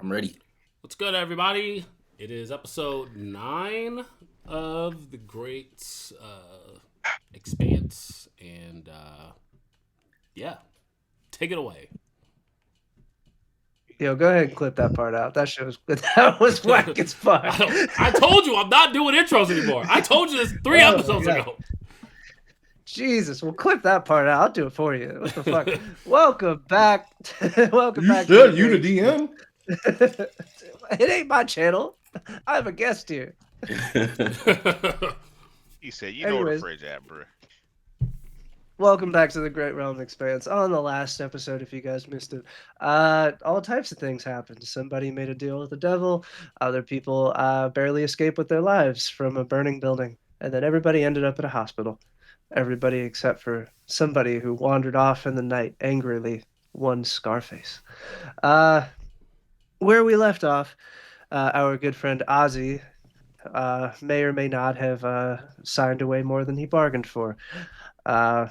I'm ready. What's good, everybody? It is episode 9 of the great Expanse, and yeah, take it away. Yo, go ahead and clip that part out. That shit was that was whack as fuck. I told you I'm not doing intros anymore. I told you this three Oh my episodes God. ago. Jesus, we'll clip that part out. I'll do it for you. What the fuck? Welcome back. Welcome You back. should. You the DM. It ain't my channel. I have a guest here. He said, "You know where the Anyways. fridge at, bro." Welcome back to the Great Realm Expanse. On the last episode, if you guys missed it, all types of things happened. Somebody made a deal with the devil. Other people barely escaped with their lives from a burning building. And then everybody ended up at a hospital. Everybody except for somebody who wandered off in the night angrily, one Scarface. Where we left off, our good friend Ozzy may or may not have signed away more than he bargained for. Uh,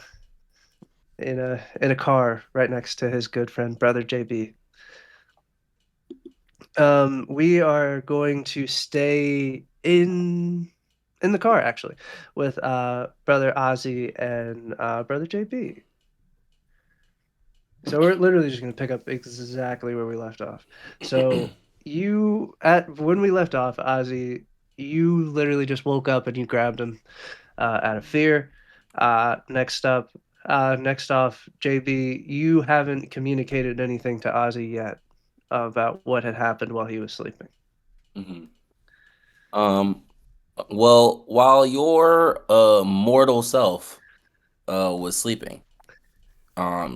in a car right next to his good friend brother JB. We are going to stay in the car actually with brother Ozzy and brother JB. So we're literally just going to pick up exactly where we left off. So when we left off, Ozzy, you literally just woke up and you grabbed him out of fear. Next off, JB, you haven't communicated anything to Ozzy yet about what had happened while he was sleeping. hmm Well, while your mortal self was sleeping,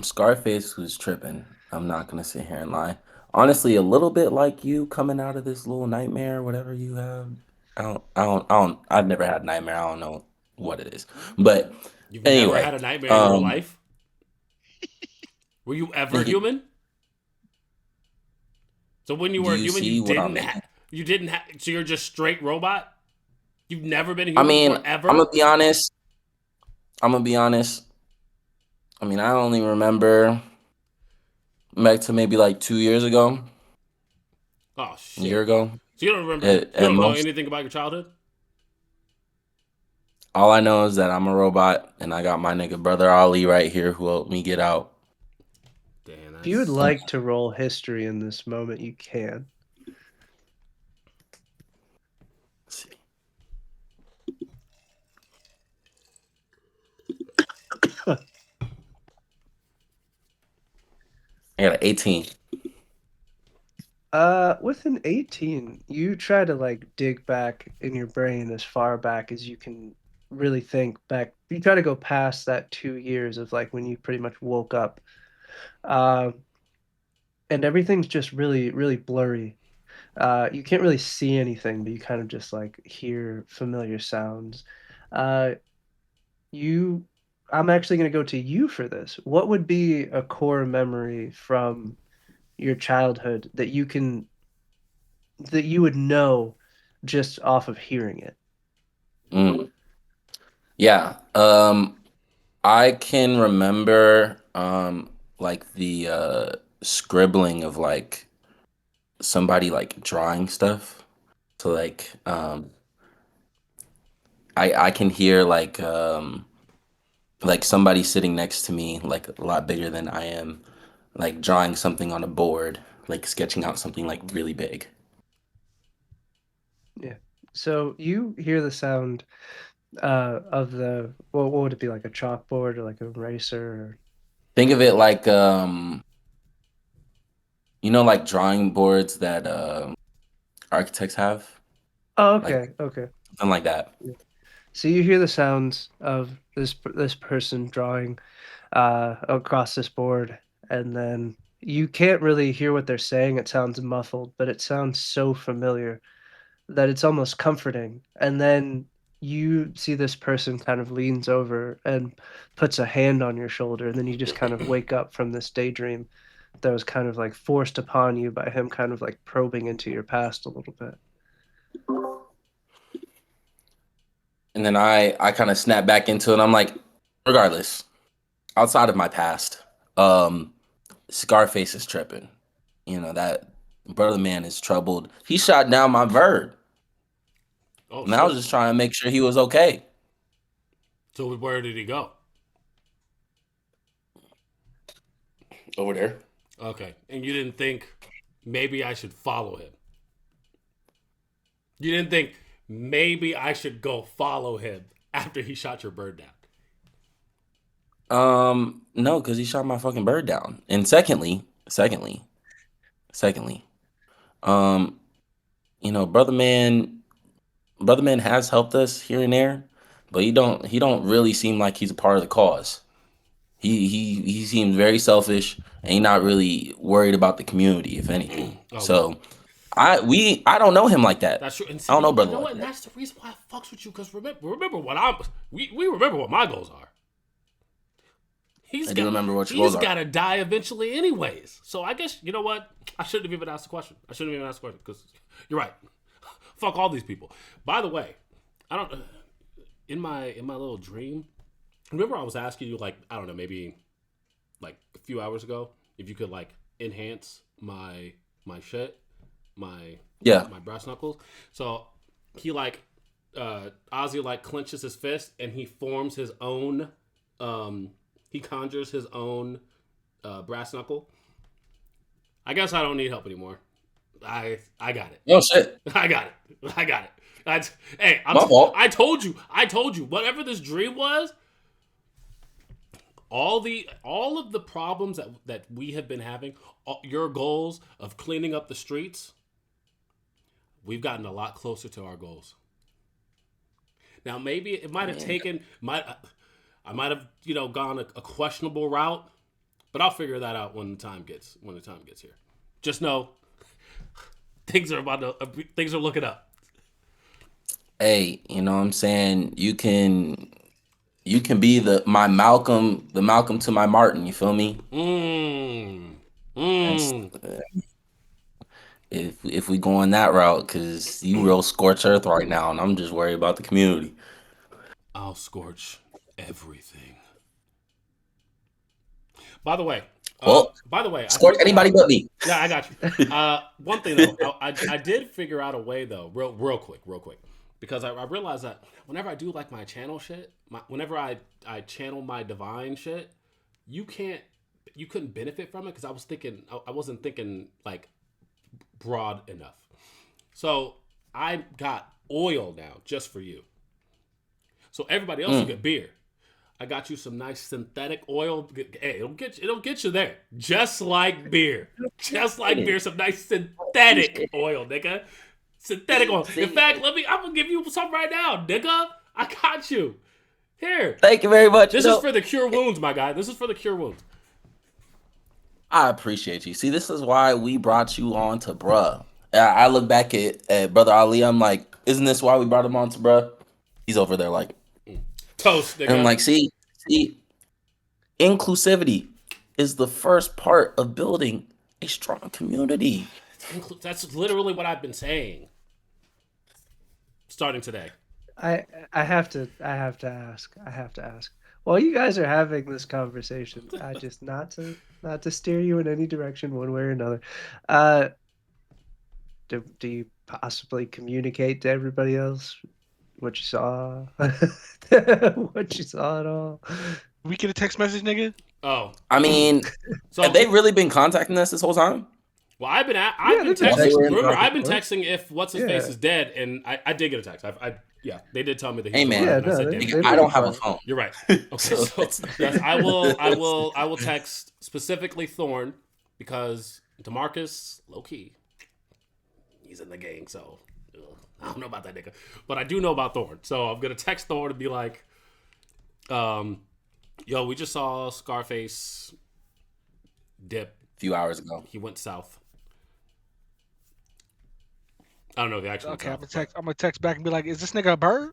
Scarface was tripping. I'm not gonna sit here and lie. Honestly, a little bit like you coming out of this little nightmare, whatever you have. I've never had a nightmare. I don't know what it is. But You've never anyway, had a nightmare in your life? Were you ever do human? So when you were you human, see what I mean? you didn't have. So you're just straight robot. You've never been a I human mean, before, I'm ever. gonna be honest. I'm gonna be honest. I mean, I only remember back to maybe like 2 years ago, Oh a year shit! ago So you don't remember? You at don't know most. anything about your childhood? All I know is that I'm a robot and I got my nigga brother Ali right here who helped me get out. Damn, If you would that's And like to roll history in this moment, you can. let's see. I got an 18. With an 18, you try to like dig back in your brain as far back as you can really think back. You try to go past that 2 years of like when you pretty much woke up. Uh, and everything's just really, really blurry. You can't really see anything, but you kind of just like hear familiar sounds. Uh, you, I'm actually going to go to you for this. What would be a core memory from your childhood that you would know just off of hearing it? Mm. Yeah. I can remember like the scribbling of like somebody like drawing stuff. So I can hear like somebody sitting next to me like a lot bigger than I am, like drawing something on a board, like sketching out something like really big. Yeah. So you hear the sound of the what would it be, like a chalkboard or like a eraser or... Think of it like like drawing boards that architects have, Oh, like okay, okay. something like that. Yeah. So you hear the sounds of this person drawing across this board, and then you can't really hear what they're saying. It sounds muffled, but it sounds so familiar that it's almost comforting. And then you see this person kind of leans over and puts a hand on your shoulder, and then you just kind of wake up from this daydream that was kind of like forced upon you by him kind of like probing into your past a little bit. And then I kind of snap back into it. I'm like, regardless, outside of my past, Scarface is tripping. You know Brother man is troubled. He shot down my bird. Oh And I was shit. just trying to make sure he was okay. So where did he go? Over there. Okay, and you didn't think maybe I should follow him. You didn't think maybe I should go follow him after he shot your bird down. No, because he shot my fucking bird down. And secondly, um, brother man has helped us here and there, but he don't really seem like he's a part of the cause. He seems very selfish and he not really worried about the community, if anything. Oh well, So I don't know him like that. that's true. And I see, don't know you brother know like what? And that. that's the reason why I fucks with you. Because remember what I'm. We remember what my goals are. He's I do got remember what your he's goals are. got to die eventually, anyways. So I guess you know what? I shouldn't have even asked the question. I shouldn't have even asked the question because you're right. Fuck all these people. By the way, I don't. In my little dream, remember I was asking you like I don't know maybe like a few hours ago if you could like enhance my shit Yeah. my brass knuckles. So he like Ozzy like clenches his fist and he forms his own he conjures his own brass knuckle. I guess I don't need help anymore. I got it. Oh shit. I got it. I got it. Hey, My fault. I told you. I told you. Whatever this dream was, all of the problems that we have been having, your goals of cleaning up the streets, we've gotten a lot closer to our goals. Now maybe it might have Man. taken I might have gone a questionable route, but I'll figure that out when the time gets here. Just know things are looking up. Hey, you know what I'm saying? You can be the Malcolm to my Martin, you feel me? Mmm. That's, Mmm. if we going that route, cause you real scorch earth right now, and I'm just worried about the community. I'll scorch everything. By the way, Well, I scorch figured anybody out. but me. Yeah, I got you. One thing though, I did figure out a way though, real quick, because I realized that whenever I do like my channel shit, whenever I channel my divine shit, you can't, you couldn't benefit from it because I wasn't thinking like broad enough. So I got oil now just for you. So everybody else will Mm. get beer. I got you some nice synthetic oil. Hey, it'll get you there. Just like beer. Just like beer, some nice synthetic Appreciate oil, nigga. Synthetic oil. it. In See, fact, I'm gonna give you some right now, nigga. I got you. Here. thank you very much. This is for the cure wounds, my guy. This is for the cure wounds. I appreciate you. See, this is why we brought you on to bruh. I look back at brother Ali. I'm like, isn't this why we brought him on to bruh? He's over there like, Toast, and I'm nigga. like, see, inclusivity is the first part of building a strong community. That's literally what I've been saying. Starting today. I have to ask. I have to ask. While you guys are having this conversation, I just not to steer you in any direction one way or another. Uh, do you possibly communicate to everybody else what you saw? What you saw at all? We get a text message, nigga. Oh. I mean, have So they really been contacting us this whole time? well, I've Yeah, been they've been While they texting. were texting in Remember, back I've and been forth. texting if what's his face Yeah. is dead, and I did get a text. Yeah, they did tell me that he Hey was alive, man, Yeah, and I no, said, they, "Damn it, they've I been don't have a upfront. phone, you're right." Okay, so so it's yes, I will text specifically Thorne because Demarcus, low key, he's in the gang, so I don't know about that nigga, but I do know about Thorne. So I'm gonna text Thorne and be like, "Yo, we just saw Scarface dip. a few hours ago. He went south. I don't know if he actually went Okay, south, I'm gonna text back and be like, "Is this nigga a bird?"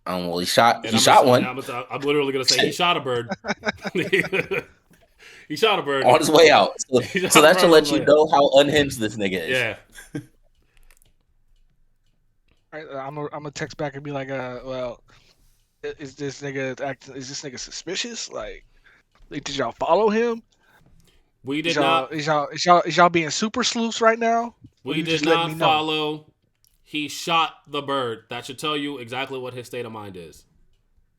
Well, and he shot one I'm literally gonna say he shot a bird. He shot a bird. on his way out. So, He so shot a that bird should on let his you way out. know how unhinged this nigga is. Yeah. Right, I'm gonna text back and be like, well, is this nigga acting? Is this nigga suspicious? Like, did y'all follow him? We Is did y'all, not. is y'all, is y'all, is y'all being super sleuths right now? Or We you did just letting me not know? follow. He shot the bird. That should tell you exactly what his state of mind is.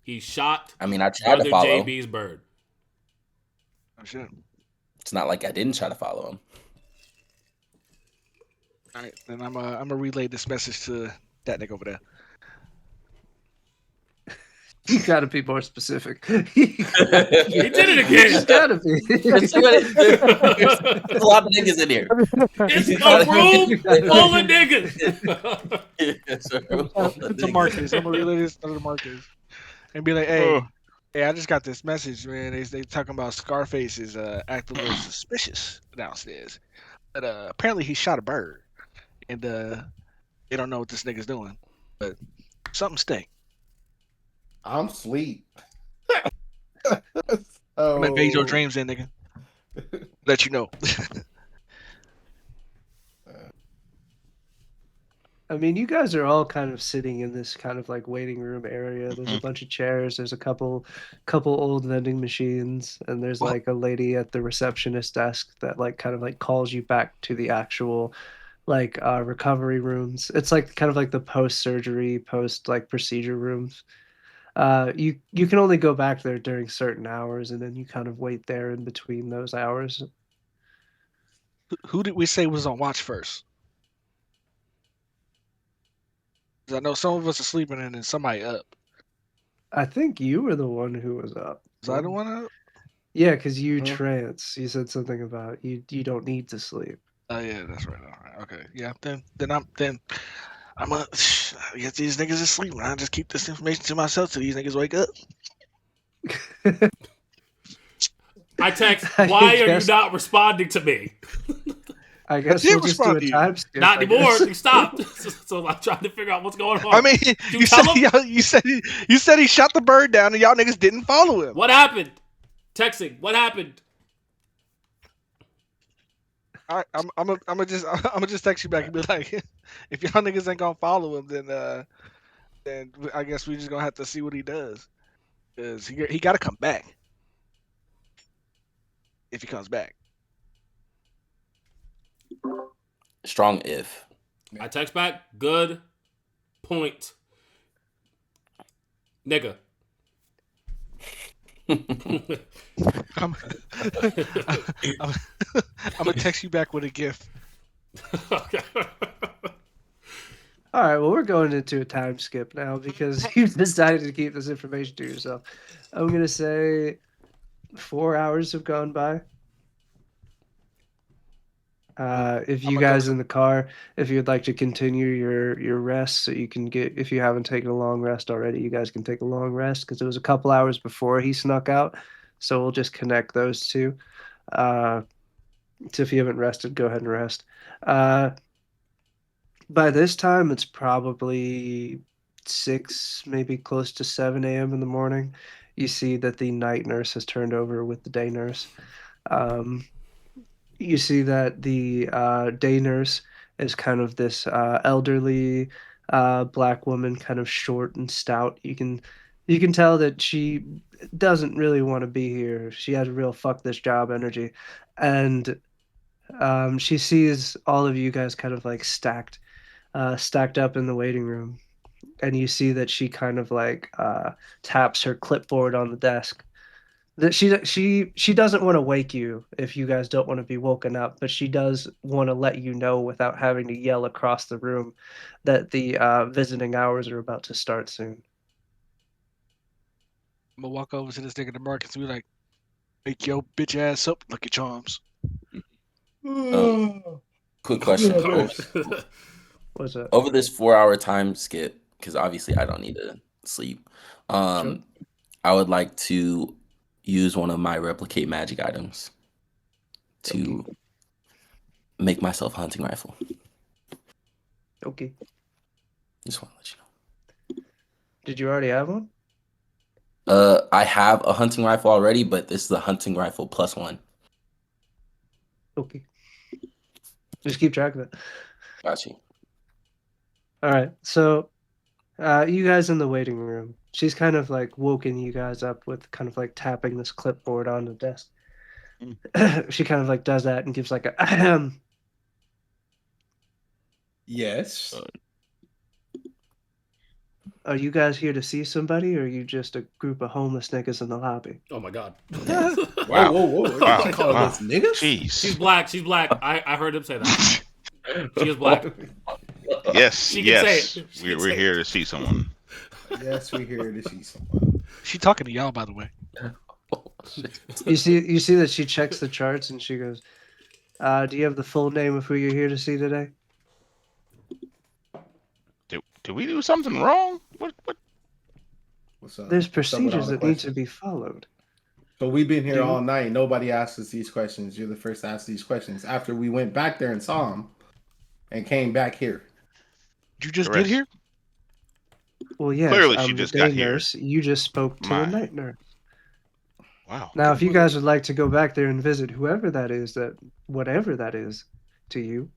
He shot I mean, I tried to brother follow. JB's bird. Oh shit. It's not like I didn't try to follow him. All right, then I'm gonna relay this message to that nigga over there. You gotta be more specific. He did it You again. just gotta be. There's a lot of niggas in here. It's You a gotta- room full of niggas. It's a room full of To niggas. Marcus, I'm gonna relay this to Marcus and be like, hey, I just got this message, man. They talking about Scarface is acting a little suspicious downstairs, but apparently he shot a bird, and they don't know what this nigga's doing, but something stink. I'm sleep. I'm gonna invade your Oh, dreams, then, nigga. Let you know. I mean, you guys are all kind of sitting in this kind of like waiting room area. There's a bunch of chairs. There's a couple old vending machines, and there's like a lady at the receptionist desk that like kind of like calls you back to the actual like recovery rooms. It's like kind of like the post surgery, post like procedure rooms. You can only go back there during certain hours, and then you kind of wait there in between those hours. Who did we say was on watch first? 'Cause I know some of us are sleeping and then somebody up. I think you were the one who was up. Was I the one up? Yeah, because you Mhm. trance. You said something about you don't need to sleep. Oh yeah, that's right. All right. Okay. Yeah. I'm a. I guess these niggas are sleeping. I just keep this information to myself till these niggas wake up. I text, I why are you guess not responding to me? I guess did we'll just do respond a to you. time skip. Not I anymore. guess. He stopped. So I'm trying to figure out what's going on. I mean, You you tell said him? you said he shot the bird down and y'all niggas didn't follow him. What happened? Texting. What happened? All right, I'm gonna just text you back and be like, if y'all niggas ain't gonna follow him, then I guess we just gonna have to see what he does, cause he got to come back if he comes back. Strong if. I text back. Good point. Nigga. I'm, I'm, I'm gonna text you back with a gift. Okay. All right, well, we're going into a time skip now because you've decided to keep this information to yourself. I'm gonna say 4 hours have gone by. If I'm you gonna go. guys in the car, if you'd like to continue your rest, so you can get, if you haven't taken a long rest already, you guys can take a long rest because it was a couple hours before he snuck out. So we'll just connect those two. Uh, so if you haven't rested, go ahead and rest. Uh, by this time, it's probably 6, maybe close to 7 a.m. in the morning. You see that the night nurse has turned over with the day nurse. Um, you see that the day nurse is kind of this elderly black woman, kind of short and stout. You can tell that she doesn't really want to be here. She has real fuck this job energy, and she sees all of you guys kind of like stacked up in the waiting room, and you see that she kind of like taps her clipboard on the desk. That she doesn't want to wake you if you guys don't want to be woken up, but she does want to let you know without having to yell across the room that the visiting hours are about to start soon. I'm gonna walk over to this nigga Demarcus and be like, "Make your bitch ass up, Lucky Charms." Quick question. What's that? Over this 4 hour time skip, because obviously I don't need to sleep. Sure. I would like to use one of my replicate magic items to make myself a hunting rifle. Okay. Just want to let you know. Did you already have one? I have a hunting rifle already, but this is a hunting rifle +1. Okay. Just keep track of it. Got you. All right. So, you guys in the waiting room. She's kind of like woken you guys up with kind of like tapping this clipboard on the desk. She kind of like does that and gives like a ahem. Yes. Are you guys here to see somebody, or are you just a group of homeless niggas in the lobby? Oh my god. Whoa, Wow. whoa, whoa. Wow. She called Wow. us niggas? She's Jeez. black. She's black. I heard him say that. She is black. Yes. She can say Yes. it. She can We're say here it. to see someone. Yes, we're here to see someone. She talking to y'all, by the way. You see that she checks the charts and she goes, "Do you have the full name of who you're here to see today?" Did we do something wrong? What? What's up? There's What's up with all procedures the that need to questions? be followed. So we've been here Do all you? night. Nobody asked us these questions. You're the first to ask these questions. After we went back there and saw him and came back here. Did you just get Correct. here? Well, yes, Clearly, she I'm the just got day here. nurse. You just spoke to the My. night nurse. Wow. Now, Okay, if you well, guys would like to go back there and visit whoever that is, that whatever that is to you,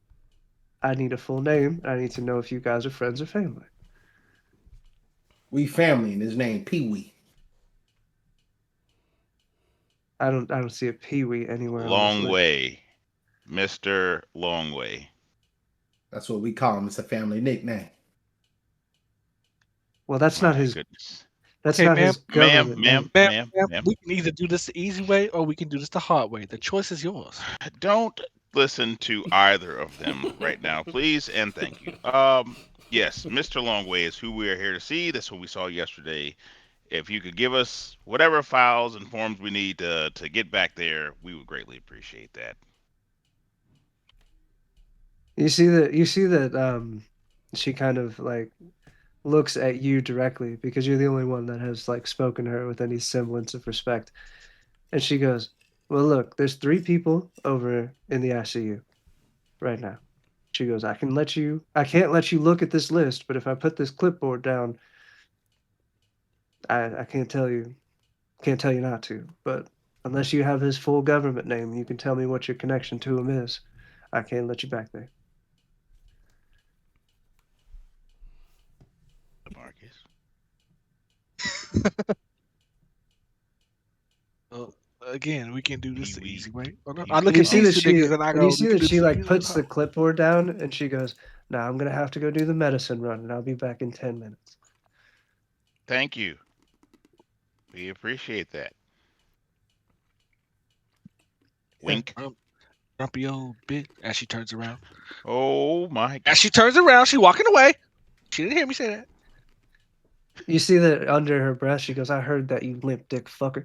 I need a full name. I need to know if you guys are friends or family. We family and his name Pee Wee. I don't see a Pee-wee anywhere on this Long list. way, Mister Longway. That's what we call him. It's a family nickname. Well, that's not My his. goodness. That's okay, not ma'am, his government name. ma'am, Ma'am. ma'am. We can either do this the easy way or we can do this the hard way. The choice is yours. Don't listen to either of them right now, please and thank you. Yes, Mr. Longway is who we are here to see. That's what we saw yesterday. If you could give us whatever files and forms we need to get back there, we would greatly appreciate that. You see that. You see that. She kind of like looks at you directly because you're the only one that has like spoken to her with any semblance of respect. And she goes, "Well, look, there's 3 people over in the ICU right now." She goes, I can't let you look at this list, but if I put this clipboard down, I can't tell you not to. But unless you have his full government name, you can tell me what your connection to him is. I can't let you back there." Demarcus. Well, again, we can do this the Pee-wee. easy way. Oh, no, I Pee-wee. look You at see these that two she niggas and I and you go, we see can that do she this the like easy way. puts the clipboard down and she goes, "Nah, I'm gonna have to go do the medicine run and I'll be back in 10 minutes." Thank you. We appreciate that. Yeah. Wink. Grumpy old bitch. As she turns around. Oh my As God. she turns around, she walking away. She didn't hear me say that. You see that under her breath, she goes, "I heard that, you limp dick fucker."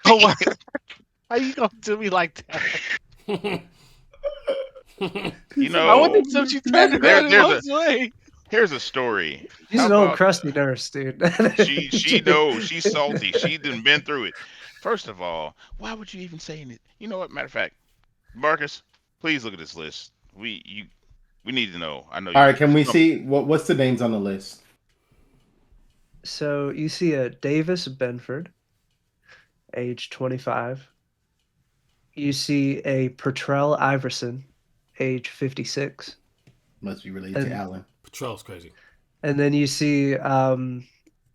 Oh, why? How you gonna do me like that? You I wonder know, if she turned there around and there's a walked away. here's a story. She's How an old about crusty nurse, dude. she knows she's salty. She done been through it. First of all, why would you even say it? You know what? Matter of fact, Marcus, please look at this list. We need to know. I know All you. right, can we see what's the names on the list? So you see a Davis Benford, age 25. You see a Pertrell Iverson, age 56. Must be related to And Alan. Patrol's crazy. and then you see an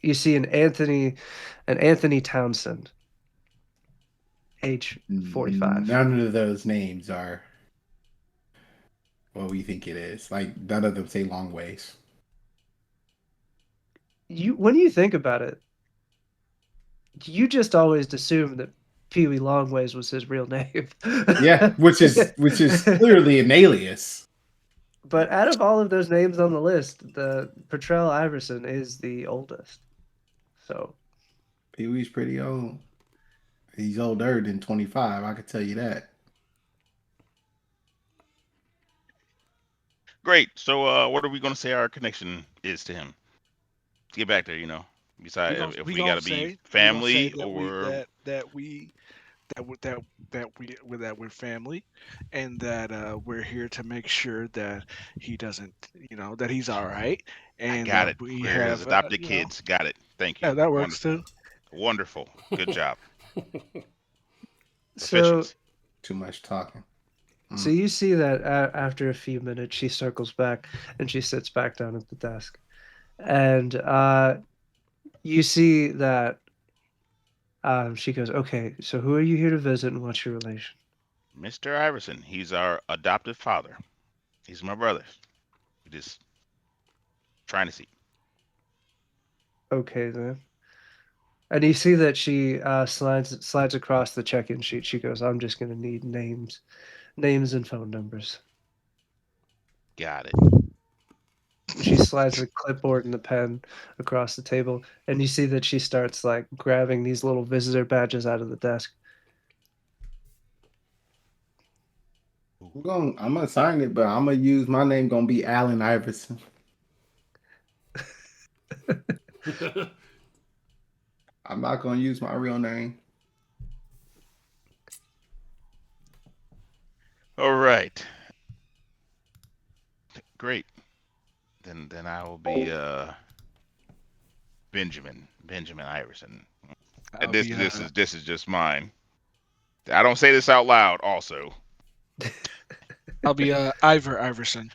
Anthony Townsend, age 45. None of those names are what we think it is. Like none of them say long ways. When you think about it, you just always assumed that Pee Wee Longways was his real name. Yeah, which is clearly an alias. But out of all of those names on the list, the Pertrell Iverson is the oldest. So Pee Wee's pretty old. He's older than 25. I could tell you that. Great. So, what are we gonna say our connection is to him? To get back there, We Besides, gonna if we we gonna gotta be say we gonna say family that we or that we're family, and that we're here to make sure that he doesn't, that he's all right, I and got it. we We're his have, adopted kids. Got it. Thank you. yeah, that works Wonderful. too. Wonderful. Good job. so Efficiency. Too much talking. so you see that after a few minutes, she circles back and she sits back down at the desk, and you see that she goes, "Okay, so who are you here to visit, and what's your relation?" Mr. Iverson, he's our adopted father. He's my brother. We just trying to see. Okay then. And you see that she slides across the check-in sheet. She goes, "I'm just gonna need names and phone numbers." Got it. And she slides the clipboard and the pen across the table, and you see that she starts like grabbing these little visitor badges out of the desk. I'm gonna sign it, but I'm gonna use my name. Gonna be Allen Iverson. I'm not gonna use my real name. All right. Great. Then I will be Benjamin Iverson. And I'll be this is just mine. I don't say this out loud. Also, Ivor Iverson.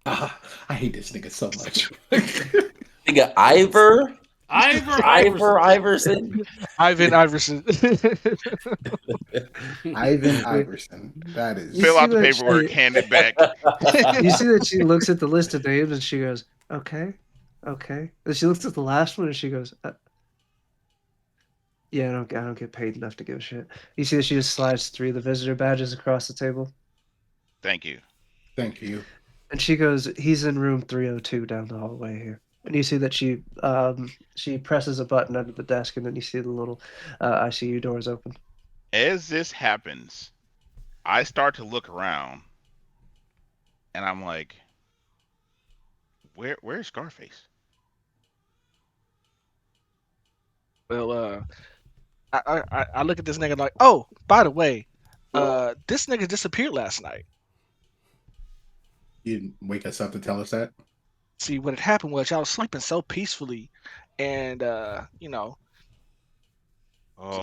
Ah, I hate this nigga so much. Nigga, Ivor, Ivor Ivor Iverson. Iverson. Ivan Iverson. Ivan Wait, Iverson. That you fill is see out the that paperwork, she hand it back. you see that she looks at the list of names and she goes, "Okay, okay." And she looks at the last one and she goes, "Yeah, I don't get paid enough to give a shit." You see that she just slides three of the visitor badges across the table, Thank you. thank you. and she goes, "He's in room 302 down the hallway here." And you see that she presses a button under the desk, and then you see the little ICU doors open. As this happens, I start to look around, and I'm like, where's Scarface? Well, I look at this nigga like, oh, by the way, this nigga disappeared last night. You didn't wake us up to tell us that. See, what had happened was y'all was sleeping so peacefully, and Oh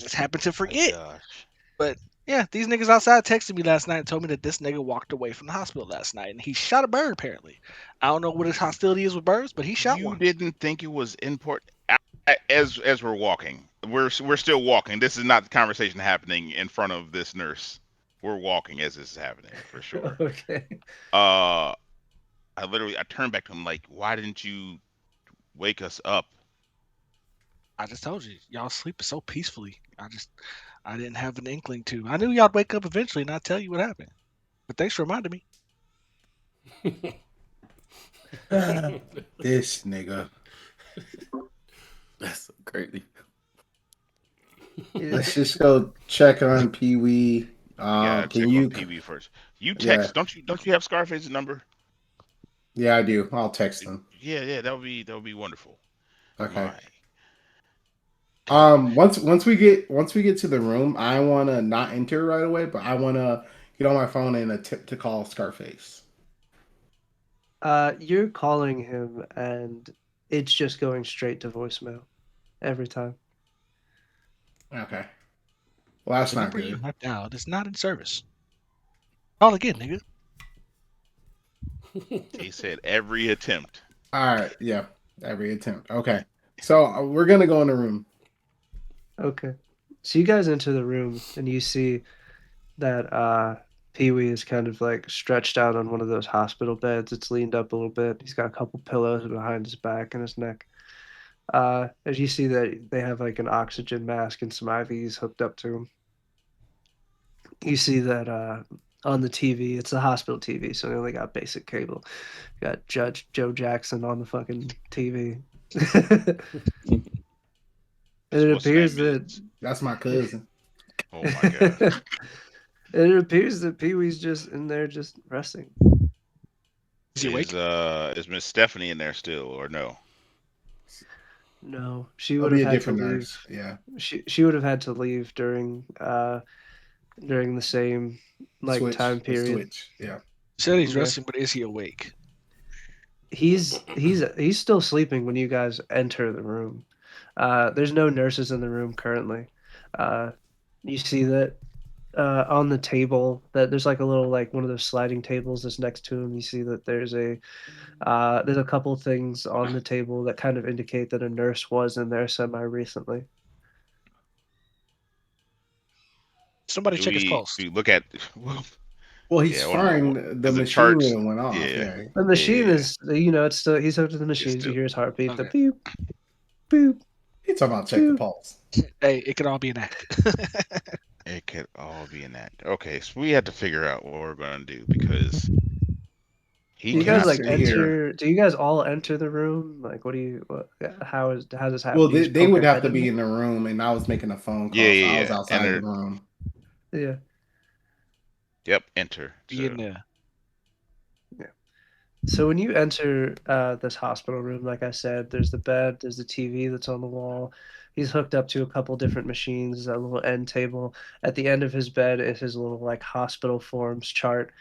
just happened to my forget. gosh. But yeah, these niggas outside texted me last night and told me that this nigga walked away from the hospital last night and he shot a bird. Apparently, I don't know what his hostility is with birds, but he shot You one. didn't think it was important as we're walking. We're still walking. This is not the conversation happening in front of this nurse. We're walking as this is happening for sure. Okay. Uh, I turned back to him like, why didn't you wake us up? I just told you, y'all sleeping so peacefully. I didn't have an inkling to. I knew y'all'd wake up eventually and I'd tell you what happened. But thanks for reminding me. This nigga. That's so crazy. Let's just go check on Pee Wee. We gotta Can check on you? Pee Wee first. You Yeah, text, don't you have Scarface's number? yeah, I do. I'll text him. Yeah, that would be wonderful. Okay. My goodness. Once we get to the room, I wanna not enter right away, but I wanna get on my phone and attempt to call Scarface. You're calling him, and it's just going straight to voicemail every time. Okay. Well, that's The not number you good. have dialed is not in service. Call again, nigga. He said every attempt. All right. Yeah. Every attempt. Okay. So we're gonna go in the room. Okay. So you guys enter the room, and you see that Pee Wee is kind of like stretched out on one of those hospital beds. It's leaned up a little bit. He's got a couple pillows behind his back and his neck. As you see that they have like an oxygen mask and some IVs hooked up to him. You see that on the TV, it's a hospital TV, so they only got basic cable. You got Judge Joe Jackson on the fucking TV. And That's it what's his appears name that is. That's my cousin. Oh my gosh. and it appears that Pee Wee's just in there just resting. Is he awake? Is Miss Stephanie in there still or no? No, she It'll would be have a had to different leave. nurse. Yeah. She would have had to leave during the same like time Switch. The period. switch. Yeah. Said he's Yeah. resting, but is he awake? He's still sleeping when you guys enter the room. There's no nurses in the room currently. Uh, you see that on the table that there's like a little like one of those sliding tables that's next to him. You see that there's a couple things on the table that kind of indicate that a nurse was in there semi recently. Somebody Do check his pulse. we look at? Well, Well, he's yeah, I want to know. fine. The Is the machinery charts? went off. Yeah, Yeah. The yeah, machine yeah. is, it's still, he's hooked to the It's machines. You still. hear his heartbeat, the Okay. boop, boop, He's talking about check the boop. pulse. Hey, it could all be an act. It could all be an act. Okay, so we had to figure out what we're gonna do because he Do you Well, guys cannot he's like be. here. enter? Do you guys all enter the room? Like, what do you? What? How does this happen? Well, Do you just they poke would your have head to in be there? in the room, and I was making a phone Yeah, call, so I yeah, was yeah. outside the Enter. room. Yeah. Yep, enter. Be in So there. Yeah. So when you enter this hospital room, like I said, there's the bed, there's the TV that's on the wall. He's hooked up to a couple different machines, a little end table. At the end of his bed is his little like hospital forms chart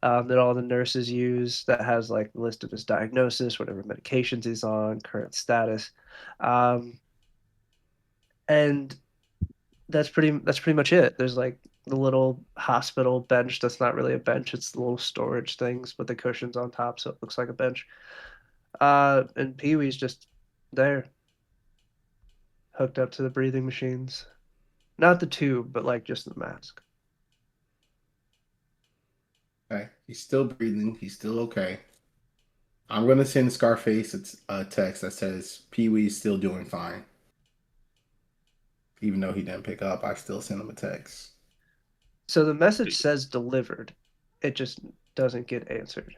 that all the nurses use that has like the list of his diagnosis, whatever medications he's on, current status. Um, and that's pretty much it. There's like the little hospital bench that's not really a bench, it's the little storage things with the cushions on top so it looks like a bench. And Pee Wee's just there, hooked up to the breathing machines. Not the tube, but like just the mask. Okay, he's still breathing. He's still okay. I'm gonna send Scarface a text that says Pee Wee's still doing fine. Even though he didn't pick up, I still send him a text. So the message says delivered. It just doesn't get answered.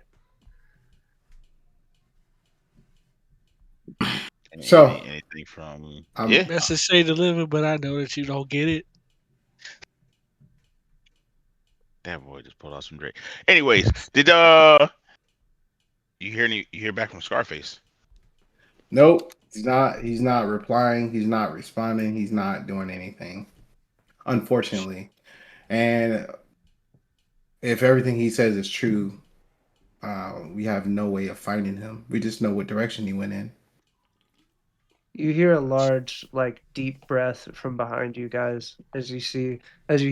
So anything from I'm yeah. Message say delivered, but I know that you don't get it. That boy just pulled out some Drake. Anyways, did you hear back from Scarface? nope. He's not replying. He's not responding. He's not doing anything. Unfortunately, and if everything he says is true, we have no way of finding him. We just know what direction he went in. You hear a large, like, deep breath from behind you guys as you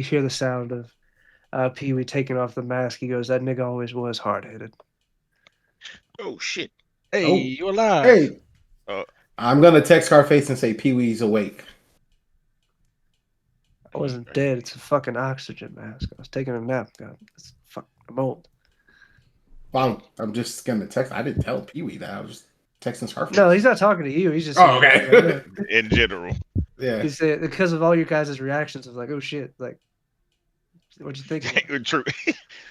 hear the sound of Pee Wee taking off the mask. He goes, "That nigga always was hard headed." Oh shit. Hey, Oh, you alive? hey, Uh, I'm gonna text Scarface and say Pee Wee's awake. I wasn't are dead. you It's a fucking oxygen mask. I was taking a nap. God, it's fuck. I'm old. Well, I'm just gonna text. I didn't tell Pee Wee that. I was just texting No, Scarface. he's not talking to you. He's just Oh, saying, like, okay. yeah. in general? Yeah. He's saying because of all your guys' reactions of like, oh shit, like, what you think about it? True.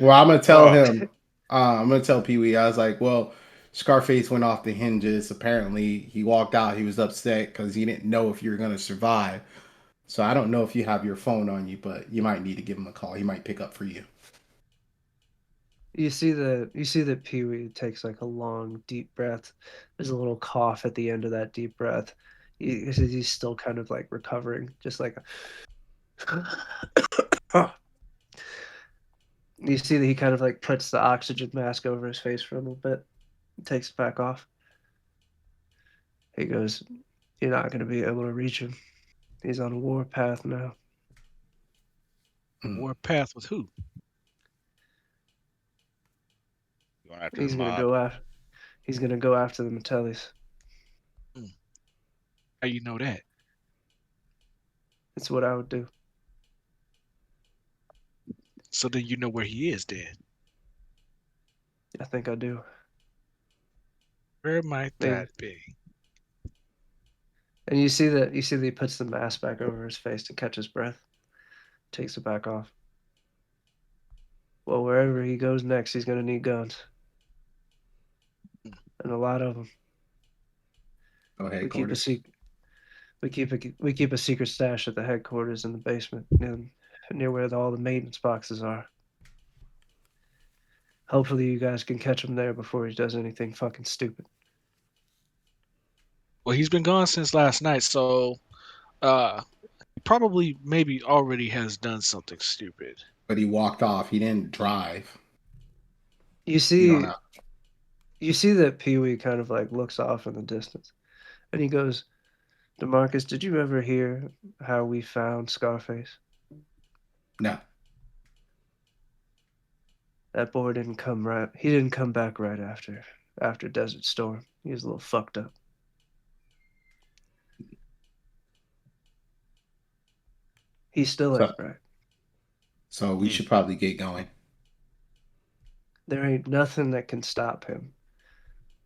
Well, I'm gonna tell Oh, him. I'm gonna tell Pee Wee. I was like, well, Scarface went off the hinges. Apparently, he walked out. He was upset because he didn't know if you were gonna survive. So I don't know if you have your phone on you, but you might need to give him a call. He might pick up for you. You see that Pee Wee takes like a long, deep breath. There's a little cough at the end of that deep breath. He's still kind of like recovering, just like you see that he kind of like puts the oxygen mask over his face for a little bit, takes it back off. He goes, "You're not going to be able to reach him. He's on a warpath now. Mm. Warpath with who? going after the He's going to mob. go after. He's going to go after the Metellis. Hmm. How you know that? It's what I would do. So then you know where he is then. I think I do." Where might Maybe. that be? And you see that he puts the mask back over his face to catch his breath, takes it back off. Well, wherever he goes next, he's gonna need guns, and a lot of them. Oh, We keep a headquarters. secret. We keep a secret stash at the headquarters in the basement, and near where all the maintenance boxes are. Hopefully, you guys can catch him there before he does anything fucking stupid. Well, he's been gone since last night, so uh probably maybe already has done something stupid. But he walked off. He didn't drive. You You don't see, have. you see that Pee Wee kind of like looks off in the distance, and he goes, "Demarcus, did you ever hear how we found Scarface? No. That boy didn't come right. He didn't come back right after Desert Storm. He was a little fucked up. He still So ain't right. So we should probably get going. There ain't nothing that can stop him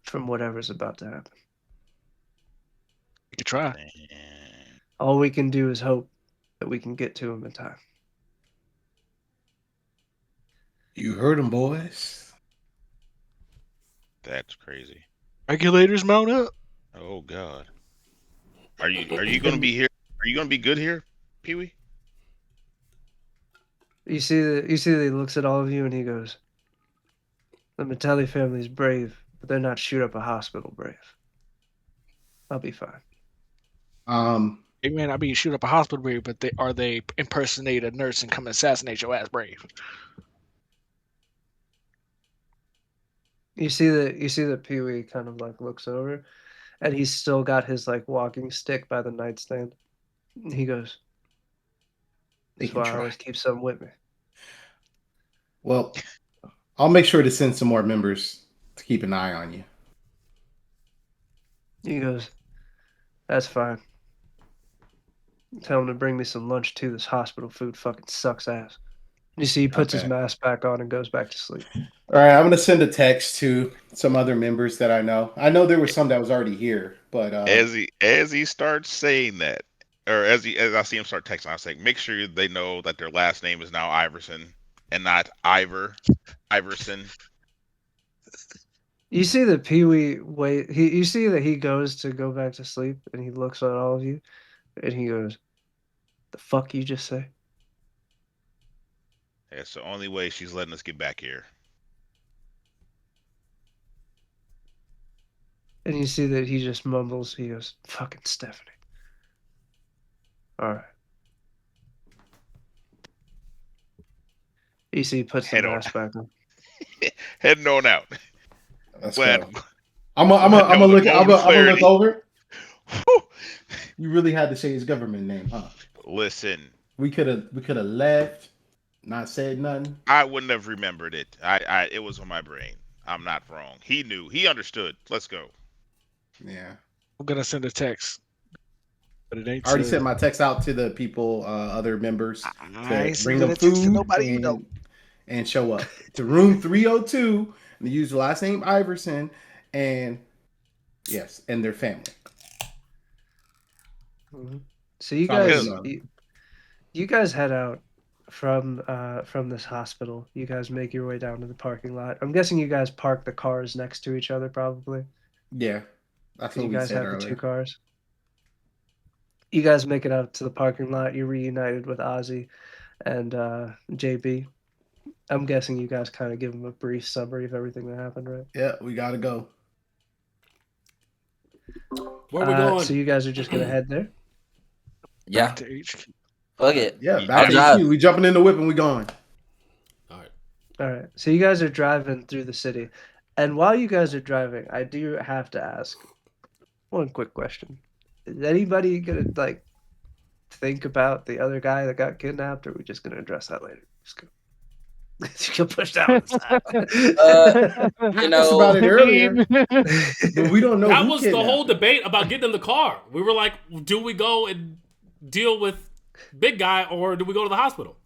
from whatever's about to happen. You could try. Man, All we can do is hope that we can get to him in time. You heard him, boys. that's crazy. Regulators mount up. Oh God. Are you gonna be here? Are you gonna be good here, Pee Wee? You see that he looks at all of you and he goes, "The Metelli family's brave, but they're not shoot up a hospital brave. I'll be fine." Um, They may not be shoot up a hospital brave, but they impersonate a nurse and come assassinate your ass brave. You see that Pee Wee kind of like looks over, and he's still got his like walking stick by the nightstand. And he goes, they "That's can why I try. always keep something with me." Well, I'll make sure to send some more members to keep an eye on you. He goes, "That's fine. Tell him to bring me some lunch too. This hospital food fucking sucks ass." You see, he puts his Okay. mask back on and goes back to sleep. All right, I'm gonna send a text to some other members that I know. I know there was some that was already here, but As he starts saying that, or as I see him start texting, I was like, make sure they know that their last name is now Iverson and not Iverson. You see that Pee Wee you see that he goes to go back to sleep and he looks at all of you and he goes, "The fuck you just say?" That's the only way she's letting us get back here. And you see that he just mumbles, he goes, "Fucking Stephanie." Alright. You see he puts the Head on, mask back on. heading on out. let's Glad, go. I'm glad that gonna was a look. moment of I'm gonna look clarity. over. Whew. You really had to say his government name, huh? Listen, We could have left, not said nothing. I wouldn't have remembered it. It was on my brain. I'm not wrong. He knew. He understood. Let's go. Yeah, I'm gonna send a text, but it ain't I already sent said. my text out to the people, other members, I to ain't bring sending them a text to food nobody you know. and show up to room 302 and use the last name Iverson and yes, and their family. Mhm. So you So I'll let you guys know. you guys head out from this hospital. You guys make your way down to the parking lot. I'm guessing you guys park the cars next to each other probably, Yeah, that's because what you we guys said have the two earlier. cars. You guys make it out to the parking lot. You're reunited with Ozzy and JB. I'm guessing you guys kind of give him a brief summary of everything that happened, right? Yeah, we gotta go. Where are we going? So you guys are just gonna head there. Yeah, Back to HQ. fuck it. Yeah, back I'll to Yes. drive. HQ. We jumping in the whip and we going. All right. All right. So you guys are driving through the city, and while you guys are driving, I do have to ask one quick question: Is anybody gonna like think about the other guy that got kidnapped, or are we just gonna address that later? Just go. You can push that one Uh, aside. you We asked about know, it earlier, but we don't know That who was the whole kidnapped him. debate about getting in the car. We were like, do we go and deal with big guy or do we go to the hospital?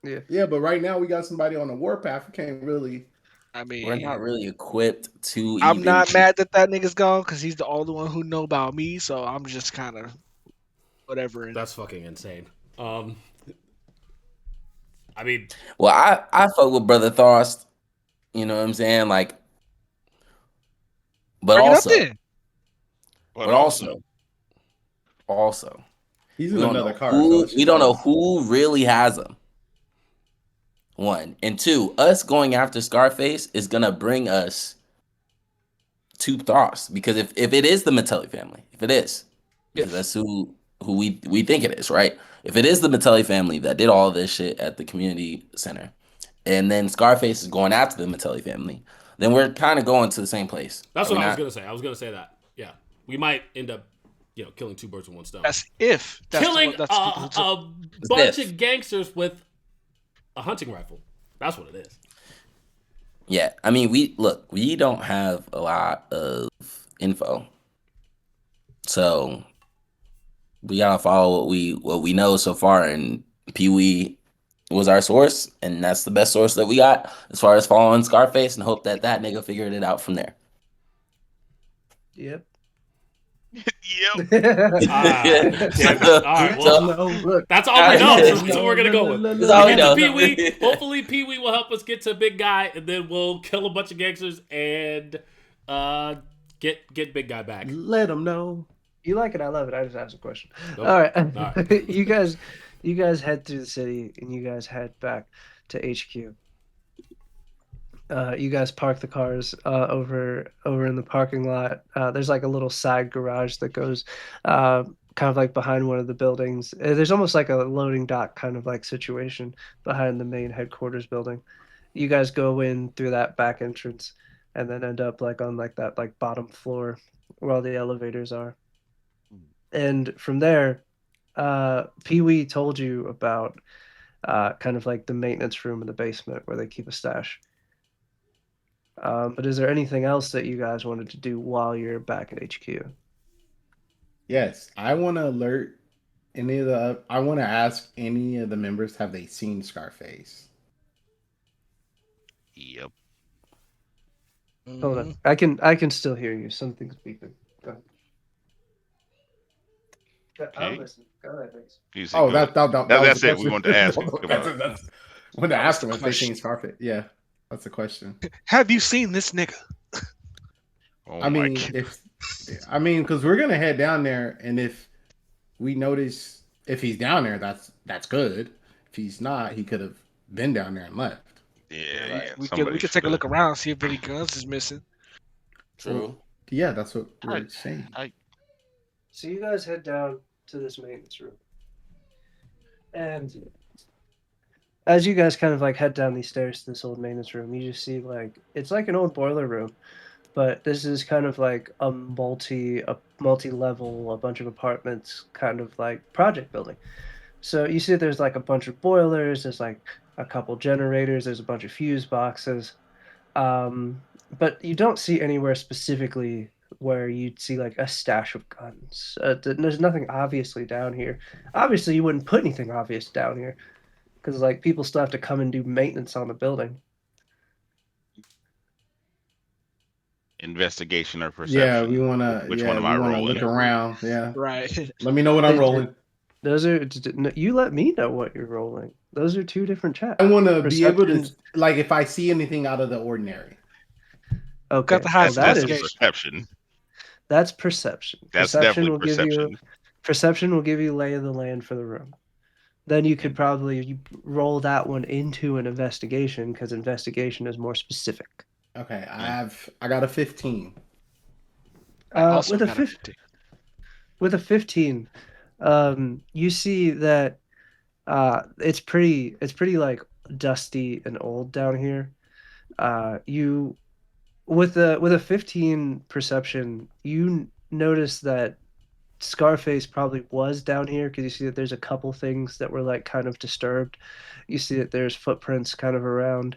Yeah. Yeah, but right now we got somebody on the warpath. We can't really. I we're not mean, really equipped to I'm even. not mad that that nigga's gone because he's the only one who know about me. So I'm just kind of whatever. That's fucking insane. I mean, Well, I fuck with brother Throst. You know what I'm saying? Like, but Bring it up also, then. But but also, also, He's we in don't another know car, so who let's we just don't know go. who really has them. One and two, us going after Scarface is gonna bring us to Throst because if it is the Metelli family, if it is, because If that's who we think it is, right? If it is the Metelli family that did all this shit at the community center, and then Scarface is going after the Metelli family, then we're kind of going to the same place. that's Are we what I was not? gonna say. I was gonna say that. Yeah, we might end up, killing two birds with one stone. that's the Killing one. That's the people who took. a bunch If. of gangsters with a hunting rifle. That's what it is. Yeah, I mean, we don't have a lot of info, so we gotta follow what we know so far, and Pee Wee was our source, and that's the best source that we got as far as following Scarface, and hope that that nigga figured it out from there. Yep. Yep. Ah, damn it. All right, Let well, them know. Look, that's all we know, so let that's what we're gonna go with. That's all We we get to know. Pee Wee. Hopefully, Pee Wee will help us get to Big Guy, and then we'll kill a bunch of gangsters and get Big Guy back. Let them know. you like it, I love it. I just asked a question. Okay. All right. All right. You guys head through the city and you guys head back to HQ. You guys park the cars over in the parking lot. There's like a little side garage that goes kind of like behind one of the buildings. There's almost like a loading dock kind of like situation behind the main headquarters building. You guys go in through that back entrance and then end up like on like that like bottom floor where all the elevators are. And from there, Pee Wee told you about kind of like the maintenance room in the basement where they keep a stash. But is there anything else that you guys wanted to do while you're back at HQ? Yes, I want to alert any of the. I want to ask any of the members, have they seen Scarface? Yep. Hold on, I can still hear you. Something's beeping. Go ahead. I'm Okay. listening. Go ahead, Max. You said Oh, go. that was That's the it. We question. wanted to ask him that's, about. that's, I wanted to That was ask the them if they seen question. Scarface. Yeah, that's the question. Have you seen this nigga? Oh I my mean, god. because we're gonna head down there, and if we notice if he's down there, that's good. If he's not, he could have been down there and left. Yeah, Right. yeah. We Somebody could should take a have. look around, see if any guns is missing. Well, True. yeah, that's what I, we're saying. I, So you guys head down to this maintenance room, and as you guys kind of like head down these stairs to this old maintenance room, you just see like it's like an old boiler room, but this is kind of like a multi-level, a bunch of apartments kind of like project building. So you see that there's like a bunch of boilers, there's like a couple generators, there's a bunch of fuse boxes. Um, but you don't see anywhere specifically where you'd see like a stash of guns. There's nothing obviously down here. Obviously, you wouldn't put anything obvious down here because like people still have to come and do maintenance on the building. investigation or Yeah, perception. Which one am we I wanna look rolling? around. Yeah, Right. let me know what I'm rolling. Those are you let me know what you're rolling. Those are two different I chats. want to be able to Perception. like if I see anything out of the ordinary. Got Okay, the well highest that That's is investigation. perception. that's perception. That's definitely perception. Perception will give you lay of the land for the room. Then you could And probably roll that one into an investigation because investigation is more specific. Okay, and I got a 15. I also With a got a fif- 50. with a 15, you see that it's pretty like dusty and old down here. You with a 15 perception, you notice that Scarface probably was down here because you see that there's a couple things that were like kind of disturbed. You see that there's footprints kind of around.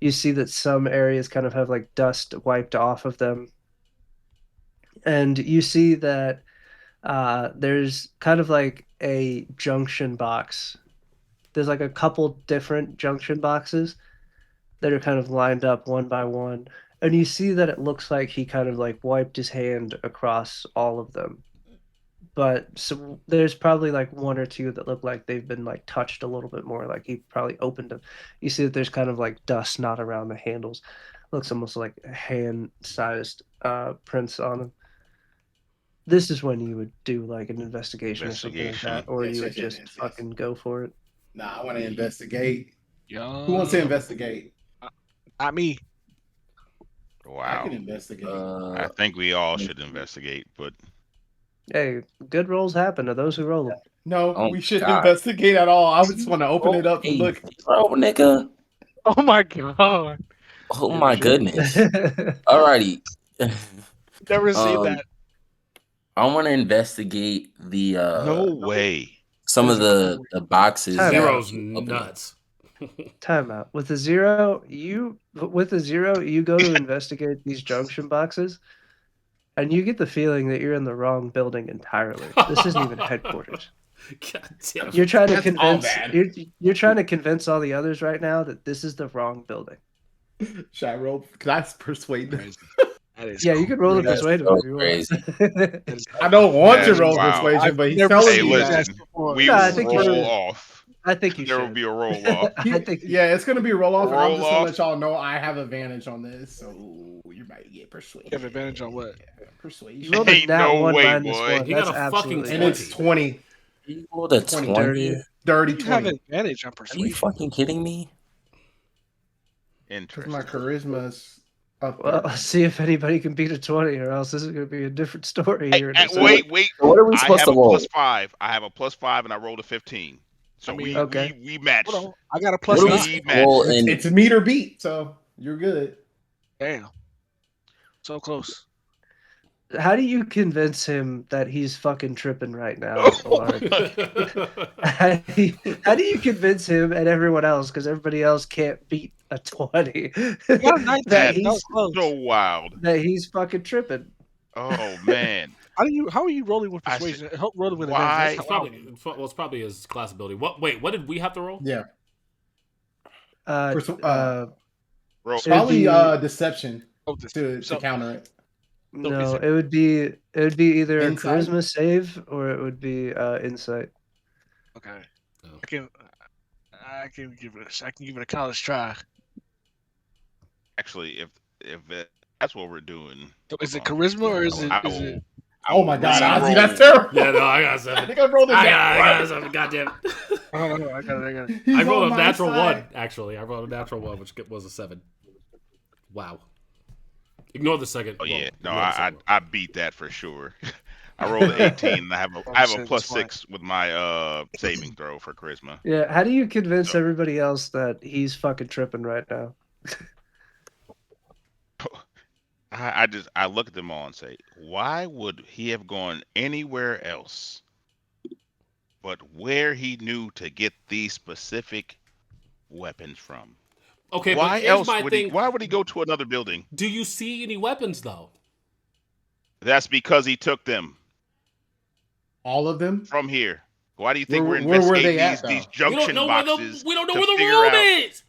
You see that some areas kind of have like dust wiped off of them. And you see that there's kind of like a junction box. There's like a couple different junction boxes that are kind of lined up one by one. And you see that it looks like he kind of like wiped his hand across all of them. But so there's probably like one or two that look like they've been like touched a little bit more. Like he probably opened them. You see that there's kind of like dust not around the handles. Looks almost like hand-sized prints on them. This is when you would do like an investigation or something like that, investigation. or Yes, you would yes, yes, just yes, yes. fucking go for it. Nah, I want to investigate. Who wants to Yo, investigate? not me. I can Wow. investigate. I think we all should investigate, but Hey, good rolls happen to those who roll them. No, Oh we shouldn't God. investigate at all. I just want to open Oh, it up and hey, look. bro, nigga. Oh my god. Oh Good my shit. goodness. Alrighty. Never seen um, that. I want to investigate the no way. some That of is a cool. the boxes Time that out. Zero's he was opening. nuts. Time out. With a zero, you go to investigate these junction boxes, and you get the feeling that you're in the wrong building entirely. This isn't even headquarters. God damn. You're trying to That's all convince bad. you're trying to convince all the others right now that this is the wrong building. Should I roll? Can I persuade them? Crazy. That is Yeah, you could roll the That's persuade so if you crazy. want. That is I don't want to That's roll wild. persuasion, but he's never telling Hey, seen me his that. listen, ass before. we No, I will think you roll should. off. I think you There will should. be a roll off. I think you Yeah, it's gonna be a roll off, and I'm Roll just gonna off. let y'all know I have advantage on this, so you might get persuasion. You have advantage on what? Yeah, persuasion. You rolled a Ain't nat no 1 way, minus boy. 1. He That's got a fucking absolutely And it's 20. You rolled a 20. 20? dirty. Dirty You have 20. advantage on Are you persuasion. fucking kidding me? Because my Interesting. charisma's up Well, there. see if anybody can beat a 20, or else this is going to be a different story here. in a second. Wait. So what are we I supposed have to a roll? +5. I have a +5, and I rolled a 15. So I mean, Okay. we matched. Hold on. I got a What plus are we 9. supposed to match. roll It's, in? it's meet or beat, so you're good. Damn. So close. How do you convince him that he's fucking tripping right now, Alaric? How do you convince him and everyone else, because everybody else can't beat a 20, You got a 19. that That's he's close. so wild. that he's fucking tripping? Oh man. How are you rolling with I said, persuasion? Rolling with why? advantage. It's probably his class ability. Wait, what did we have to roll? Yeah. Uh, Persu- uh, Roll. So- It'd Probably be- deception to So- counter it. no, it- it would be either Insight? a charisma save or it would be insight. Okay. Oh. I can give it a college try. Actually, if that's what we're doing, So is it hold on. charisma or is it? I Is will- it? I Oh will my god, Ozzy, re-roll. that's terrible. Yeah, no, I got I seven. think I rolled a I nat got one. seven. God damn it. Oh, I got it. He's I rolled on a my natural side. 1, actually. I rolled a natural 1, which was a 7. Wow. Ignore the second. Oh yeah, no, ignore the second I beat that for sure. I rolled an 18, and I have a That's +6 with my saving throw for charisma. Yeah, how do you convince So- everybody else that he's fucking tripping right now? I look at them all and say, why would he have gone anywhere else but where he knew to get these specific weapons from? Okay, Why but here's else my would thing. he? Why would he go to another building? Do you see any weapons, though? That's because he took them All of them? from here. Why do you think Where we're were investigating they at, these though? junction boxes? We don't know to where the figure room out- is.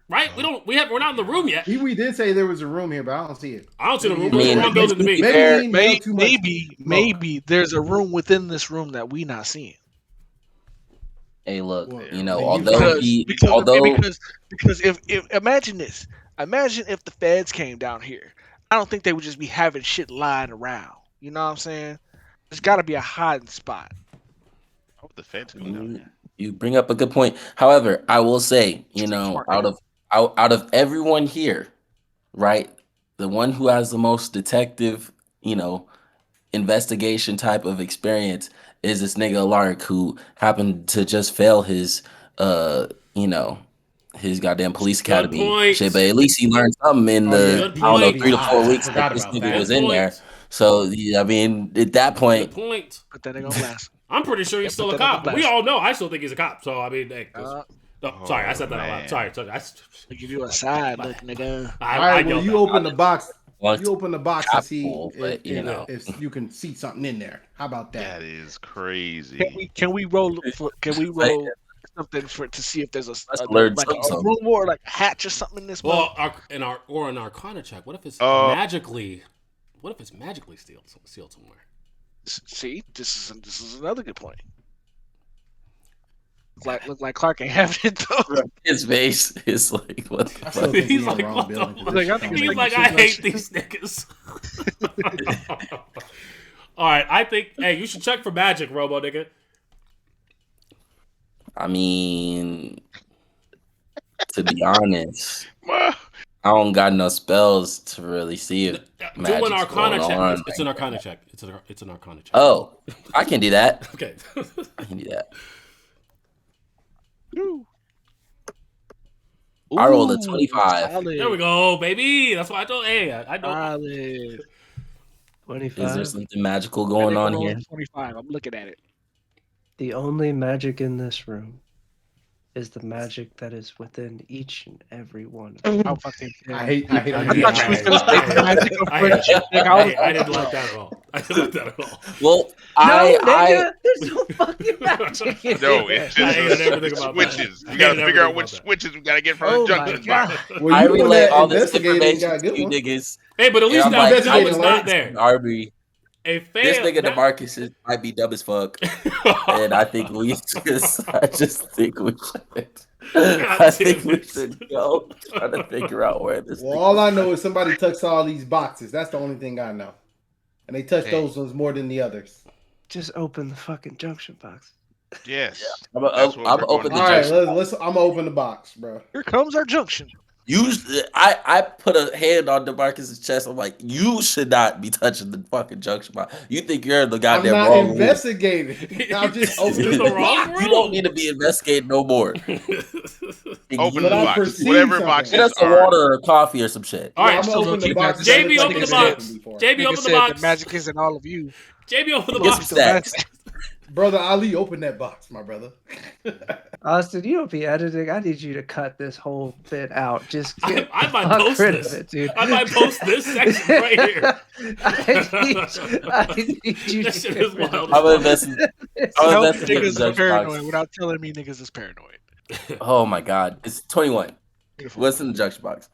Right? We're not in the room yet. We did say there was a room here, but I don't see it. I don't see the room. Maybe Where's the he- wrong building to maybe- be? Maybe Fair. he nailed too much. Maybe there's a room within this room that we not seeing. Hey, look, Well, you know, then you although found- he, because although if imagine this. Imagine if the feds came down here. I don't think they would just be having shit lying around. You know what I'm saying? There's got to be a hiding spot. Oh, the feds come down here. you bring up a good point. However, I will say, you know, Smart, out of everyone here, right, the one who has the most detective, you know, investigation type of experience is this nigga Alaric, who happened to just fail his you know, his goddamn police Good academy point. shit, but at least he learned something in Oh, the yeah. Good I don't know point. 3 to 4 weeks Forgot that this about nigga that. was Good in point. there. So yeah, I mean, at that Good point, point. But that ain't gonna last. I'm pretty sure he's Yeah, still put a that on cop. blast. We all know I still think he's a cop. So I mean, hey, sorry, I said that out man. loud. Sorry. Give you a side look, nigga. I All right, well, yelled you that. open the box. well, You open the box Cop and see pool, but, you know. if you can see something in there. How about that? That is crazy. Can we roll something to see if there's learn like a something. room or like a hatch or something in this? Well, an Arcana check. What if it's magically? What if it's magically sealed somewhere? See, this is another good point. Look like Clark ain't having it though. His face is like, what the I fuck? still think He's we in the like, wrong what the building. 'cause fuck? this I shit think don't He's make like, too I much hate sense. these niggas. All right, I think. Hey, you should check for magic, Robo nigga. I mean, to be honest, Ma- I don't got no spells to really see if Do an magic's Arcana going check. on. It's an Arcana check. It's an Arcana check. Oh, I can do that. Okay. I can do that. Ooh. I rolled a Ooh, 25. solid. There we go, baby. That's why I told. Hey, I know. Solid. Is 25. there something magical going on here? 25. I'm looking at it. The only magic in this room is the magic that is within each and every one. Oh fucking I damn. hate him. I thought you was gonna say the magic of I hate friendship. it. Nigga, I was I didn't like, like that at all. I didn't like that at all. Well, No, I nigga, there's no fucking magic in No, there. it's I just hated everything the about that. switches. I We gotta hated figure out everything which about that. switches we gotta get from Oh the my junction box. god. Well, I you doing relay that all this investigating got information a to good you one. niggas, Hey, but at and least I'm now, like, now I it's investigating not late. there. Arby, A this fail. nigga Demarcus might be dumb as fuck, and I think we just, I just think we should. God I damn think we it. should go try to figure out where this Well, thing all was I know from. is somebody touched all these boxes. That's the only thing I know. And they touched Hey, those ones more than the others. Just open the fucking junction box. yes, I'm that's what we're gonna going open to the All do. right, junction. let's. I'm gonna open the box, bro. here comes our junction. I put a hand on Demarcus's chest. I'm like, you should not be touching the fucking junction box. You think you're in the I'm goddamn not wrong room. investigating. I'm just This is opening the the wrong box. You don't need to be investigating no more. Open But the I Get box. perceive Whatever something. us boxes some are. water or coffee or some shit. All Yeah, right, I'm gonna open the Absolutely, box. Max. That JB, looks like open the it's Nigga box. open before. JB, Nigga open the said the box. magic isn't all of you. JB, open the Get some box. The magic. stacks. Brother Ali, open that box, my brother. Austin, you don't be editing. I need you to cut this whole bit out. Just get I the might fuck post rid of this. it, dude. I might post this section right here. I need you This to shit get is rid wild of as I'm fuck. investing. this. I'm Tell me investing in the niggas is junction box. paranoid without telling me niggas is paranoid. Oh my god, it's 21. Beautiful. What's in the junction box?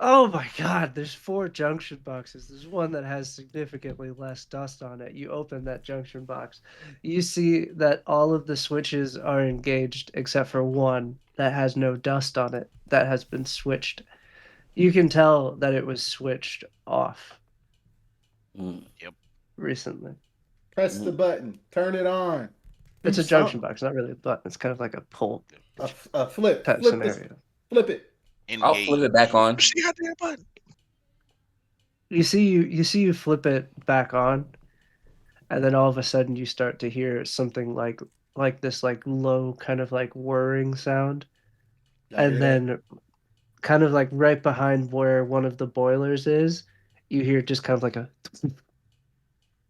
Oh my god, there's 4 junction boxes. There's one that has significantly less dust on it. You open that junction box. You see that all of the switches are engaged except for one that has no dust on it that has been switched. You can tell that it was switched off Mm. recently. Press the button. Turn it on. Do It's a junction something. box, not really a button. It's kind of like a pull A flip. type Flip this. scenario. Flip it. I'll flip it back Engage. on. She got that button. You flip it back on, and then all of a sudden you start to hear something like this like low kind of like whirring sound. Y'all hear And that? then kind of like right behind where one of the boilers is, you hear just kind of like a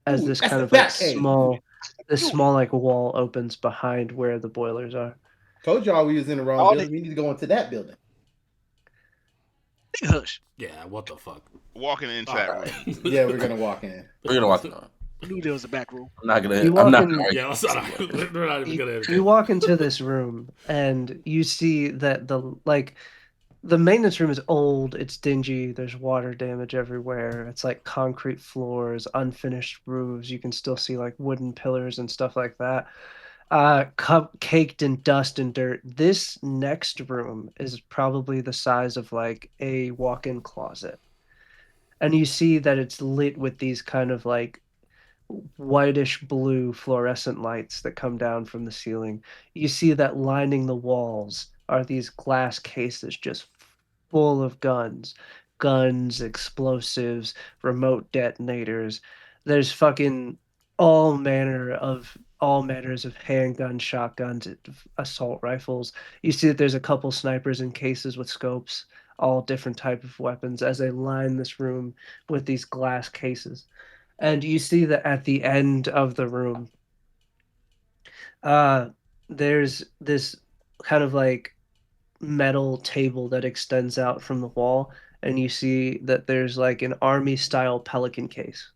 as Ooh, this that's kind the of like back cave. small like wall opens behind where the boilers are. Told y'all we was in the wrong All building. We need to go into that building. Hush. Yeah, what the fuck? Walking into All that right. room. Yeah, we're gonna walk in. We're gonna walk in on. I knew there was a back room. I'm not gonna. You I'm walk not. in- Gonna argue. Yeah, let's not. We're not even gonna You entertain. walk into this room and you see that the maintenance room is old, it's dingy, there's water damage everywhere. It's like concrete floors, unfinished roofs. You can still see like wooden pillars and stuff like that. Caked in dust and dirt. This next room is probably the size of like a walk-in closet. And you see that it's lit with these kind of like whitish blue fluorescent lights that come down from the ceiling. You see that lining the walls are these glass cases just full of guns, explosives, remote detonators. There's fucking all manners of handguns, shotguns, assault rifles. You see that there's a couple snipers in cases with scopes, all different type of weapons as they line this room with these glass cases. And you see that at the end of the room, uh, there's this kind of like metal table that extends out from the wall, and you see that there's like an army style pelican case.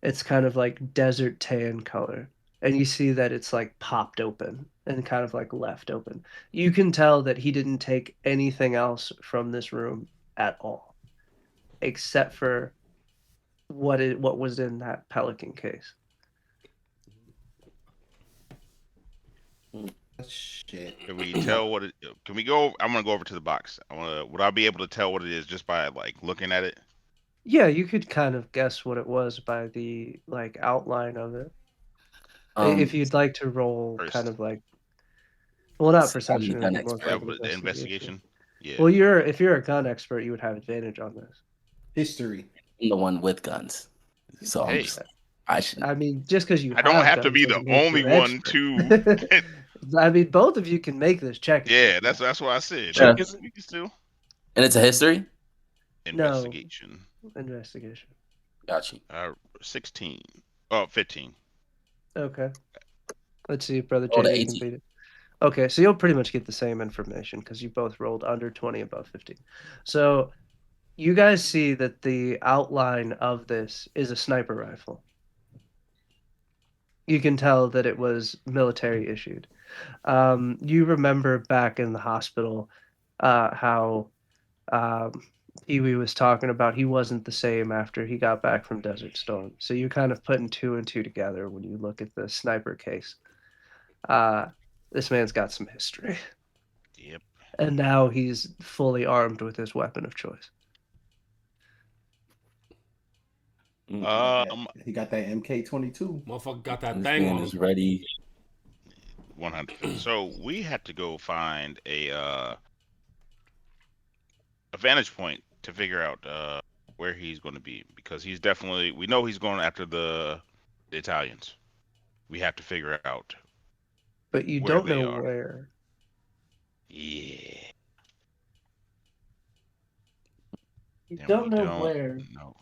It's kind of like desert tan color. And you see that it's like popped open and kind of like left open. You can tell that he didn't take anything else from this room at all, except for what was in that pelican case. Shit. Can we tell what it? Can we go? I'm gonna go over to the box. Would I be able to tell what it is just by like looking at it? Yeah, you could kind of guess what it was by the like outline of it. If Um, you'd like to roll kind First, of like, well, not I'm the perception, gun it'd be more expert. like an the investigation. investigation. Yeah. Well, if you're a gun expert, you would have advantage on this. History. I'm the one with guns, so I'm Hey. just. I should. I mean, just because you I don't have to guns be the doesn't make only you one expert. to. I mean, both of you can make this check. if you Yeah, want. that's what I said. Yeah. We can still And it's a history. investigation. Investigation. Got you. 16. Oh, 15. Okay. Let's see if Brother Rolled a JD can 18. beat it. Okay, so you'll pretty much get the same information because you both rolled under 20, above 15. So you guys see that the outline of this is a sniper rifle. You can tell that it was military issued. You remember back in the hospital how Pee Wee was talking about he wasn't the same after he got back from Desert Storm. So you're kind of putting two and two together when you look at the sniper case. Uh, this man's got some history. Yep. And now he's fully armed with his weapon of choice. He got that MK22. Motherfucker got that This thing man on is him. ready. 100%. So we had to go find a vantage point to figure out where he's going to be, because he's definitely, we know he's going after the Italians. We have to figure out But you where don't they know are. where. Yeah. You And don't we know don't where, know.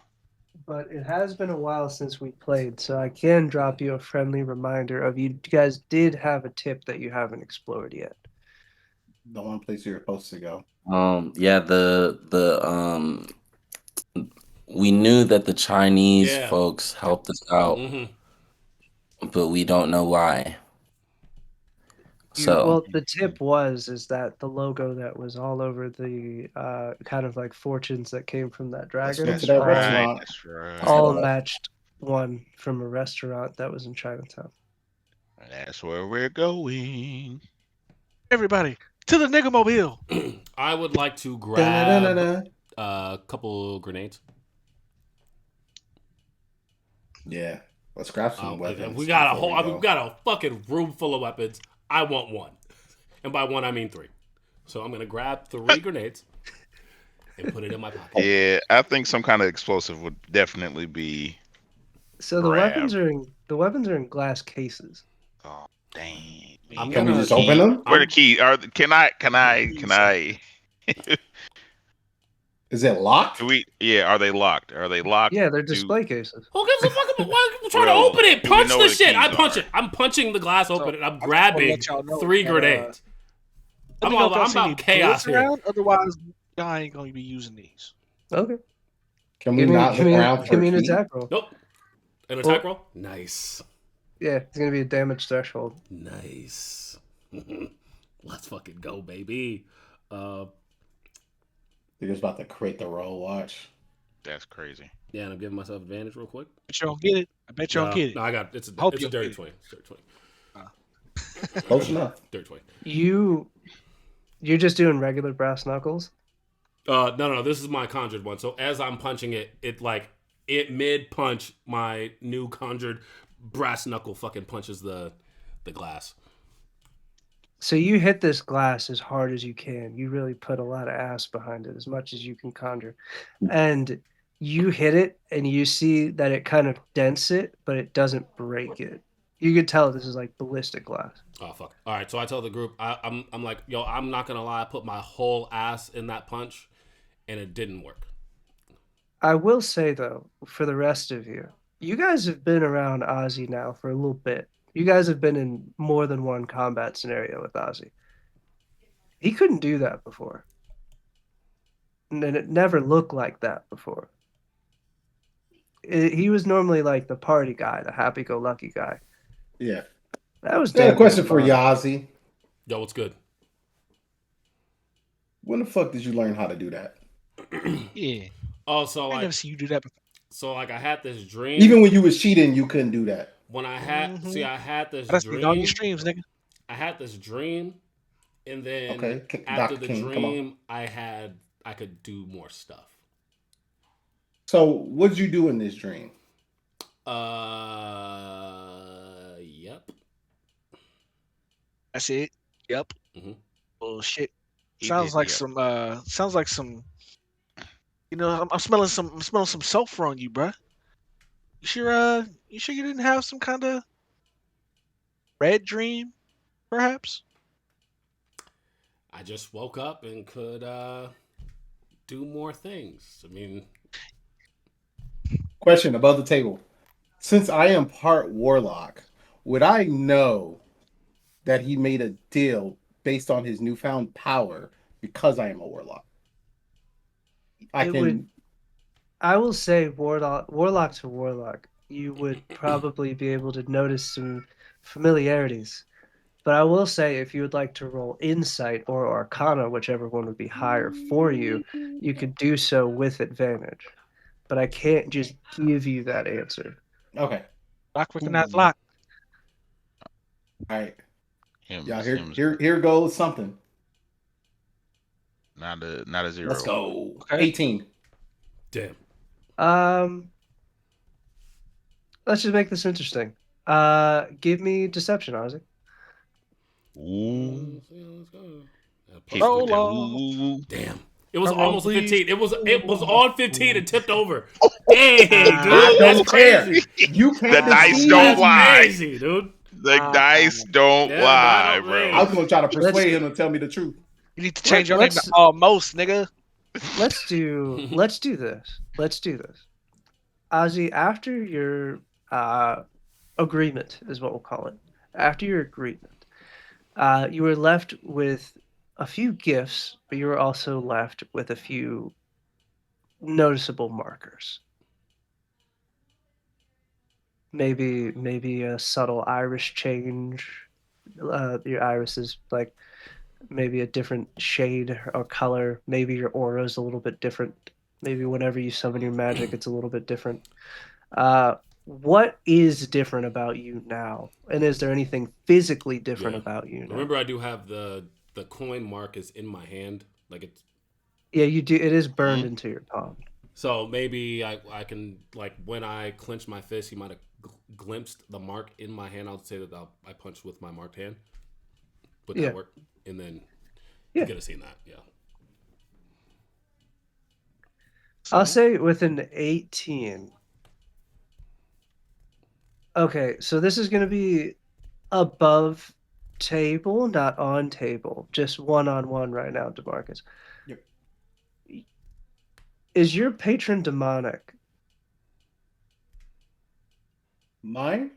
but it has been a while since we played, so I can drop you a friendly reminder of you guys did have a tip that you haven't explored yet. The one place you're supposed to go. Yeah, we knew that the Chinese Yeah. folks helped us out, but we don't know why. So, Well, the tip is that the logo that was all over the kind of like fortunes that came from that Let's go dragon to That's that right. restaurant. That's Let's head right. all off. matched one from a restaurant that was in Chinatown. That's where we're going. Everybody to the nigga mobile. I would like to grab Da-na-na-na-na. a couple grenades. Yeah. Let's grab some weapons. We got a before whole. we I mean, we go. got a fucking room full of weapons. I want one, and by one I mean three. So I'm gonna grab 3 grenades and put it in my pocket. Yeah, I think some kind of explosive would definitely be So grabbed. the weapons are in glass cases. Oh, dang. I'm Can we gonna just open them? Where the key? Can I? Is it locked? Do we? Yeah, are they locked? Are they locked? Yeah, they're Do display cases. Who gives a fuck about why are you trying to well? open it? Do we Punch know the where the shit. I keys punch are? it. I'm punching the glass So open and I'm I just want to grabbing let y'all know 3 that, grenades. let me know if y'all I'm see any about chaos bullets here. around. Otherwise, y'all ain't gonna be using these. Okay. Can we not look around for Give a me an key? attack roll. Nope. An attack roll? Nice. Yeah, it's gonna be a damage threshold. Nice. Let's fucking go, baby. They're just about to crit the roll. Watch. That's crazy. Yeah, and I'm giving myself advantage real quick. Bet you don't get it. I bet you don't get it. No, I got it's I hope a you'll dirty get it. 20. It's a dirty 20. Close enough. Dirty 20. You're just doing regular brass knuckles. No. This is my conjured one. So as I'm punching it, it mid punch, my new conjured brass knuckle fucking punches the glass. So you hit this glass as hard as you can. You really put a lot of ass behind it, as much as you can conjure. And you hit it, and you see that it kind of dents it, but it doesn't break it. You could tell this is like ballistic glass. Oh fuck! All right, so I tell the group, I'm like, yo, I'm not gonna lie, I put my whole ass in that punch, and it didn't work. I will say though, for the rest of you, you guys have been around Ozzy now for a little bit. You guys have been in more than one combat scenario with Ozzy. He couldn't do that before. And it never looked like that before. He was normally like the party guy, the happy-go-lucky guy. Yeah. That was I got a damn question for fun. Yazi. Yo, what's good? When the fuck did you learn how to do that? Yeah. Oh, so I never see you do that before. so like I had this dream. Even when you was cheating, you couldn't do that. When I had I had this That's all your dream. streams, nigga. I had this dream, and then Okay, after Dr. the King, come on. dream, I could do more stuff. So, what did you do in this dream? Yep. That's it. Yep. Mhm. Bullshit. He Sounds did, like yep. some. Sounds like some. You know, I'm smelling some. I'm smelling some sulfur on you, bruh. You sure? You sure you didn't have some kind of red dream, perhaps? I just woke up and could do more things. I mean, Question above the table. Since I am part warlock, would I know that he made a deal based on his newfound power because I am a warlock. I It would. can. I will say warlock to warlock. You would probably be able to notice some familiarities. But I will say, if you would like to roll Insight or Arcana, whichever one would be higher for you, you could do so with advantage. But I can't just give you that answer. Okay. Lock recognize Ooh. lock. All right. Yeah. Him's Here, him's here, here goes something. not a Let's 0. go. Okay. 18. Damn. Um, let's just make this interesting. Give me Deception, Ozzy. Ooh. Let's go. Plus Hit with Roll that. 15. on. Ooh. Damn. It was Drum roll, almost a please. 15. It was on 15 and tipped over. Dang, I dude. That's don't care. crazy. You The can't dice don't That's deceive me. lie. crazy, dude. The dice don't Yeah, I lie, don't I bro. was gonna try to Let's persuade him to tell me the truth. You need to change your name to let's Almost, nigga. let's do this. Let's do this. Ozzy, after your agreement is what we'll call it. After your agreement, you were left with a few gifts, but you were also left with a few noticeable markers. Maybe a subtle iris change. Your iris is like maybe a different shade or color. Maybe your aura is a little bit different. Maybe whenever you summon your magic, it's a little bit different. What is different about you now? And is there anything physically different Yeah. about you now? Remember, I do have the coin mark is in my hand. Like it's Yeah, you do. It is burned Mhm. into your palm. so maybe I can like when I clench my fist, he might have glimpsed the mark in my hand. I'll say that I punched with my marked hand. Would that Yeah, work? And then you yeah. could have seen that. Yeah. I'll So say with an 18. Okay, so this is going to be above table, not on table, just one-on-one right now, Demarcus. Yep. Is your patron demonic? Mine?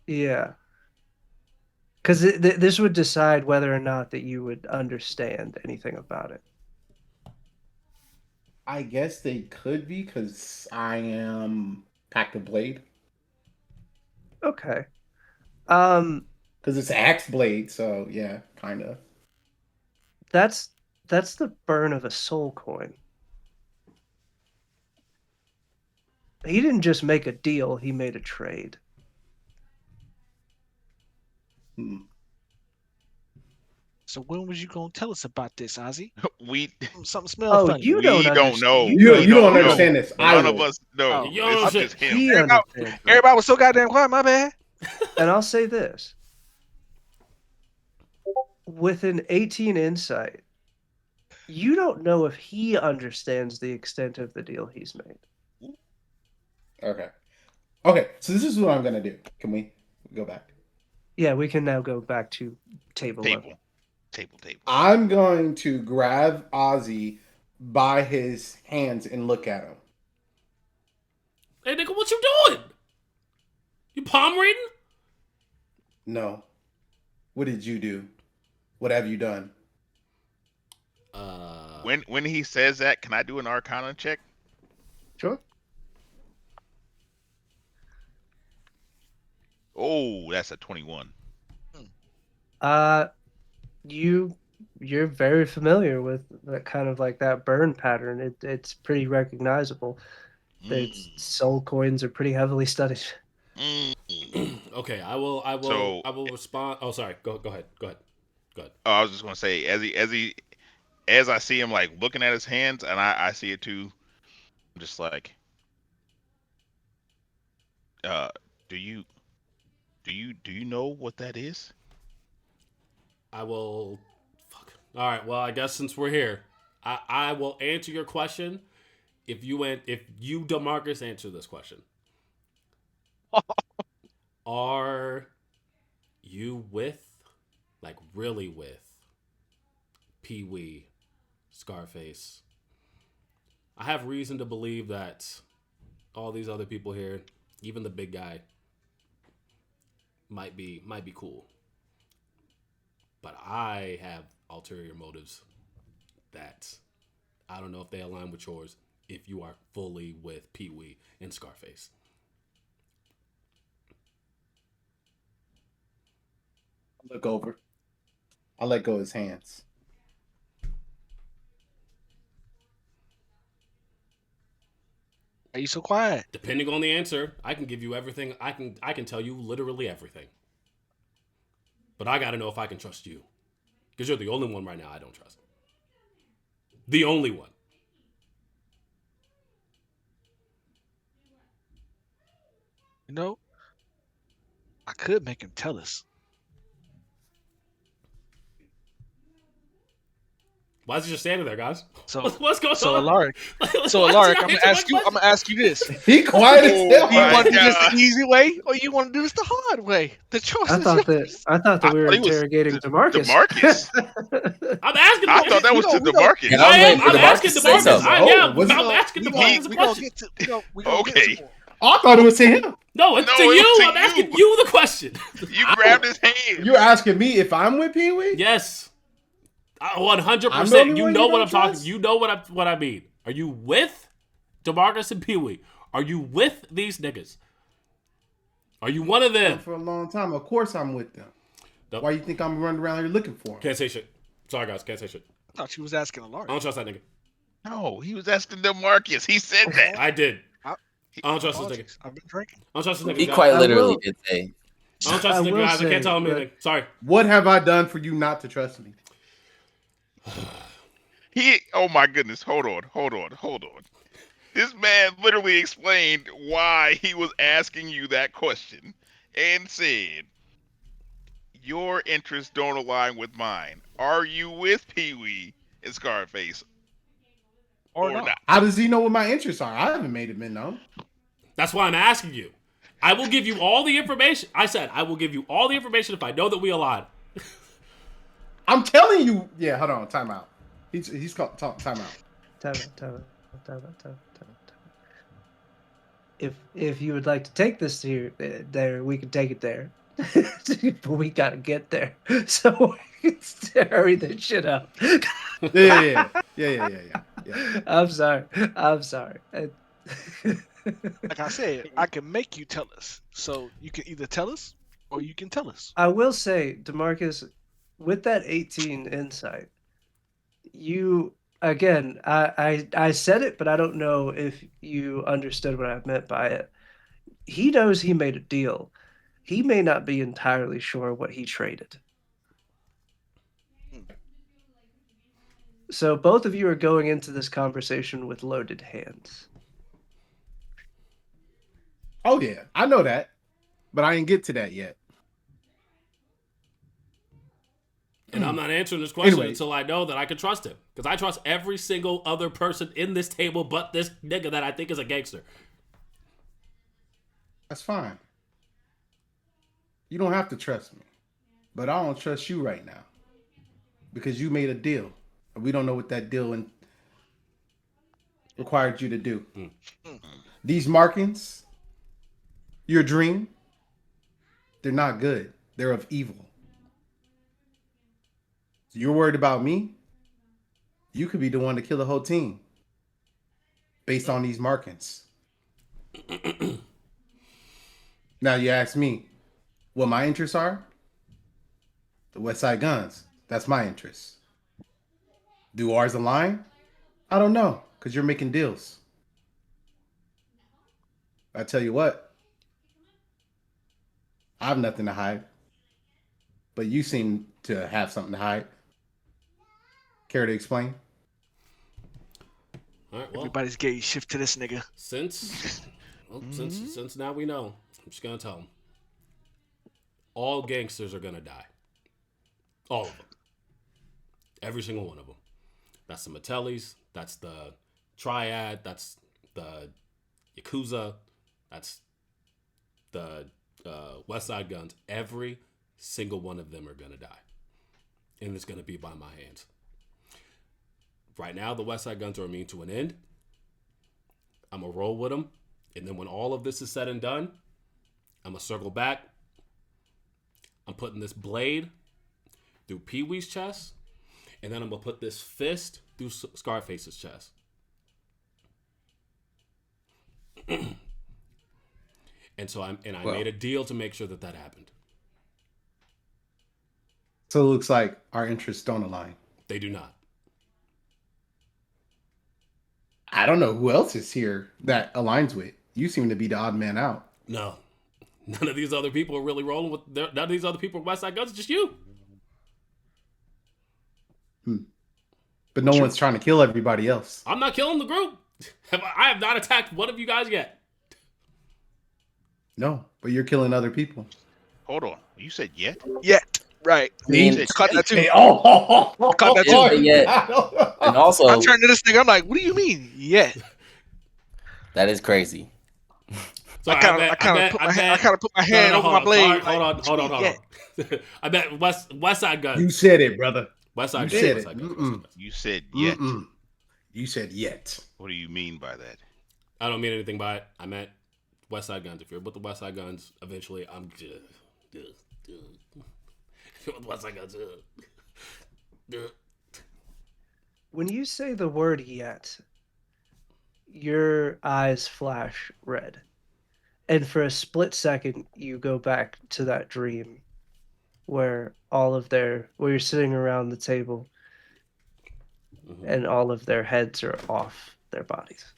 Yeah, because this would decide whether or not that you would understand anything about it. I guess they could be because I am Pact of Blade. Okay. Um, Because it's Axe Blade, so yeah, kind of. that's that's the burn of a soul coin. He didn't just make a deal, he made a trade. Hmm. so when was you gonna tell us about this, Ozzy? We Something smells Oh, funny. you don't we don't understand. know. You You We don't. you don't don't You don't know. understand this. I understand. None of will. us know. Oh, You This know is shit. just him. He everybody, understands that. everybody was so goddamn quiet. My bad. And I'll say this: with an 18 insight, you don't know if he understands the extent of the deal he's made. Okay. Okay. So this is what I'm gonna do. Can we go back? Yeah, we can now go back to table level. Table. Table. I'm going to grab Ozzy by his hands and look at him. Hey, nigga, what you doing? You palm reading? No. What did you do? What have you done? Uh, When he says that, can I do an Arcana check? Sure. Oh, that's a 21. Uh, you're very familiar with that kind of like that burn pattern. It's pretty recognizable. Its Mm. soul coins are pretty heavily studied. Mm. okay, I will respond. Oh, sorry. Go ahead. Go ahead. Go ahead. Oh, I was just gonna say, as I see him like looking at his hands, and I see it too. I'm just like, uh, do you do you know what that is? I will. Fuck. All right. Well, I guess since we're here, I will answer your question. If you Demarcus answer this question, are you with like really with Pee Wee, Scarface? I have reason to believe that all these other people here, even the big guy, might be cool. But I have ulterior motives that I don't know if they align with yours if you are fully with Pee Wee and Scarface. Look over. I let go of his hands. Are you so quiet? Depending on the answer, I can give you everything. I can tell you literally everything. But I got to know if I can trust you. Because you're the only one right now I don't trust. The only one. You know, I could make him tell us. Why is he just standing there, guys? So What's going so on? Alaric. So Why Alaric, does I'm he gonna answer ask my you. I'm question? gonna ask you this. He quiet as Oh hell. Do you my want to do this God. the easy way, or you want to do this the hard way? The choice I is thought yours. that I we were thought he was interrogating Demarcus. Demarcus. I'm asking I thought that We was to don't. We don't. Demarcus. Yeah, I I was am. waiting for I'm Demarcus asking to say Demarcus. something. Was I'm it- asking We Demarcus a gonna question. get to. We gonna get to Okay. him. I thought it was to him. No, it's No, to it was you. to I'm asking you. you the question. You grabbed his hand. You're asking me if I'm with Pee Wee? Yes. I'm the only 100%. You one know you what don't I'm talking. trust? You know what I mean. Are you with Demarcus and Pee Wee? Are you with these niggas? Are you one of them? For a long time. Of course I'm with them. Nope. Why you think I'm running around here looking for him? Can't say shit. Sorry, guys. Can't say shit. I thought you was asking I Alaric. don't trust that nigga. No, he was asking Demarcus. He said that. I did. I, I don't trust this nigga. apologies. I've been drinking. I don't trust this nigga, He guys. quite I literally will- did say. I don't trust I this nigga, will guys. I can't say, tell him but- anything. Sorry. What have I done for you not to trust me? Oh my goodness. Hold on. This man literally explained why he was asking you that question and said, your interests don't align with mine. Are you with Pee Wee and Scarface Or or not. not? How does he know what my interests are? I haven't made it been known. That's why I'm asking you. I will give you all the information. I said I will give you all the information if I know that we align. I'm telling you. Yeah, hold on. Time out. He's called time out. Time out. If you would like to take this there, we can take it there. But we gotta get there. So hurry this shit up. Yeah. I'm sorry. Like I said, I can make you tell us. So you can either tell us or you can tell us. I will say, Demarcus, with that 18 insight, you again, I said it, but I don't know if you understood what I meant by it. He knows he made a deal. He may not be entirely sure what he traded. So both of you are going into this conversation with loaded hands. Oh yeah, I know that, but I didn't get to that yet. And I'm not answering this question Anyway. until I know that I can trust him. Because I trust every single other person in this table but this nigga that I think is a gangster. That's fine. You don't have to trust me, but I don't trust you right now because you made a deal, and we don't know what that deal required you to do. These markings, your dream, they're not good. They're of evil. So you're worried about me? You could be the one to kill the whole team based on these markings. Now you ask me what my interests are? The West Side Guns. That's my interest. Do ours align? I don't know, because you're making deals. I tell you what, I have nothing to hide. But you seem to have something to hide. Care to explain? All right, well, Everybody's gaze shift to this nigga. since now we know, I'm just going to tell him. All gangsters are going to die. All of them. Every single one of them. That's the Mattellis. That's the Triad. That's the Yakuza. That's the West Side Guns. Every single one of them are going to die. And it's going to be by my hands. Right now, the West Side Guns are a mean to an end. I'm going to roll with them. And then when all of this is said and done, I'm going to circle back. I'm putting this blade through Pee Wee's chest, and then I'm gonna put this fist through Scarface's chest. And so I Well, made a deal to make sure that happened. so it looks like our interests don't align. They do not. I don't know who else is here that aligns with. You seem to be the odd man out. No, none of these other people are really rolling with. None of these other people are West Side Guns. It's just you. But no one's trying to kill everybody else. I'm not killing the group. I have not attacked one of you guys yet. No, but you're killing other people. Hold on. You said yet? Yet. Right. mean, Caught that too. Hey, Caught that too. Yeah. And also, I turned to this nigga. I'm like, what do you mean? Yet. that is crazy. So I kind of put my hand over my blade. Hold on. I bet West Side Guns. You said it, brother. West Side You Guns. said West it. Side Guns. Mm-mm. You said yet. Mm-mm. You said yet. What do you mean by that? I don't mean anything by it. I meant West Side Guns. If you're with the West Side Guns, eventually I'm just. West Side Guns. When you say the word yet, your eyes flash red. And for a split second, you go back to that dream where where you're sitting around the table and all of their heads are off their bodies.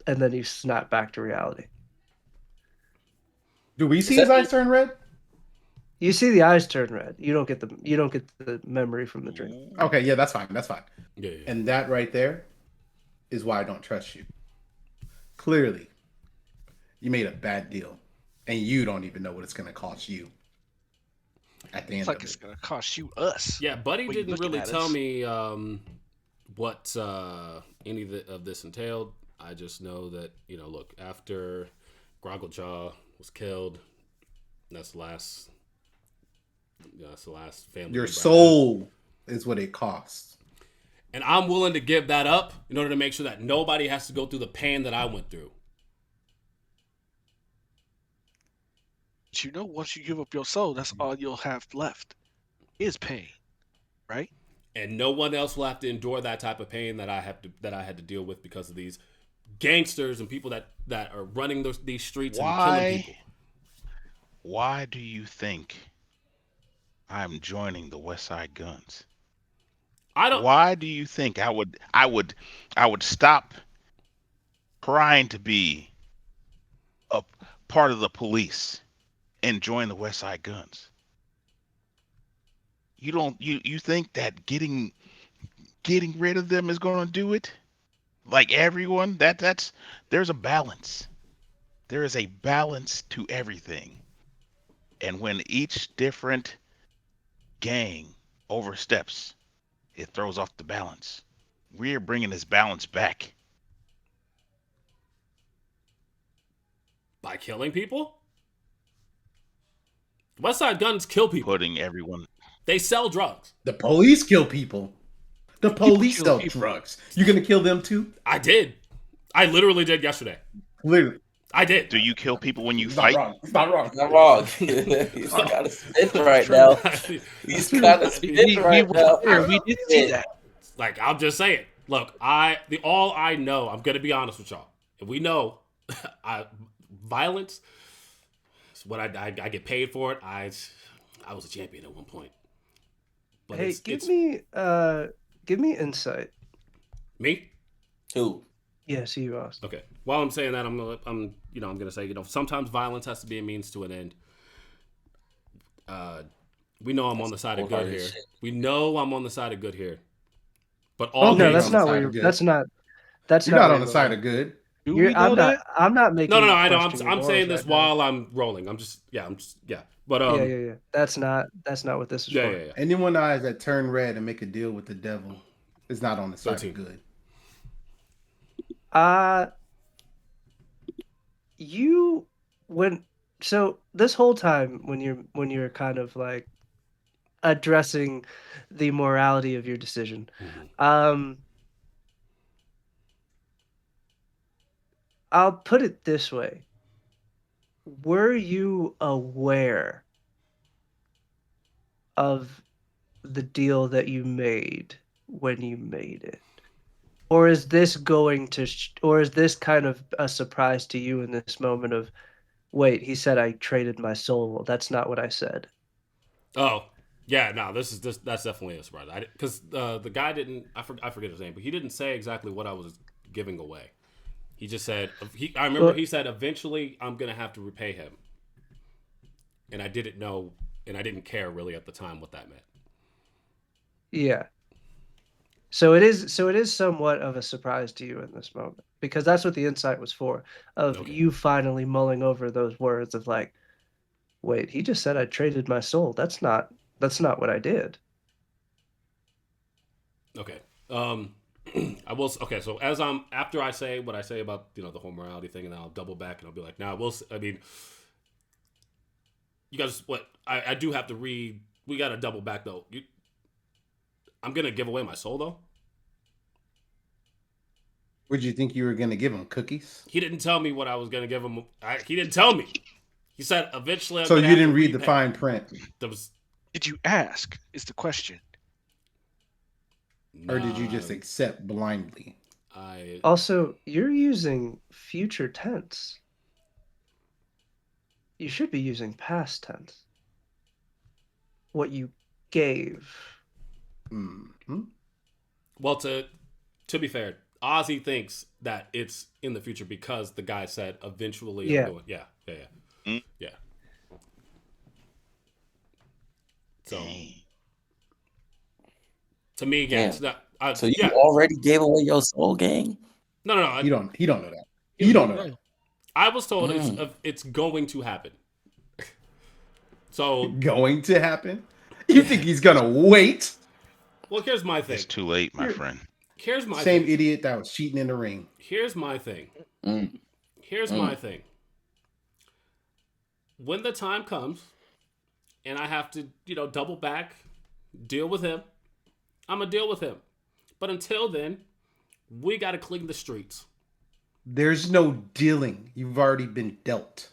And then you snap back to reality. Do we see his eyes turn red? You see the eyes turn red. You don't get the memory from the dream. Okay, yeah, that's fine. That's fine. Yeah. And that right there is why I don't trust you. Clearly, you made a bad deal, and you don't even know what it's going to cost you at the end It's like of it's it. gonna cost you us. Yeah, Buddy What you didn't looking really at tell us? me what any of this entailed. I just know that, look, after Grogglejaw was killed, that's the last family. Your member I had. soul is what it costs. And I'm willing to give that up in order to make sure that nobody has to go through the pain that I went through. But once you give up your soul, that's all you'll have left is pain, right? And no one else will have to endure that type of pain that I had to deal with because of these gangsters and people that are running these streets and killing people. Why do you think I'm joining the West Side Guns? I don't. Why do you think I would stop trying to be a part of the police and join the West Side Guns? You think that getting rid of them is going to do it? Like everyone, there's a balance. There is a balance to everything. And when each different gang oversteps, it throws off the balance. We're bringing this balance back. By killing people? West Side Guns kill people. Putting everyone. They sell drugs. The police kill people. The police kill sell people. drugs. You gonna kill them too? I did. I literally did yesterday. Literally. I did. Do you kill people when you It's fight? not wrong. It's not wrong. Not wrong. He's kind of spitting right now. He's kind of spitting right now. We did see that. Like, I'm just saying. Look, all I know, I'm gonna be honest with y'all. And we know violence is what I get paid for it. I was a champion at one point. But Hey, give me insight. me? Who? Yes, you asked. Okay. While I'm saying that, I'm gonna say, sometimes violence has to be a means to an end. We know I'm on the side of good here. We know I'm on the side of good here. But all Okay, No, you're that's on the not side where of you're. good. That's not. That's You're not not where on the you're side going. of good. Do we know I'm that? not. I'm not making. No, you I know. question your I'm saying morals this right now. while I'm rolling. But Yeah. That's not what this is for. yeah. Anyone eyes that turn red and make a deal with the devil is not on the side 13. of good. So this whole time when you're kind of like addressing the morality of your decision, I'll put it this way. Were you aware of the deal that you made when you made it? Or is this going to, or is this kind of a surprise to you in this moment of, wait, he said I traded my soul. Well, that's not what I said. Oh, yeah, no, that's definitely a surprise. Because the guy didn't. I forget his name, but he didn't say exactly what I was giving away. He just said. I remember Well, he said eventually I'm gonna have to repay him, and I didn't know, and I didn't care really at the time what that meant. yeah. So it is somewhat of a surprise to you in this moment because that's what the insight was for, of Okay, you finally mulling over those words of like, wait, he just said I traded my soul. That's not what I did. okay. I will. Okay, so as I'm after I say what I say about the whole morality thing, and then I'll double back and I'll be like, nah, we'll. I mean, you guys, what I do have to read. We got to double back though. I'm gonna give away my soul though. Would you think you were gonna give him cookies? He didn't tell me what I was gonna give him. He didn't tell me. He said eventually I'm So gonna you have to didn't read the repay. fine print, There was Did you ask? Is the question. or did you nah. just accept blindly? I Also, you're using future tense. You should be using past tense. What you gave. Hmm. well to be fair, Ozzy thinks that it's in the future because the guy said eventually I'm Yeah. going. Yeah, yeah, yeah, Mm. yeah. So to me, yeah, it's Damn. not. So you Yeah, already gave away your soul, gang? no, no, no. He don't know that. You He don't don't know know. that. I was told Mm. it's going to happen. So Going to happen? You yeah. think he's gonna wait? Well, here's my It's thing. too late, my You're friend. Here's my same thing. idiot that was cheating in the ring. Here's my thing. Mm. Here's my Mm. thing. When the time comes and I have to, double back, deal with him, I'm gonna deal with him. But until then, we gotta clean the streets. There's no dealing. You've already been dealt.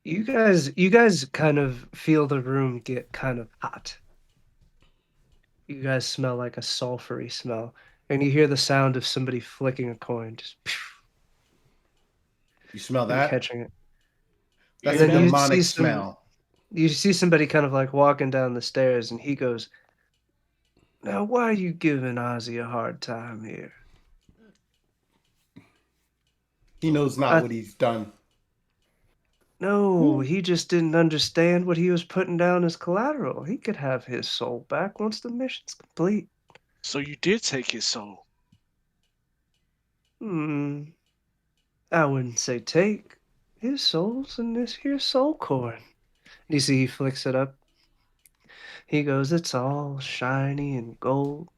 You guys kind of feel the room get kind of hot. You guys smell like a sulfury smell, and you hear the sound of somebody flicking a coin, just You smell and that? catching it. You And That's hear a then that? demonic smell. you see somebody kind of like walking down the stairs, and he goes, "Now, why are you giving Ozzy a hard time here?" He knows not I, what he's done. no, he just didn't understand what he was putting down as collateral. He could have his soul back once the mission's complete. So you did take his soul. Hmm, I wouldn't say take. His soul's in this here soul coin. You see, he flicks it up. He goes, "It's all shiny and gold,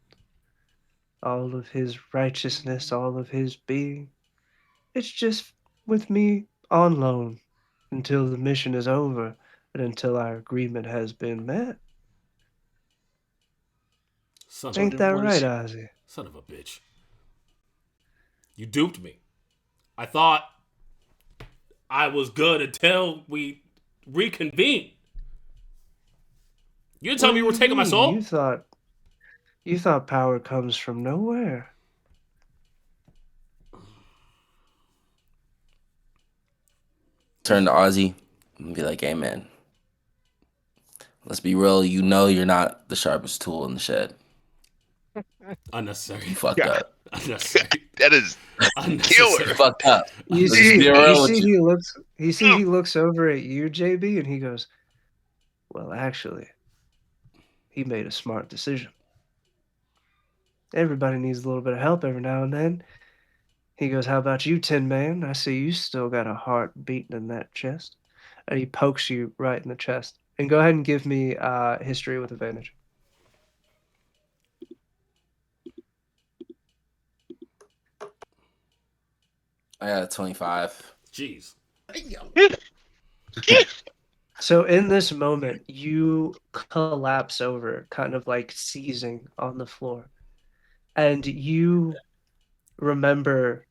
all of his righteousness, all of his being. It's just with me on loan until the mission is over and until our agreement has been met. Son So of Ain't then that what is right, he? Ozzy?" son of a bitch. You duped me. I thought I was good until we reconvened. You didn't What tell do me you were you taking my mean? soul? You thought power comes from nowhere. Turn to Ozzy and be like, hey, man, let's be real. You know you're not the sharpest tool in the shed. You Unnecessary. fucked God, up. Unnecessary. that is You Unnecessary. killer. fucked up. You Let's just see, be Unnecessary. you real see, with you. he looks over at you, JB, and he goes, "Well, actually, he made a smart decision. Everybody needs a little bit of help every now and then." He goes, "How about you, Tin Man? I see you still got a heart beating in that chest." And he pokes you right in the chest. And go ahead and give me history with advantage. I got a 25. Jeez. So in this moment, you collapse over, kind of like seizing on the floor. And you remember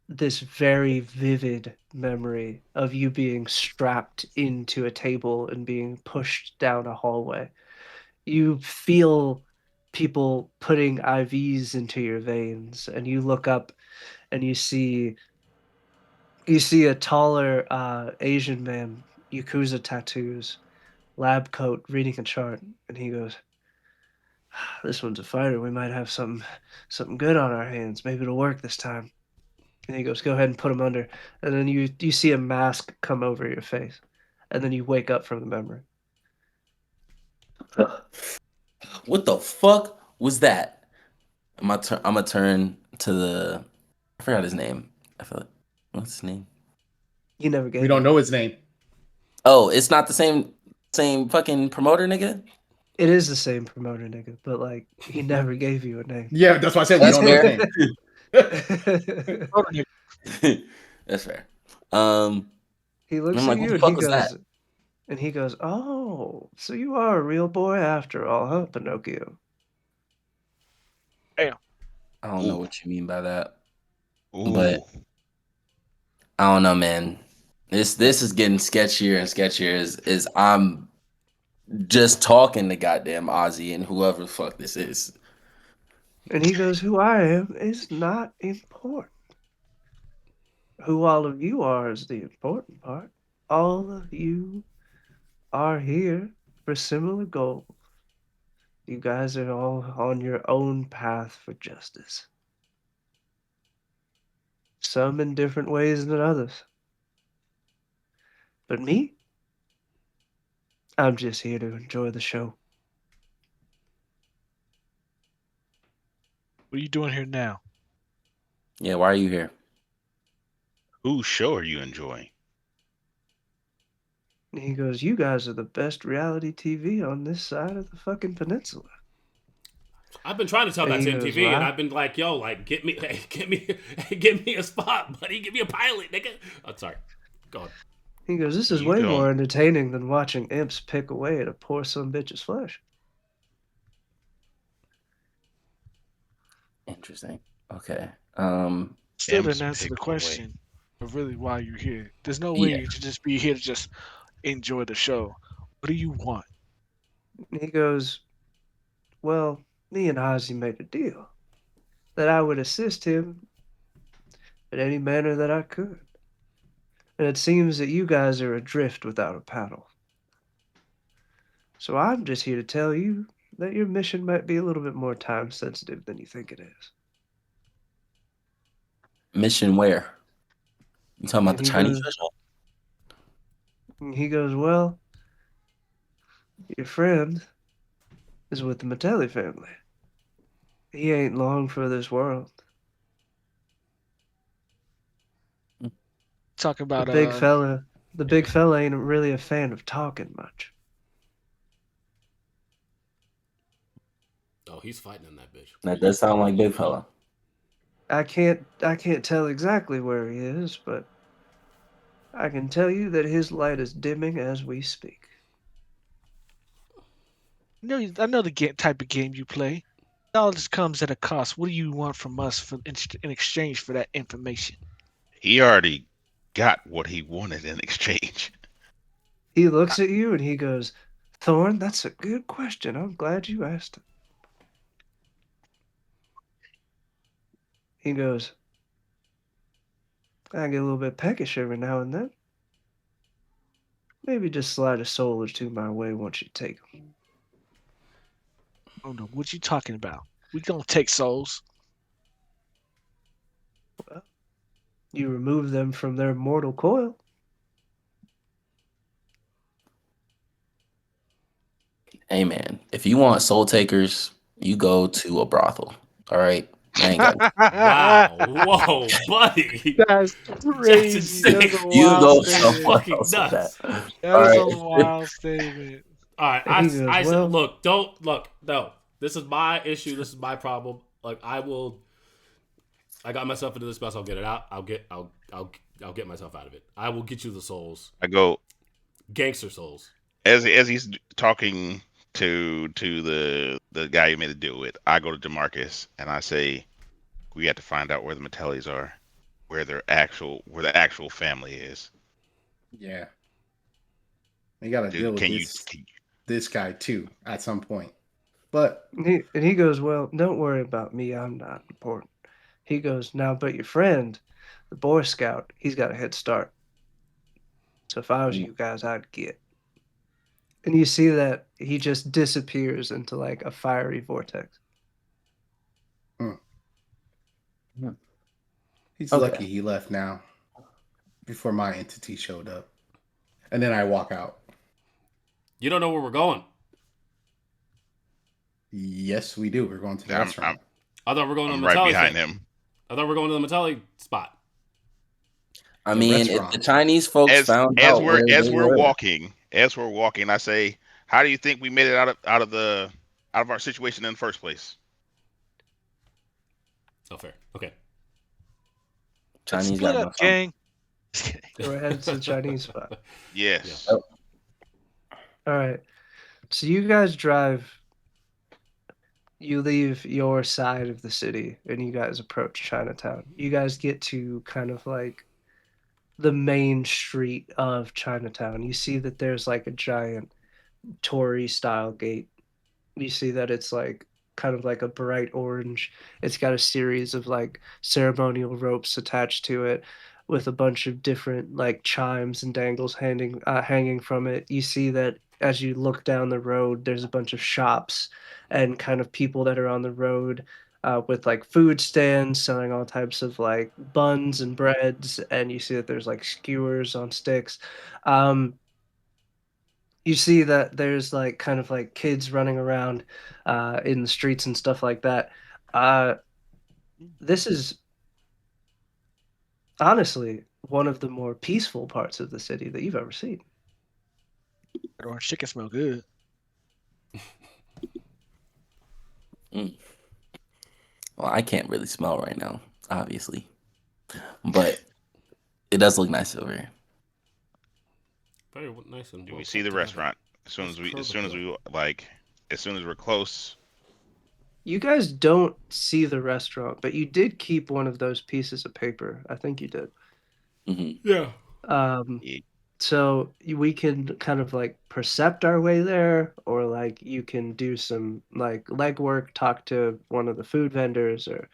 this very vivid memory of you being strapped into a table and being pushed down a hallway. You feel people putting IVs into your veins, and you look up and you see a taller Asian man, Yakuza tattoos, lab coat, reading a chart, and he goes, "This one's a fighter. We might have something good on our hands. Maybe it'll work this time." And he goes, "Go ahead and put him under." And then you see a mask come over your face, and then you wake up from the memory. What the fuck was that? I'm gonna turn to the. I forgot his name. I feel like what's his name? He never We gave don't you. know his name. Oh, it's not the same fucking promoter nigga. It is the same promoter, nigga, but like he never gave you a name. Yeah, that's why I said we That's don't know his fair. name. That's fair. Um, He I'm looks at like, what you the and he fuck was that? goes, "Oh, so you are a real boy after all, huh, Pinocchio?" Damn. I don't know Ooh, what you mean by that, but ooh. I don't know, man. This is getting sketchier and sketchier as I'm just talking to goddamn Ozzy and whoever the fuck this is. And he goes, "Who I am is not important. Who all of you are is the important part. All of you are here for similar goals. You guys are all on your own path for justice. Some in different ways than others. But me, I'm just here to enjoy the show." What are you doing here now? Yeah, why are you here? Whose show are you enjoying? And he goes, "You guys are the best reality TV on this side of the fucking peninsula." I've been trying to tell And that he to goes, MTV, and "Wow." I've been like, "Yo, like, get me, hey, get me, hey, give me a spot, buddy. Give me a pilot, nigga." Oh, sorry. Go on. He goes, "This is You way more don't. entertaining than watching imps pick away at a poor some bitch's flesh." Interesting. Okay. Still didn't Imps answer the pick away. question of really why you're here. There's no way Yeah. you should just be here to just enjoy the show. What do you want? And he goes, "Well, me and Ozzy made a deal that I would assist him in any manner that I could. And it seems that you guys are adrift without a paddle. So I'm just here to tell you that your mission might be a little bit more time sensitive than you think it is." Mission where? You talking about And the Chinese vessel? he goes, "Well, your friend is with the Metelli family. He ain't long for this world. Talking The about big fella, the big fella ain't really a fan of talking much." Oh, he's fighting in that bitch. That does sound like big fella. I can't tell exactly where he is, but I can tell you that his light is dimming as we speak. I know the type of game you play. All this comes at a cost. What do you want from us in exchange for that information? He already got what he wanted in exchange. He looks at you and he goes, "Thorne, that's a good question. I'm glad you asked it." He goes, "I get a little bit peckish every now and then. Maybe just slide a soul or two my way once you take 'em. I don't know what you talking about. We don't take souls. Well, you remove them from their mortal coil." Hey man, if you want soul takers, you go to a brothel. All right. I ain't got Wow. Whoa, buddy. That's That's crazy. insane. That's a you wild go That's statement. somewhere fucking else with that. nuts. That All is a right. wild statement. All right, And he goes, I said, "Well, look, don't look, no. This is my issue. This is my problem. Like, I got myself into this mess. I'll get it out. I'll get myself out of it. I will get you the souls, I go gangster souls. as he's talking to the guy you made a deal with. I go to Demarcus and I say, we have to find out where the Metellis are, where the actual family is. Yeah. You got to deal Dude, with this. this guy too at some point. But And he goes, well, don't worry about me. I'm not important. He goes, now, but your friend, the Boy Scout, he's got a head start. So if I was you guys, I'd get. And you see that he just disappears into like a fiery vortex. mm, he's Okay. lucky he left now before my entity showed up. And then I walk out. You don't know where we're going. Yes, we do. We're going to the I'm, restaurant. I thought we're going to I'm the right Metelli behind thing. him. I thought we're going to the Metelli spot. I The mean, if the restaurant. Chinese folks found As out we're where as they we're were, walking, I say, how do you think we made it out of our situation in the first place? Oh, fair. Okay. Let's Chinese split gotta up, know something. gang. Just kidding. So we're headed to the Chinese spot. Yes. Oh, All right. So you guys drive. You leave your side of the city and you guys approach Chinatown. You guys get to kind of like the main street of Chinatown. You see that there's like a giant Tory style gate. You see that it's like kind of like a bright orange. It's got a series of like ceremonial ropes attached to it with a bunch of different like chimes and dangles hanging from it. You see that as you look down the road, there's a bunch of shops and kind of people that are on the road with like food stands selling all types of like buns and breads. And you see that there's like skewers on sticks. Um, you see that there's like kind of like kids running around in the streets and stuff like that. Uh, this is honestly one of the more peaceful parts of the city that you've ever seen. That orange chicken smell good. well, I can't really smell right now, obviously, but it does look nice over here. Very nice and Do well we see the put together. restaurant Nice as soon as curvature. as soon as we're close? You guys don't see the restaurant, but you did keep one of those pieces of paper. I think you did. Hmm. Yeah. Um, Yeah. so we can kind of like percept our way there, or like you can do some like legwork, talk to one of the food vendors, or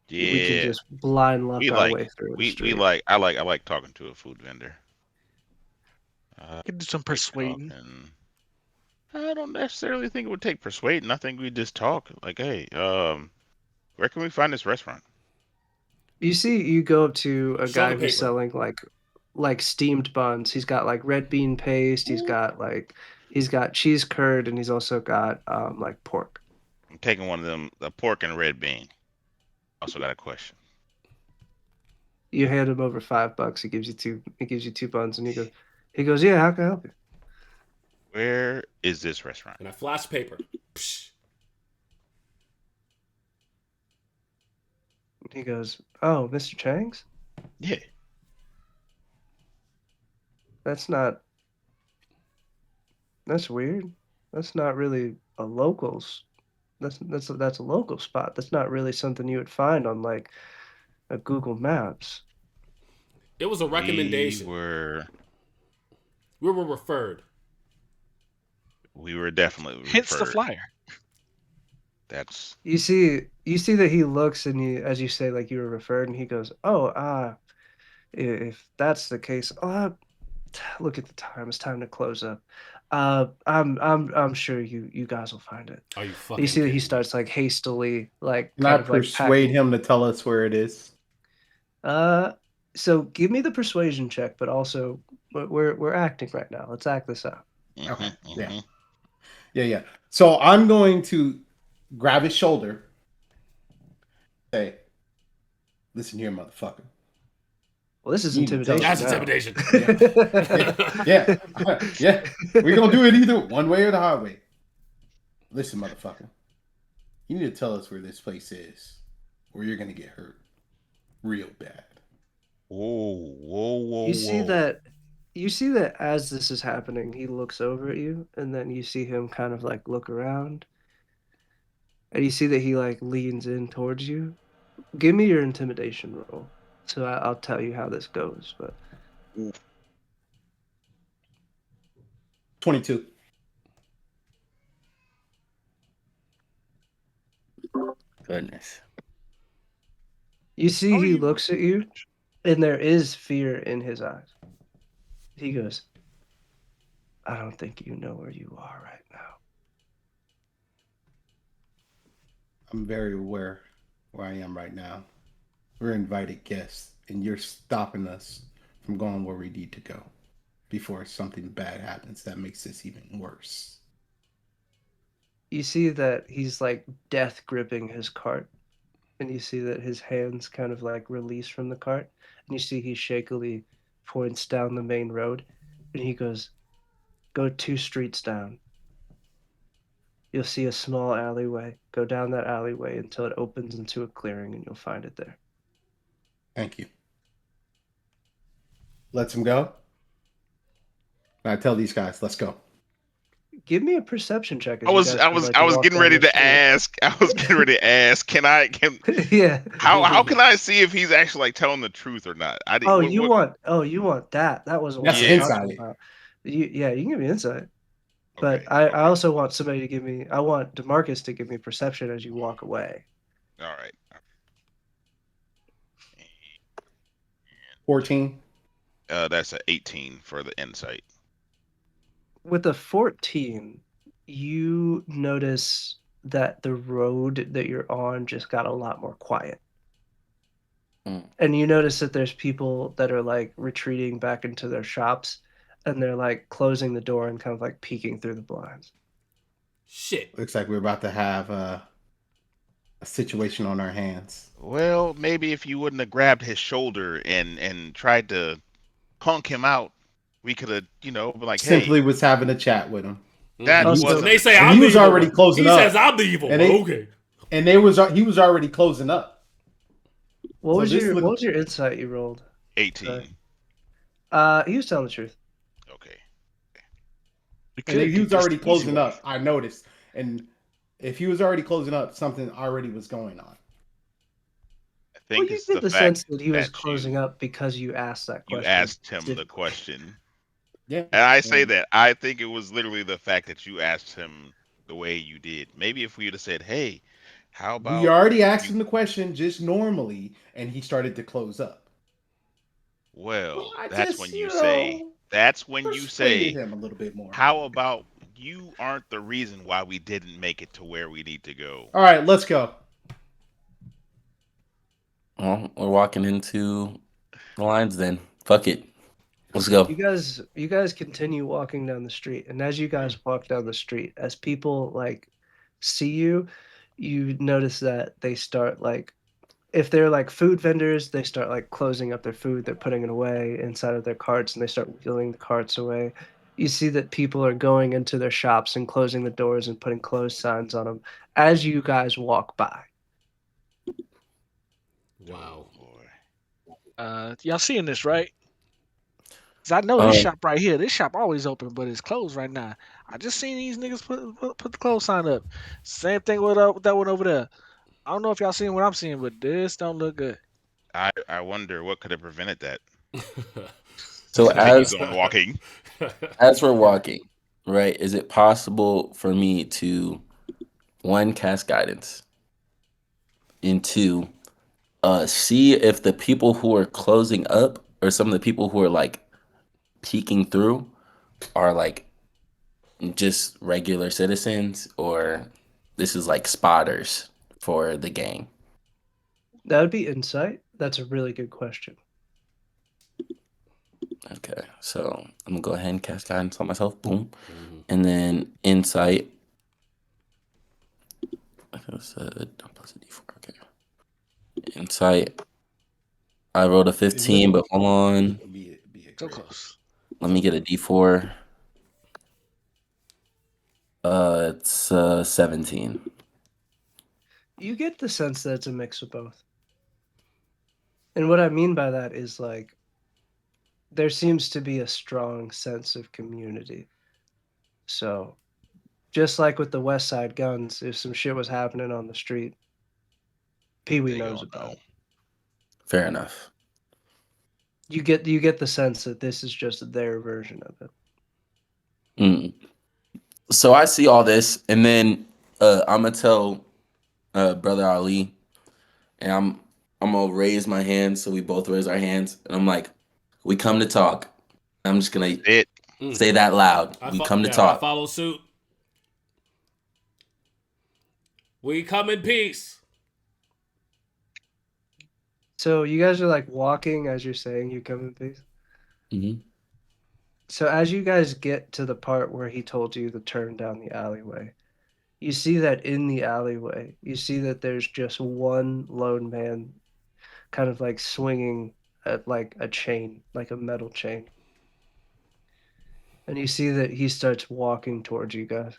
we can Yeah. just blind luck We our like way through the we street. like I like talking to a food vendor. You can do some Like persuading. talking. I don't necessarily think it would take persuading. I think we just talk. Like, hey, where can we find this restaurant? You go up to a Show the guy who's paper. selling like steamed buns. He's got like red bean paste. He's got cheese curd, and he's also got like pork. I'm taking one of them, the pork and red bean. Also got a question. You hand him over $5. He gives you two. He gives you two buns, and he goes, yeah, how can I help you? Where is this restaurant? And I flash paper. Psh. And he goes, oh, Mr. Chang's. Yeah. That's not. That's weird. That's not really a locals. That's a local spot. That's not really something you would find on like a Google Maps. It was a We recommendation. were We were referred. we were definitely Hence the referred. flyer. That's You see that he looks and you as you say like you were referred and he goes, "Oh, if that's the case, look at the time. It's time to close up. I'm sure you guys will find it." Are you You fucking see that he kidding me? starts like hastily like Can I kind of like persuade packing. him to tell us where it is? Uh so give me the persuasion check, but also we're acting right now. Let's act this out. Okay. mm-hmm, Yeah. mm-hmm. Yeah. So I'm going to grab his shoulder. Say, listen here, motherfucker. Well, this is You need to tell intimidation That's us. now. intimidation. Yeah. We're gonna do it either one way or the hard way. Listen, motherfucker. You need to tell us where this place is, or you're gonna get hurt real bad. Whoa. You see that you see that as this is happening, he looks over at you, and then you see him kind of like look around, and you see that he like leans in towards you. Give me your intimidation roll, so I'll tell you how this goes. But 22. Goodness. You see, Oh, he you- looks at you, and there is fear in his eyes. He goes, I don't think you know where you are right now. I'm very aware where I am right now. We're invited guests, and you're stopping us from going where we need to go before something bad happens that makes this even worse. You see that he's like death gripping his cart, and you see that his hands kind of like release from the cart, and you see he shakily points down the main road, and he goes, Go 2 streets down. You'll see a small alleyway. Go down that alleyway until it opens into a clearing, and you'll find it there. Thank you. Let's him go. And I tell these guys, let's go. Give me a perception check I as you was guys I kind of was like I was walk getting down ready the to street. ask. I was getting ready to ask. Can Yeah. how can I see if he's actually like telling the truth or not? I did Oh, what you want that. That wasn't what That's I was yeah. talking insight. about. Yeah, you can give me insight. But Okay. I Okay. also want somebody to give me I want Demarcus to give me perception as you walk away. All right. 14. That's a 18 for the insight. With a 14, you notice that the road that you're on just got a lot more quiet. Mm. And you notice that there's people that are like retreating back into their shops, and they're like closing the door and kind of like peeking through the blinds. Shit. Looks like we're about to have a situation on our hands. Well, maybe if you wouldn't have grabbed his shoulder and tried to punk him out, we could have, been like, hey, Simply was having a chat with him. that Oh, And so wasn't they the say And I'm he the was evil already one. closing He says up. I'm the evil And one. they Okay. and he was already closing up. what So was this what look was your insight you rolled? 18. He was telling the truth. Okay. We and could he have did was this already the easy closing way. up. I noticed. And if he was already closing up, something already was going on. I Well, think you it's get the the fact sense that he was that closing up because you asked that you question asked him the specifically. question. Yeah. And I say And that I think it was literally the fact that you asked him the way you did. Maybe if we would have said, "Hey, how we about already asked you?" him the question just normally, and he started to close up. Well, Well, I that's just, when you say. That's when you persuaded say, him a little bit more. "How about you aren't the reason why we didn't make it to where we need to go?" All right, let's go. Well, we're walking into the lines then. Fuck it. Let's go. You guys continue walking down the street, and as you guys walk down the street, as people like see you, you notice that they start like if they're like food vendors, they start like closing up their food, they're putting it away inside of their carts and they start wheeling the carts away. You see that people are going into their shops and closing the doors and putting closed signs on them as you guys walk by. Wow. Oh boy. Y'all seeing this, right? 'Cause I know this Um, shop right here. This shop always open, but it's closed right now. I just seen these niggas put the close sign up. Same thing with that one over there. I don't know if y'all seeing what I'm seeing, but this don't look good. I wonder what could have prevented that. so Continues on walking. as we're walking, right? Is it possible for me to one cast guidance and two see if the people who are closing up or some of the people who are like peeking through are like just regular citizens or this is like spotters for the gang? That would be insight. That's a really good question. Okay, so I'm gonna go ahead and cast guidance on myself. Boom. Mhm. And then insight. It was plus a d4. Okay. Insight. I rolled a 15, but hold on. Be a So grid. close. Let me get a d4. It's 17. You get the sense that it's a mix of both. And what I mean by that is like there seems to be a strong sense of community. So, just like with the West Side Guns, if some shit was happening on the street, Pee Wee They knows gonna about know. it. Fair enough. You get the sense that this is just their version of it. Mm. So I see all this, and then I'm gonna tell brother Ali, and I'm gonna raise my hand so we both raise our hands, and I'm like, we come to talk. I'm just gonna It. Mm. say that loud. We come to I talk. follow suit. We come in peace. So you guys are like walking as you're saying you come in peace. Hmm. So as you guys get to the part where he told you to turn down the alleyway, you see that in the alleyway, you see that there's just one lone man kind of like swinging at like a chain, like a metal chain. And you see that he starts walking towards you guys,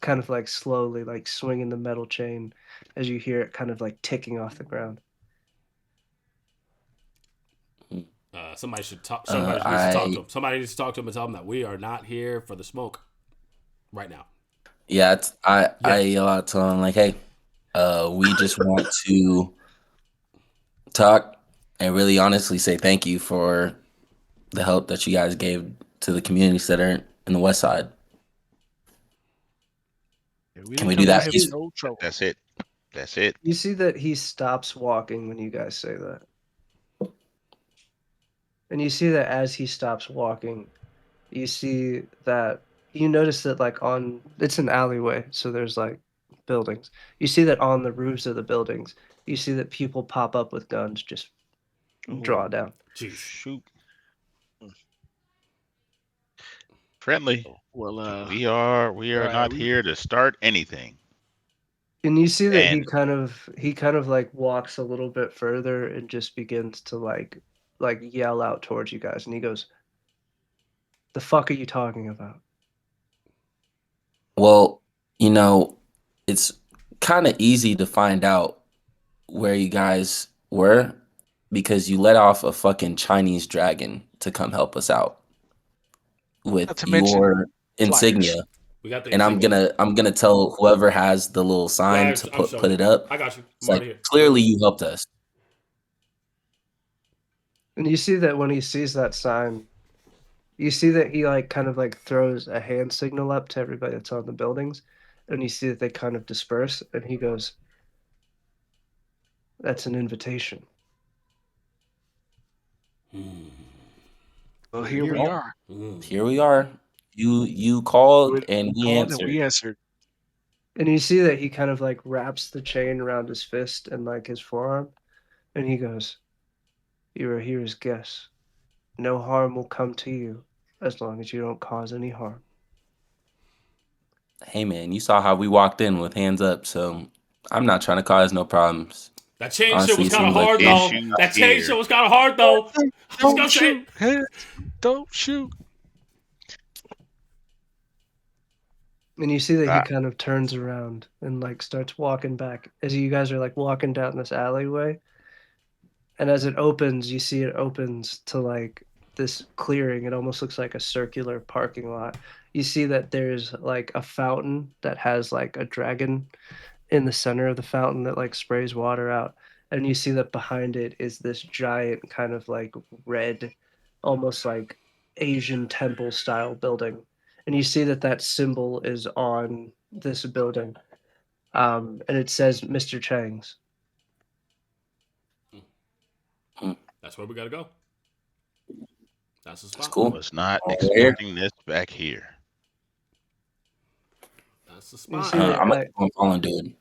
kind of like slowly, like swinging the metal chain as you hear it kind of like ticking off the ground. Somebody should talk. Uh, Somebody needs to talk to I him. Somebody needs to talk to him and tell him that we are not here for the smoke right now. yeah, I Yeah. yell out to him like, hey, we just want to talk and really honestly say thank you for the help that you guys gave to the community center in the West Side. We Can didn't we do come You out that, here for please? see, no trouble. That's it. That's it. you see that he stops walking when you guys say that. And you see that as he stops walking, you see that you notice that like on it's an alleyway, so there's like buildings. You see that on the roofs of the buildings, you see that people pop up with guns, just draw Oh, down. Jeez. Shoot. mm. Friendly. Well, We are right. not here to start anything. And you see that And he kind of like walks a little bit further and just begins to like yell out towards you guys, and he goes, "The fuck are you talking about?" Well, you know, it's kind of easy to find out where you guys were because you let off a fucking Chinese dragon to come help us out Not with to mention your flyers. insignia. We got the And I'm insignia. gonna I'm gonna tell whoever has the little sign Yeah, to I'm put showing it you. up. I got you. It's I'm like already here. clearly you helped us. And you see that when he sees that sign, you see that he like kind of like throws a hand signal up to everybody that's on the buildings, and you see that they kind of disperse, and he goes, "That's an invitation." Mm. Well, Here here we we are. are. Mm. Here we are. You called and We we called and answered. we answered. And you see that he kind of like wraps the chain around his fist and like his forearm, and he goes, "You are here as guests. No harm will come to you as long as you don't cause any harm." Hey man, you saw how we walked in with hands up, so I'm not trying to cause no problems. That chain shit Honestly, was it kind of seems like hard you're though. issues That chain here. shit was kind of hard though. I'm just gonna Don't say it. shoot. Hands. Don't shoot. And you see that he Ah, kind of turns around and like starts walking back as you guys are like walking down this alleyway. And as it opens, you see it opens to like this clearing. It almost looks like a circular parking lot. You see that there's like a fountain that has like a dragon in the center of the fountain that like sprays water out. And you see that behind it is this giant kind of like red, almost like Asian temple style building. And you see that that symbol is on this building. And it says Mr. Chang's. Hmm, That's where we gotta go. That's the that's spot. cool. was not All right, here. expecting this back here. That's the You spot. see I'm that gonna keep on following, dude.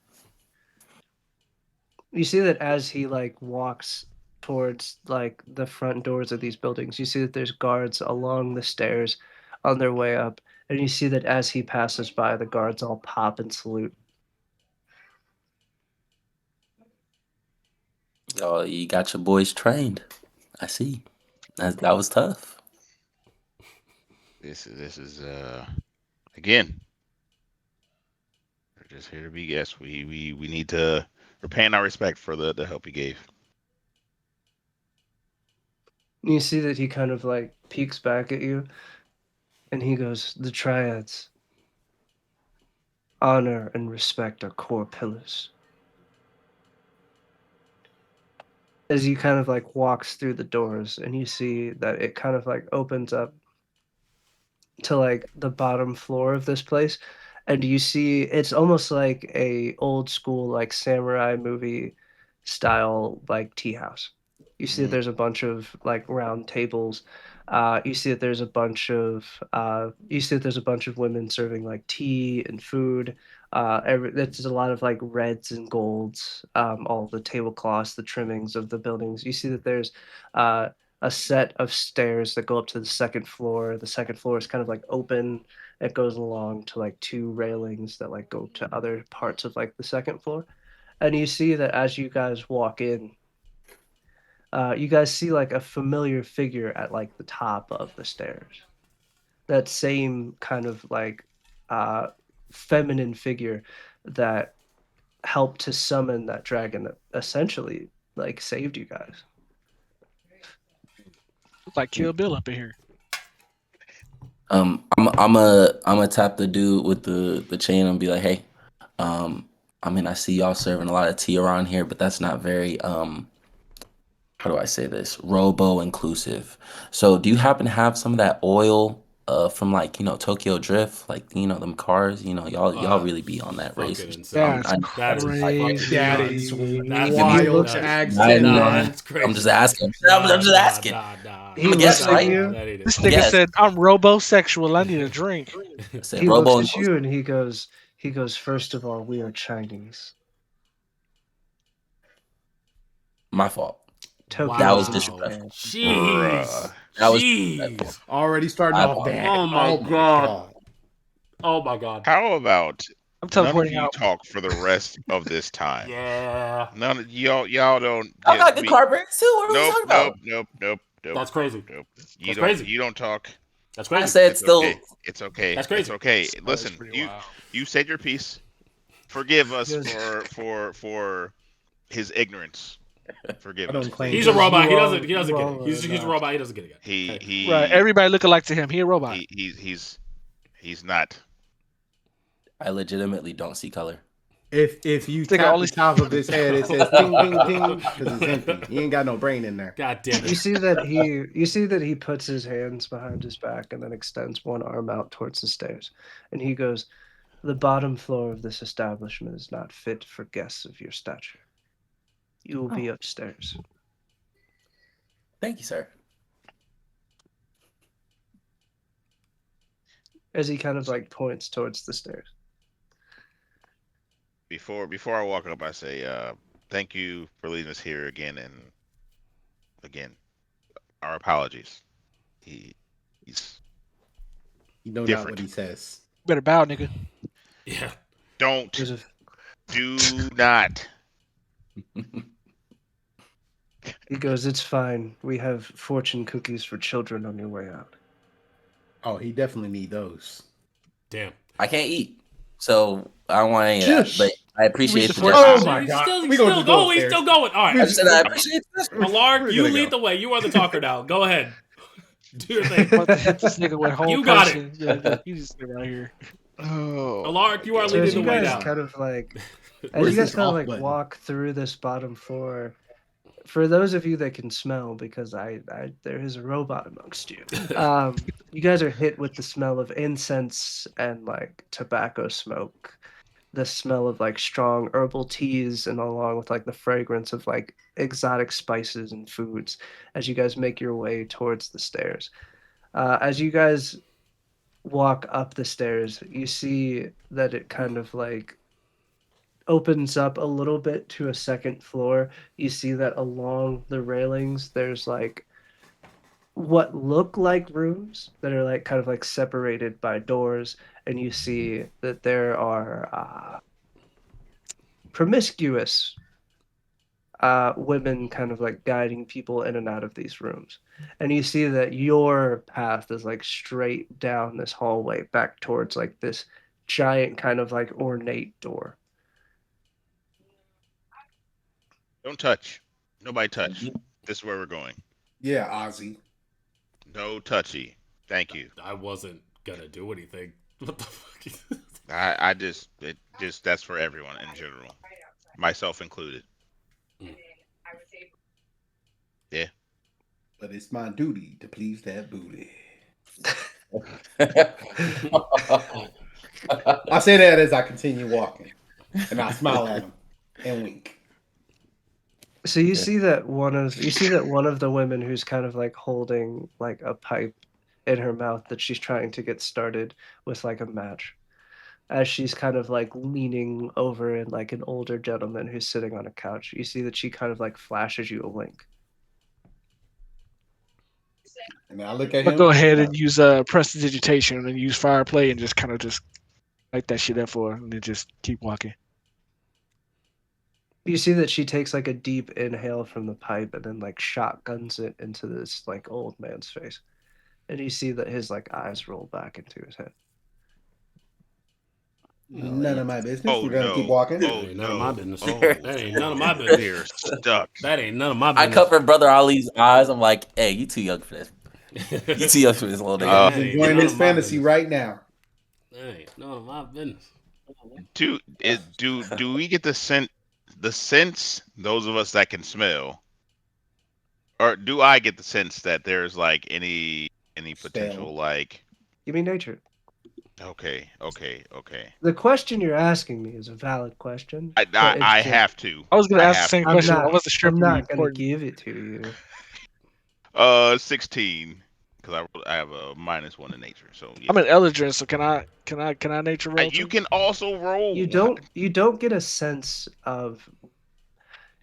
you see that as he like walks towards like the front doors of these buildings, you see that there's guards along the stairs on their way up, and you see that as he passes by, the guards all pop and salute. Oh, you got your boys trained. I see. That was tough. This is again. We're just here to be guests. We need to. We're paying our respect for the help he gave. And you see that he kind of like peeks back at you, and he goes, "The triads, honor and respect are core pillars." As he kind of like walks through the doors, and you see that it kind of like opens up to like the bottom floor of this place, and you see it's almost like a old school like samurai movie style like tea house. You see that Mm. there's a bunch of like round tables. You see that there's a bunch of women serving like tea and food. There's a lot of like reds and golds. All the tablecloths, the trimmings of the buildings. You see that there's uh, a set of stairs that go up to the second floor. The second floor is kind of like open. It goes along to like two railings that like go to other parts of like the second floor. And you see that as you guys walk in, you guys see like a familiar figure at like the top of the stairs. That same kind of like uh, feminine figure that helped to summon that dragon that essentially like saved you guys. Look like Kill Bill up in here. I'm a tap the dude with the chain and be like, hey, I mean, I see y'all serving a lot of tea around here, but that's not very how do I say this? Robo inclusive. So, do you happen to have some of that oil from like, Tokyo Drift, like, them cars, y'all Uh, really be on that fucking racist. insane. That's That is fucking crazy. That nuts. is That's He wild looks to that, ask I, that, you know, nah, I, man. that's I'm crazy. just asking. I'm Nah, just nah, asking. nah, nah. he I'm a looks guest, at right? you. That ain't This I'm a nigga guest. said, I'm robosexual. I need a drink. I said He robo looks at inclusive. you and he goes, first of all, we are Chinese. My fault. That was Tokyo's in Wow. Japan. disrespectful. Bruh. Jeez. That was disrespectful. Jeez. Already starting I off apologize. bad. Oh my Oh my god. god. Oh my god. How about I'm none of teleporting you out. talk for the rest of this time? Yeah. None of y'all don't I get got good me. car breaks too. What are we Nope, talking nope, about? nope, nope, nope, That's crazy. nope. That's crazy. You don't talk. That's I crazy. said It's okay. still. It's okay. That's It's crazy. okay. That is Listen, pretty wild. you said your piece. Forgive He us goes, for his ignorance. I Forgive us, don't claim He's a please. this. robot. you He doesn't you get it. all are He's a not. robot. He doesn't get it yet. He Okay. Right. he Everybody looking like to him. He a robot. he's not. I legitimately don't see color. If you This nigga tap only the top of his head, it says ting ting ting because it's empty. He ain't got no brain in there. God damn You it. see that he puts his hands behind his back and then extends one arm out towards the stairs. And he goes, the bottom floor of this establishment is not fit for guests of your stature. You will be Oh, upstairs. thank you, sir. As he kind of like points towards the stairs. Before I walk up, I say, thank you for leading us here again, and again, our apologies. He's You know not what different. he says. Better bow, nigga. Yeah. Don't There's a do not. He goes, it's fine. We have fortune cookies for children on your way out. Oh, he definitely need those. Damn. I can't eat, so I don't want any of that. But Just. I You read appreciate the the fortune. gesture. Oh I, my He's god. still We gonna just go going. He's upstairs. still going. All We I right. just said I just, appreciate the gesture. Alark, we're you gonna lead go. the way. You are the talker now. Go ahead. Do your I'm thing. about to hit this nigga with whole You got it. person. Be like, look, you just stay right here. oh Alark, my you are So as leading god. the you way guys now. kind of like Where's this off button? walk through this bottom floor, for those of you that can smell, because I there is a robot amongst you. You guys are hit with the smell of incense and like tobacco smoke, the smell of like strong herbal teas, and along with like the fragrance of like exotic spices and foods as you guys make your way towards the stairs. As you guys walk up the stairs, you see that it kind of like opens up a little bit to a second floor. You see that along the railings, there's like what look like rooms that are like kind of like separated by doors, and you see that there are promiscuous women kind of like guiding people in and out of these rooms. And you see that your path is like straight down this hallway back towards like this giant kind of like ornate door. Don't touch. Nobody touch. This is where we're going. Yeah, Ozzy. No touchy. Thank you. I wasn't gonna do anything. What the fuck? I just that's for everyone in general, myself included. Yeah. But it's my duty to please that booty. I say that as I continue walking, and I smile at him and wink. So you see that one of the women who's kind of like holding like a pipe in her mouth that she's trying to get started with like a match. As she's kind of like leaning over and like an older gentleman who's sitting on a couch. You see that she kind of like flashes you a wink. And I look at I'll him. go ahead and use prestidigitation and use fire play and just kind of just light that shit up for her and then just keep walking. You see that she takes like a deep inhale from the pipe and then like shotguns it into this like old man's face. And you see that his like eyes roll back into his head. None of my business. Oh We're gonna keep no. walking. Oh That ain't none of my no. business. Oh, That ain't none of my oh, business. we're stuck. That ain't none of my I business. cover Brother Ali's eyes. I'm like, hey, you too young for this. You too young for this little nigga. He's enjoying his fantasy right now. That ain't none of my business. Do we get the sense, those of us that can smell, or do I get the sense that there's like any potential like? Give me nature. Okay. The question you're asking me is a valid question. I but it's I just- have to. I was gonna I ask the have same to. question. I wasn't sure I'm if it'd be not gonna important. give it to you. 16, because I have a -1 in nature. So yeah. I'm an Eldritch, so can I nature roll You too? can also roll. You don't get a sense of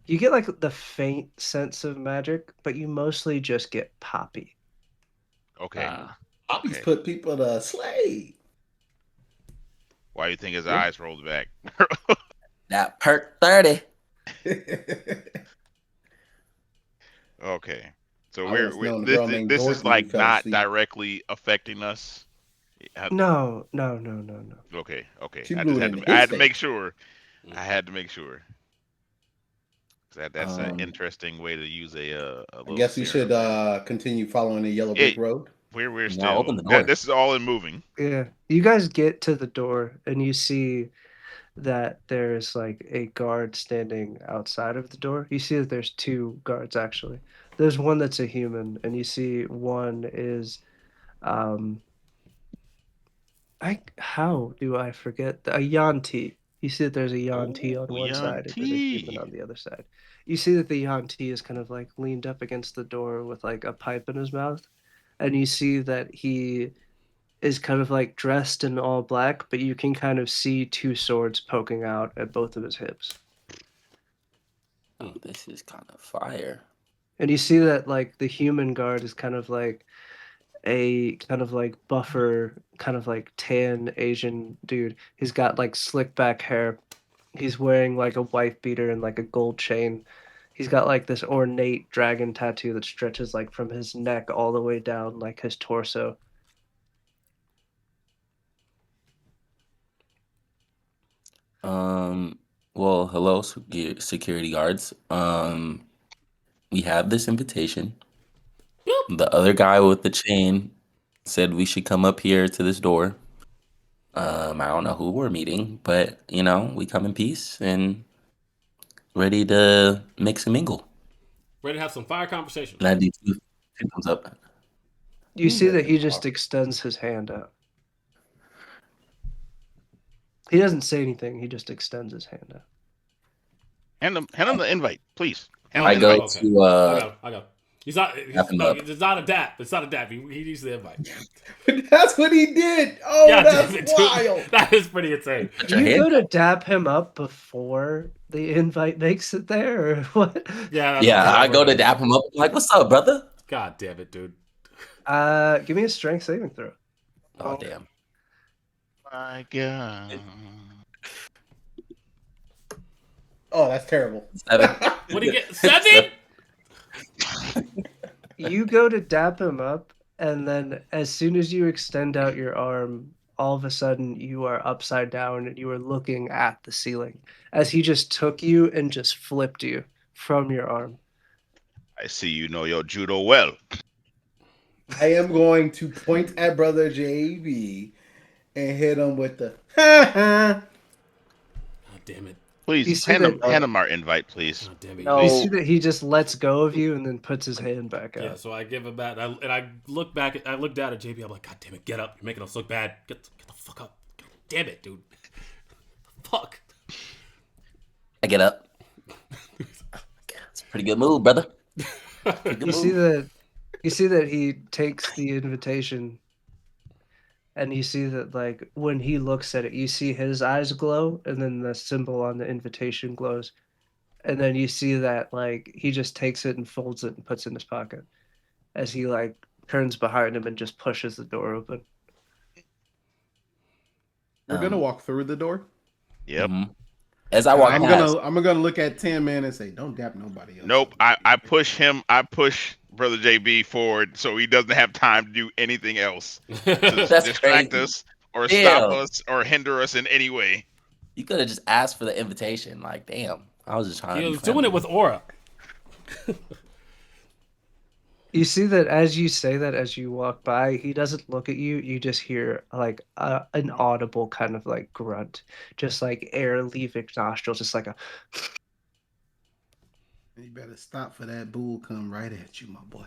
you get like the faint sense of magic, but you mostly just get poppy. Okay. Poppy's Okay. put people to slay. Why do you think his Yeah. eyes rolled back? That perk 30. Okay. So I we're, once we're known a this girl named this is Dorothy who like fell not asleep. directly affecting us. No. Okay. She I blew just it had in to. I his had to make face. sure. I had to make sure. That's an Um, interesting way to use a I little guess we serum should there. continue following the yellow Yeah, brick road. we're now still. open the door. This is all in moving. Yeah. You guys get to the door and you see that there's like a guard standing outside of the door. You see that there's two guards actually. There's one that's a human, and you see one is um how do I forget a Yanti. You see that there's a Yanti Oh, on one young side and then a human T. on the other side. You see that the Yanti is kind of like leaned up against the door with like a pipe in his mouth. And you see that he is kind of like dressed in all black, but you can kind of see two swords poking out at both of his hips. Oh, this is kind of fire. And you see that like the human guard is kind of like a kind of like buffer, kind of like tan Asian dude. He's got like slick back hair. He's wearing like a wife beater and like a gold chain. He's got like this ornate dragon tattoo that stretches like from his neck all the way down like his torso. Well, hello, security guards. We have this invitation. The other guy with the chain said we should come up here to this door. I don't know who we're meeting, but we come in peace and ready to mix and mingle. Ready to have some fire conversation. And I do two thumbs up. You see that he just extends his hand out. He doesn't say anything. He just extends his hand out. Hand him the invite, please. Hand I him the go invite. okay. to I got. He's not. Dap him No, up. it's not a dap. It's not a dap. He needs the invite. That's what he did. Oh, God that's damn it, dude. wild. That is pretty insane. Put your You hand go to up. dap him up before the invite makes it there, or what? Yeah, that's Yeah, I exactly go what to it is. dap him up. I'm like, what's up, brother? God damn it, dude. Give me a strength saving throw. Oh, damn. My God. Oh, that's terrible. 7. What do you get? 7? You go to dap him up, and then as soon as you extend out your arm, all of a sudden you are upside down and you are looking at the ceiling as he just took you and just flipped you from your arm. I see you know your judo well. I am going to point at Brother JB and hit him with the ha ha. God damn it. Please You see hand him that- our invite, please. God damn it. No. You see that he just lets go of you and then puts his hand back out. Yeah, so I give him that, and I look back. I look down at JB. I'm like, God damn it, get up! You're making us look bad. Get the fuck up. Damn it, dude. Fuck. I get up. It's a pretty good move, brother. Pretty good You see move. that he takes the invitation, and you see that like when he looks at it, you see his eyes glow, and then the symbol on the invitation glows, and then you see that like he just takes it and folds it and puts it in his pocket as he like turns behind him and just pushes the door open. We're gonna Um, walk through the door, Yep. mhm. As I and walk I'm past, gonna look at Tin Man and say, "Don't dap nobody else Nope. up." I push him. I push Brother JB forward so he doesn't have time to do anything else to that's distract crazy. us or stop Damn, us or hinder us in any way. you could have just asked for the invitation. Like, damn, I was just trying He to be was doing it friendly. with aura. You see that as you say that, as you walk by, he doesn't look at you. You just hear like an audible kind of like grunt, just like air leaving nostrils, just like a. You better stop for that bull come right at you, my boy.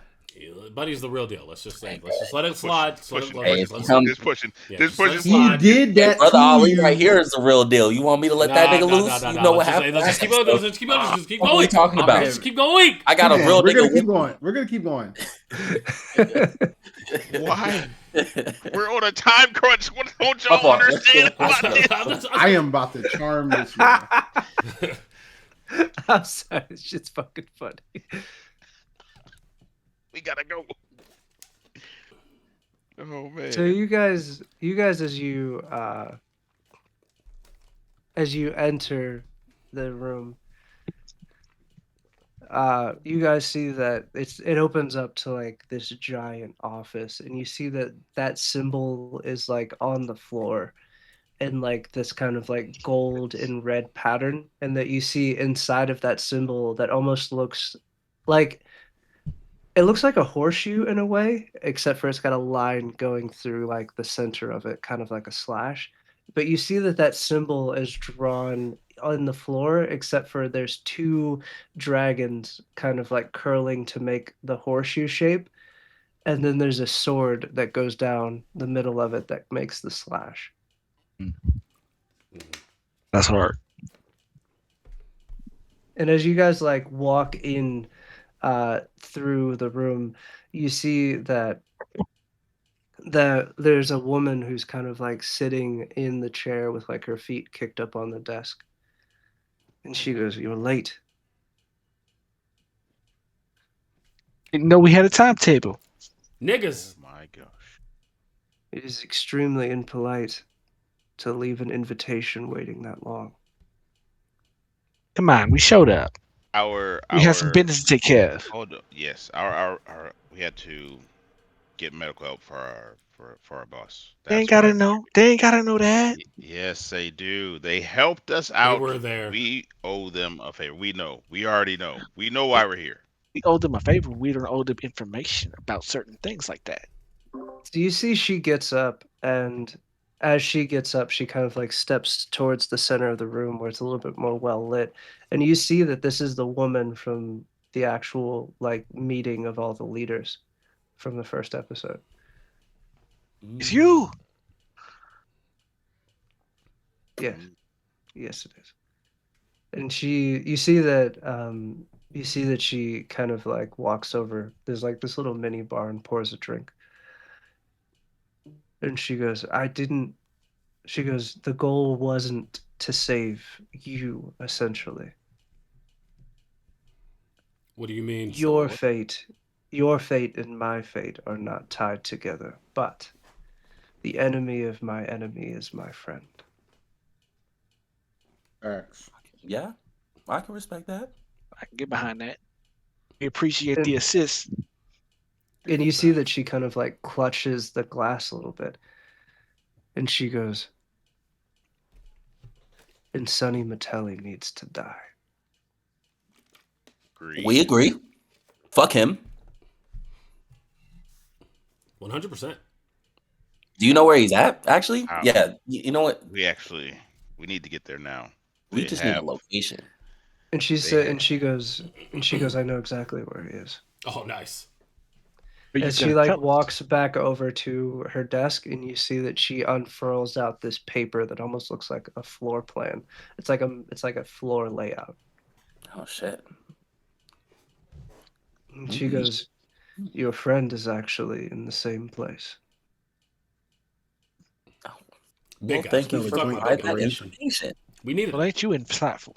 Buddy's the real deal. Let's just say, Hey, let's just let it Pushing, slide. Just let it, pushing, let, hey, let's, if pushing, he let's, come, just pushing, yeah, just just let it pushing. He slide. did hey, that brother to Ali, right you. here is the real deal. You want me to let that Nah, nigga nah, nah, loose? nah, You nah. know what Let's happened just keep last? going. So, Let's keep going. Just keep what are we going. talking Okay, about? Let's just keep going. I got Tin a Man, real we're gonna nigga keep with going. We're gonna keep going. Why? We're on a time crunch. What don't My y'all fault. Let's understand go. Let's about go. this? I am about to charm this man. I'm sorry, it's just fucking funny. We gotta go. Oh So man. you guys, as you enter the room, you guys see that it opens up to like this giant office, and you see that that symbol is like on the floor in like this kind of like gold and red pattern, and that you see inside of that symbol that almost looks like it looks like a horseshoe in a way, except for it's got a line going through like the center of it, kind of like a slash. But you see that that symbol is drawn on the floor, except for there's two dragons kind of like curling to make the horseshoe shape. And then there's a sword that goes down the middle of it that makes the slash. That's hard. And as you guys like walk in through the room, you see that there's a woman who's kind of like sitting in the chair with like her feet kicked up on the desk. And she goes, "You're late." Didn't know we had a timetable. Oh Niggas. my gosh. It is extremely impolite to leave an invitation waiting that long. Come on, we showed up. We had some Our business to take care of. hold up. Yes. Our we had to get medical help for our boss. They ain't That's gotta why. know. They ain't gotta know that. Yes, they do. They helped us They out. were there. We owe them a favor. We know. We already know. We know why we're here. We owe them a favor. We don't owe them information about certain things like that. So you see she gets up, and as she gets up, she kind of like steps towards the center of the room where it's a little bit more well lit. And you see that this is the woman from the actual like meeting of all the leaders from the first episode. It's you. Yes, Mm. yes it is. And you see that she kind of like walks over. There's like this little mini bar and pours a drink. And she goes, "I didn't." She goes, "The goal wasn't to save you, essentially. What do you mean? So Your what? fate, your fate and my fate are not tied together, but the enemy of my enemy is my friend." Facts. Yeah, I can respect that. I can get behind that. We appreciate the And assist. and Big you see that facts. she kind of like clutches the glass a little bit, and she goes, "And Sonny Matelli needs to die." We Agreed. agree. Fuck him. 100%. Do you know where he's at? Actually, How yeah. You know what? we need to get there now. We They just need a have location. And she they said, have and she goes, "I know exactly where he is." Oh, nice. But you As she couldn't like tell us. walks back over to her desk, and you see that she unfurls out this paper that almost looks like a floor plan. It's like a floor layout. Oh shit. And she goes, "Your friend is actually in the same place." Well, Big guy. thank you We're for talking Joint about big providing guy. that operation. information. We needed Well, it. ain't you insightful?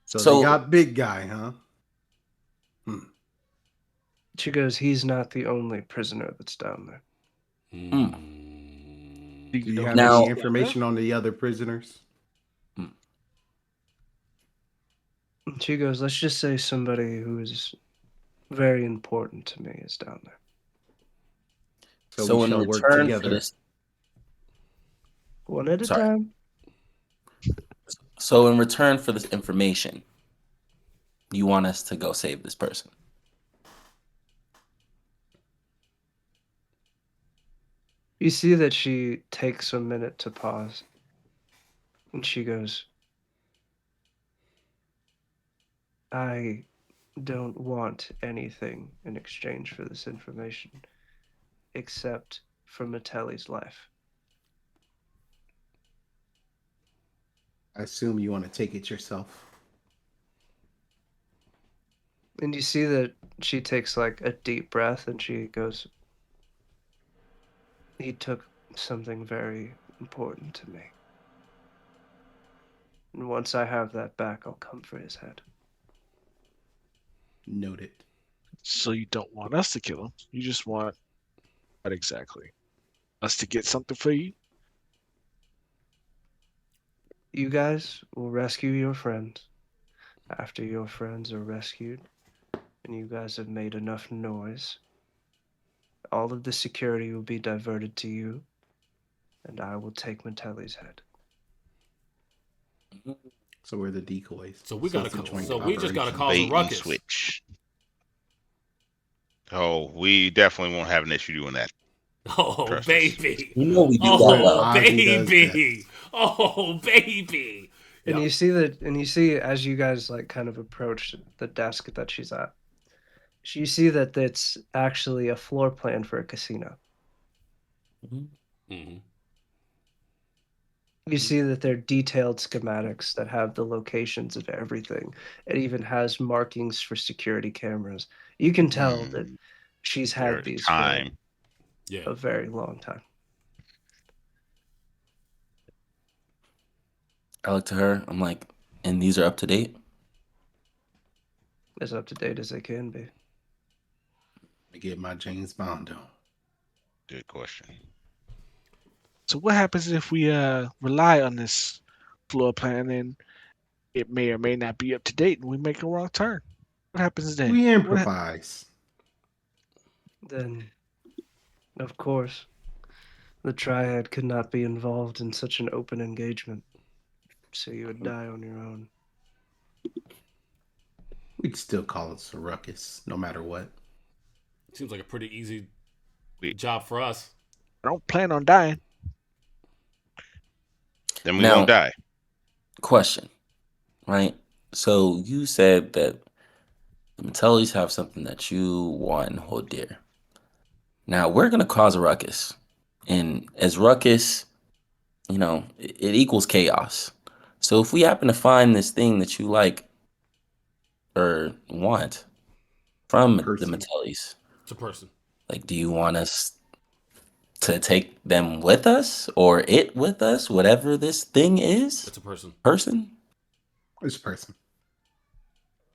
So they So, got big guy, huh? Hmm. She goes, "He's not the only prisoner that's down there." mm, Do Do you you know have who any now, else is down there? information on the other prisoners? mm, And she goes, "Let's just say somebody who is very important to me is down there." So we so in shall work return for together. this, One at a sorry. time. So in return for this information, you want us to go save this person. You see that she takes a minute to pause, and she goes, "I don't want anything in exchange for this information except for Metelli's life." I assume you want to take it yourself. And you see that she takes like a deep breath and she goes, "He took something very important to me. And once I have that back, I'll come for his head." Noted. So you don't want us to kill him. You just want what exactly? Us to get something for you? You guys will rescue your friends. After your friends are rescued and you guys have made enough noise, all of the security will be diverted to you, and I will take Metelli's head. So we're the decoys. So we So gotta. it's a joint So we just gotta operation. cause a Bait and ruckus. switch. Oh, we definitely won't have an issue doing that. Oh Trust us. baby. You know we do that But Oh well. Ozzy does best. baby. Oh baby. and Yeah. you see as you guys like kind of approach the desk that she's at, you see that it's actually a floor plan for a casino. Mhm. hmm You see that they're detailed schematics that have the locations of everything. It even has markings for security cameras. You can tell that she's had There's these for time. Yeah. a very long time. I look to her. I'm like, and these are up to date. As up to date as they can be. I get my James Bond on. Good question. So what happens if we rely on this floor plan and it may or may not be up to date and we make a wrong turn? What happens then? We What improvise. Then, of course, the Triad could not be involved in such an open engagement, so you would die on your own. We'd still call it a ruckus, no matter what. Seems like a pretty easy We job for us. I don't plan on dying. then we won't Now, die. question, right? So you said that the Metellis have something that you want and hold dear. Now we're gonna cause a ruckus, and as ruckus, it equals chaos. So if we happen to find this thing that you like or want from the Person. Metellis, It's a person. like, do you want us to take them with us or it with us, whatever this thing is? It's a person. Person? It's person.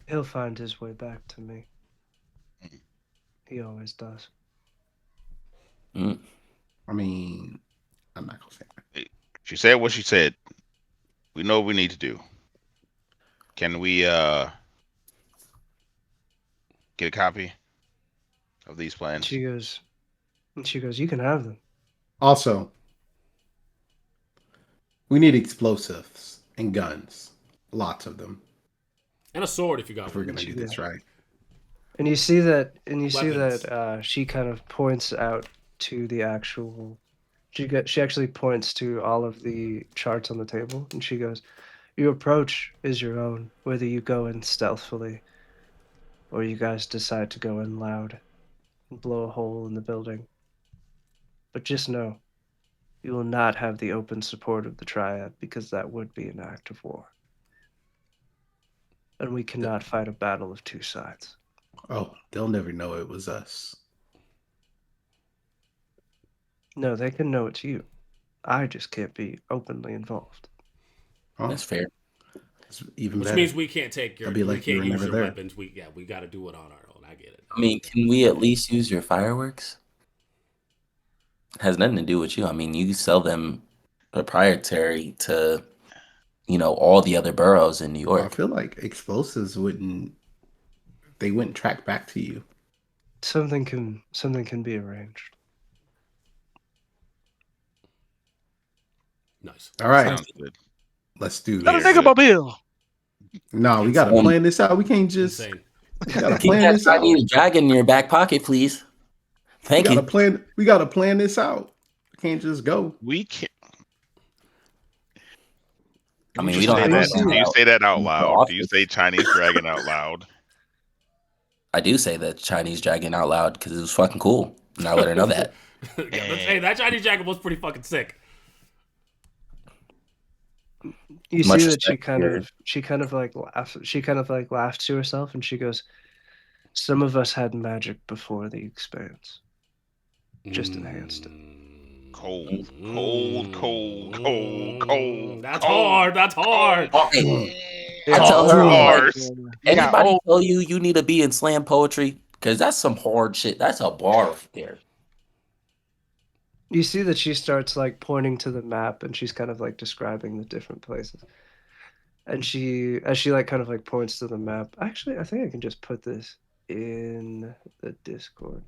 He'll find his way back to me. He always does. Mm. I mean, I'm not gonna say that. She said what she said. We know what we need to do. Can we get a copy of these plans? She goes, "You can have them." Also, we need explosives and guns. Lots of them. And a sword if you got If we're one. gonna do this right. And you see Weapons. that she kind of points out to the actual. She actually points to all of the charts on the table, and she goes, "Your approach is your own, whether you go in stealthily or you guys decide to go in loud. and blow a hole in the building. But just know, you will not have the open support of the Triad because that would be an act of war. And we cannot fight a battle of two sides. Oh, they'll never know it was us. No, they can know it's you. I just can't be openly involved. Oh, That's fair. it's even Which better. means we can't take your, I'd be we like you can't were use never your there. weapons. We got to do it on our own. I get it. I mean, can we at least use your fireworks? Has nothing to do with you. I mean, you sell them proprietary to, all the other boroughs in New Well, I York. feel like explosives wouldn't track back to you. Something can be arranged. Nice. All right, Sounds good. let's do Let a Very this. nigga good. mobile. No, we gotta Insane. Um, plan this out. We can't just. Insane. We gotta Keep plan that this out. Chinese dragon in your back pocket, please. We Thank gotta you. plan. We gotta plan this out. We can't just go. We can. I Do mean, you we don't say have We'll to that? see. plan Do it you out say that out in the loud? Do you say office. Chinese dragon out loud? I do say the Chinese dragon out loud because it was fucking cool, and I let her know that. Hey, that Chinese jacket was pretty fucking sick. You see Much that respect to your. she kind of like laughs. She kind of like laughs to herself, and she goes, "Some of us had magic before the Expanse, just enhanced it." Cold, cold, cold, cold, cold, That's cold, hard. That's cold. hard. Hey, I Yeah, tell her, I'm old. like, Bars. You got anybody old. tell you need to be in slam poetry? Because that's some hard shit. That's a bar right there. You see that she starts like pointing to the map, and she's kind of like describing the different places. And as she like kind of like points to the map. Actually, I think I can just put this in the Discord.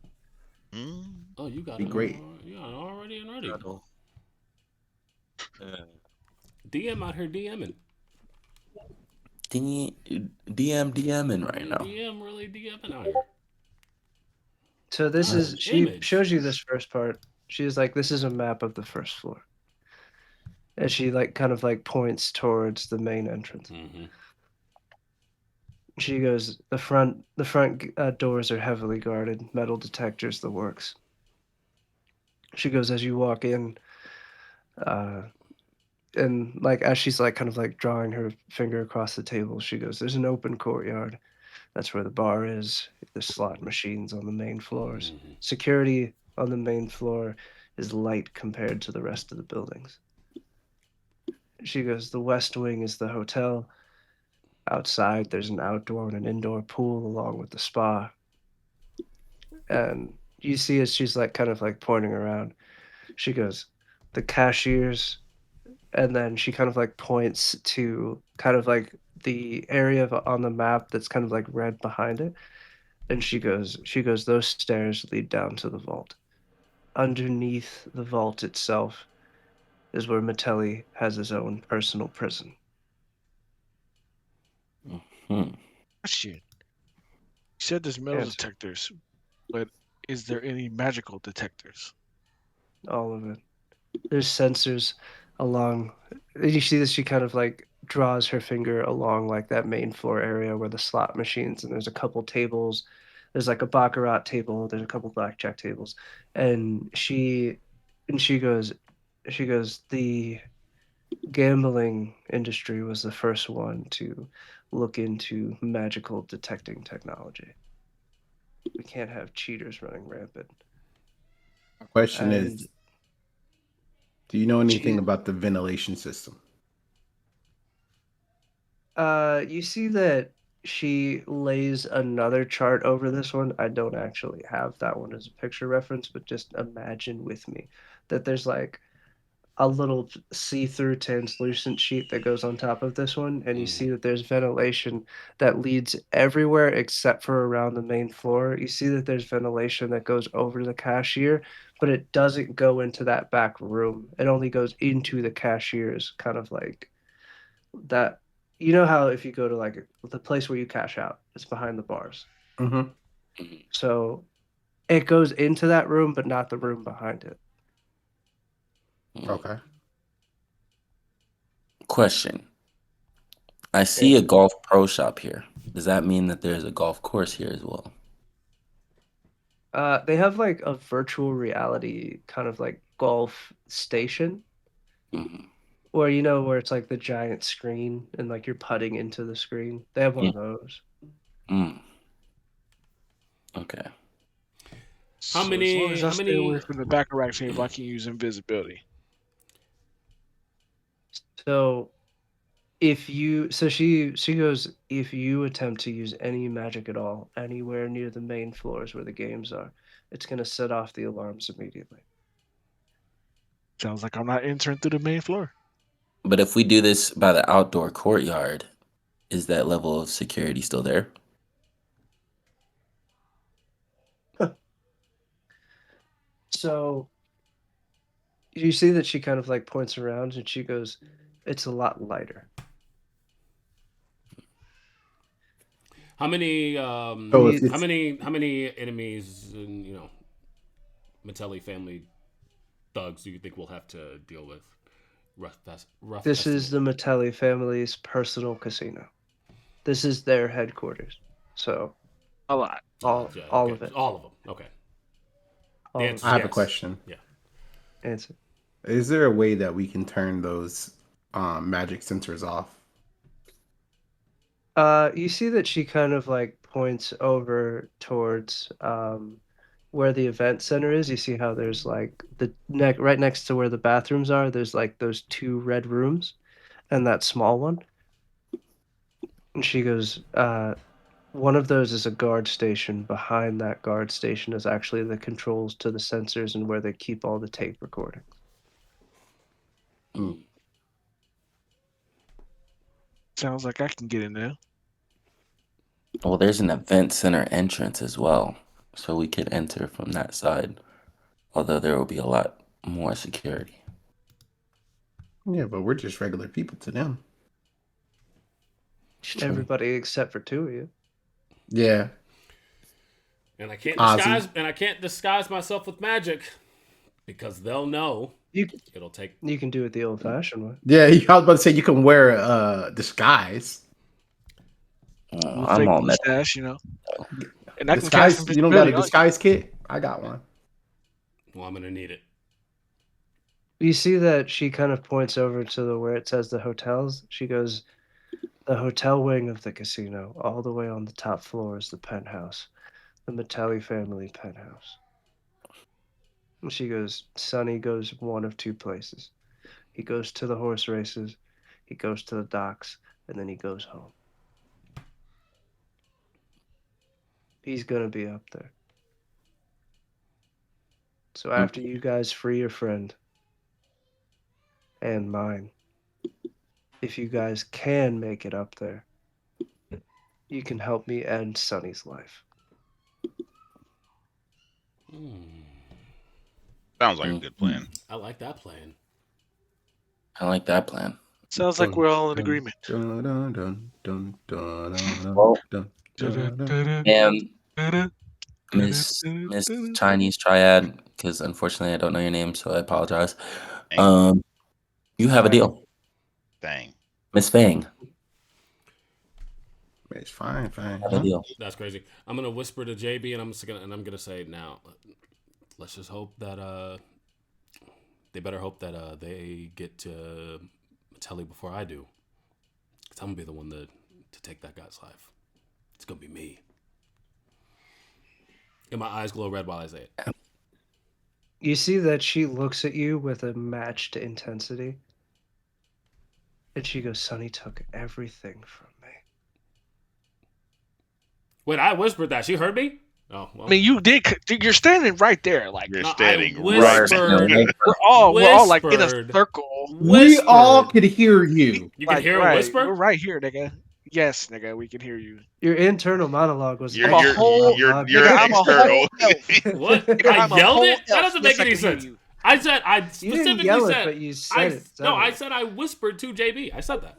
Mm. Oh, you got Be it. great. You got it already and ready. Uh, DM out here DMing. DMing right now. DM really DMing out here. So this Oh, is an she image. shows you this first part. She's like, "This is a map of the first floor," and she like kind of like points towards the main entrance. Mm-hmm. She goes, the front doors are heavily guarded, metal detectors, the works. She goes, as you walk in, uh, and like as she's like kind of like drawing her finger across the table, she goes, "There's an open courtyard. That's where the bar is. The slot machines on the main floors. Mm-hmm. Security on the main floor is light compared to the rest of the buildings." She goes, "The west wing is the hotel. Outside, there's an outdoor and an indoor pool along with the spa." And you see as she's like kind of like pointing around, she goes, "The cashiers," and then she kind of like points to kind of like the area on the map that's kind of like red behind it. And she goes, "Those stairs lead down to the vault. Underneath the vault itself is where Metelli has his own personal prison." Hmm. Question. You said there's metal Answer. detectors, but is there any magical detectors? All of it. There's sensors along. You see this, she kind of like draws her finger along like that main floor area where the slot machines, and there's a couple tables. There's like a baccarat table, there's a couple blackjack tables. And she goes, "The gambling industry was the first one to look into magical detecting technology. We can't have cheaters running rampant." My question And is, do you know anything she about the ventilation system? You see that she lays another chart over this one. I don't actually have that one as a picture reference, but just imagine with me that there's like a little see-through translucent sheet that goes on top of this one, and you see Mm-hmm. that there's ventilation that leads everywhere except for around the main floor. You see that there's ventilation that goes over the cashier, but it doesn't go into that back room. It only goes into the cashier's kind of like that. You know how if you go to like the place where you cash out, it's behind the bars. Mm-hmm. So it goes into that room, but not the room behind it. Okay. Question. I see a Answer. golf pro shop here. Does that mean that there's a golf course here as well? They have like a virtual reality kind of like golf station, Mhm. or where it's like the giant screen and like you're putting into the screen. They have one Yeah. of those. Mm. Okay. How So as long many? as I How stay away many? from the baccarat table, I can use invisibility. So she goes, if you attempt to use any magic at all anywhere near the main floors where the games are, it's gonna set off the alarms immediately. Sounds like I'm not entering through the main floor. But if we do this by the outdoor courtyard, is that level of security still there? So you see that she kind of like points around and she goes, it's a lot lighter. How many? So We- if How it's many? How many enemies and Metelli family thugs do you think we'll have to deal with? Rough This is estimate. the Metelli family's personal casino. This is their headquarters. So A lot. all Yeah, all okay, of it. all of them. Okay. The All of answer I is it. have a yes. question. Yeah. Answer. Is there a way that we can turn those magic sensors off? You see that she kind of like points over towards where the event center is. You see how there's like the neck right next to where the bathrooms are, there's like those two red rooms and that small one. And she goes, one of those is a guard station. Behind that guard station is actually the controls to the sensors and where they keep all the tape recordings. Mm. Sounds like I can get in there. Well, there's an event center entrance as well, so we could enter from that side. Although there will be a lot more security. Yeah, but we're just regular people to them. It's true. Everybody except for two of you. Yeah, And I can't Ozzy. disguise myself with magic because they'll know. You It'll take. you can do it the old-fashioned way. Yeah, I was about to say you can wear a disguise. Oh, A I'm fake all met. mustache, and I can cast Disguise? You don't got a invisibility on you. disguise kit? I got one. Well, I'm gonna need it. You see that she kind of points over to the where it says the hotels. She goes, the hotel wing of the casino, all the way on the top floor is the penthouse, the Metelli family penthouse. And she goes, Sonny goes one of two places. He goes to the horse races, he goes to the docks, and then he goes home. He's gonna be up there. So after you guys free your friend and mine, if you guys can make it up there, you can help me end Sonny's life. Sounds like a good plan. I like that plan. I like that plan. Sounds like we're all in agreement. Well, Dun-dun-dun-dun. and Miss Chinese Triad, because unfortunately I don't know your name, so I apologize. Dang. You have a deal, Dang. Miss Fang. It's fine. Have a deal. That's crazy. I'm gonna whisper to JB, and I'm gonna say now. Let's just hope that they better hope that they get to Telly before I do, because I'm gonna be the one to take that guy's life. It's gonna be me. And my eyes glow red while I say it. You see that she looks at you with a matched intensity. And she goes, Sonny took everything from me. Wait, I whispered that. She heard me? Oh, well. I mean, you did. You're standing right there, like You're No, standing I right whispered. there. we're all like in a Whispered. circle. We all Whispered. could hear you. You can Like, hear a right, whisper? we're right here, nigga. Yes, nigga, we can hear you. Your internal monologue was You're I'm a you're whole- you're, monologue. you're Nigga, I'm a external. whole elf. What? Nigga, I I'm a yelled whole it? That elf. doesn't Yes, make I any can hear sense. you. I You specifically didn't yell said. it, but you said it. I said I whispered to JB. I said that.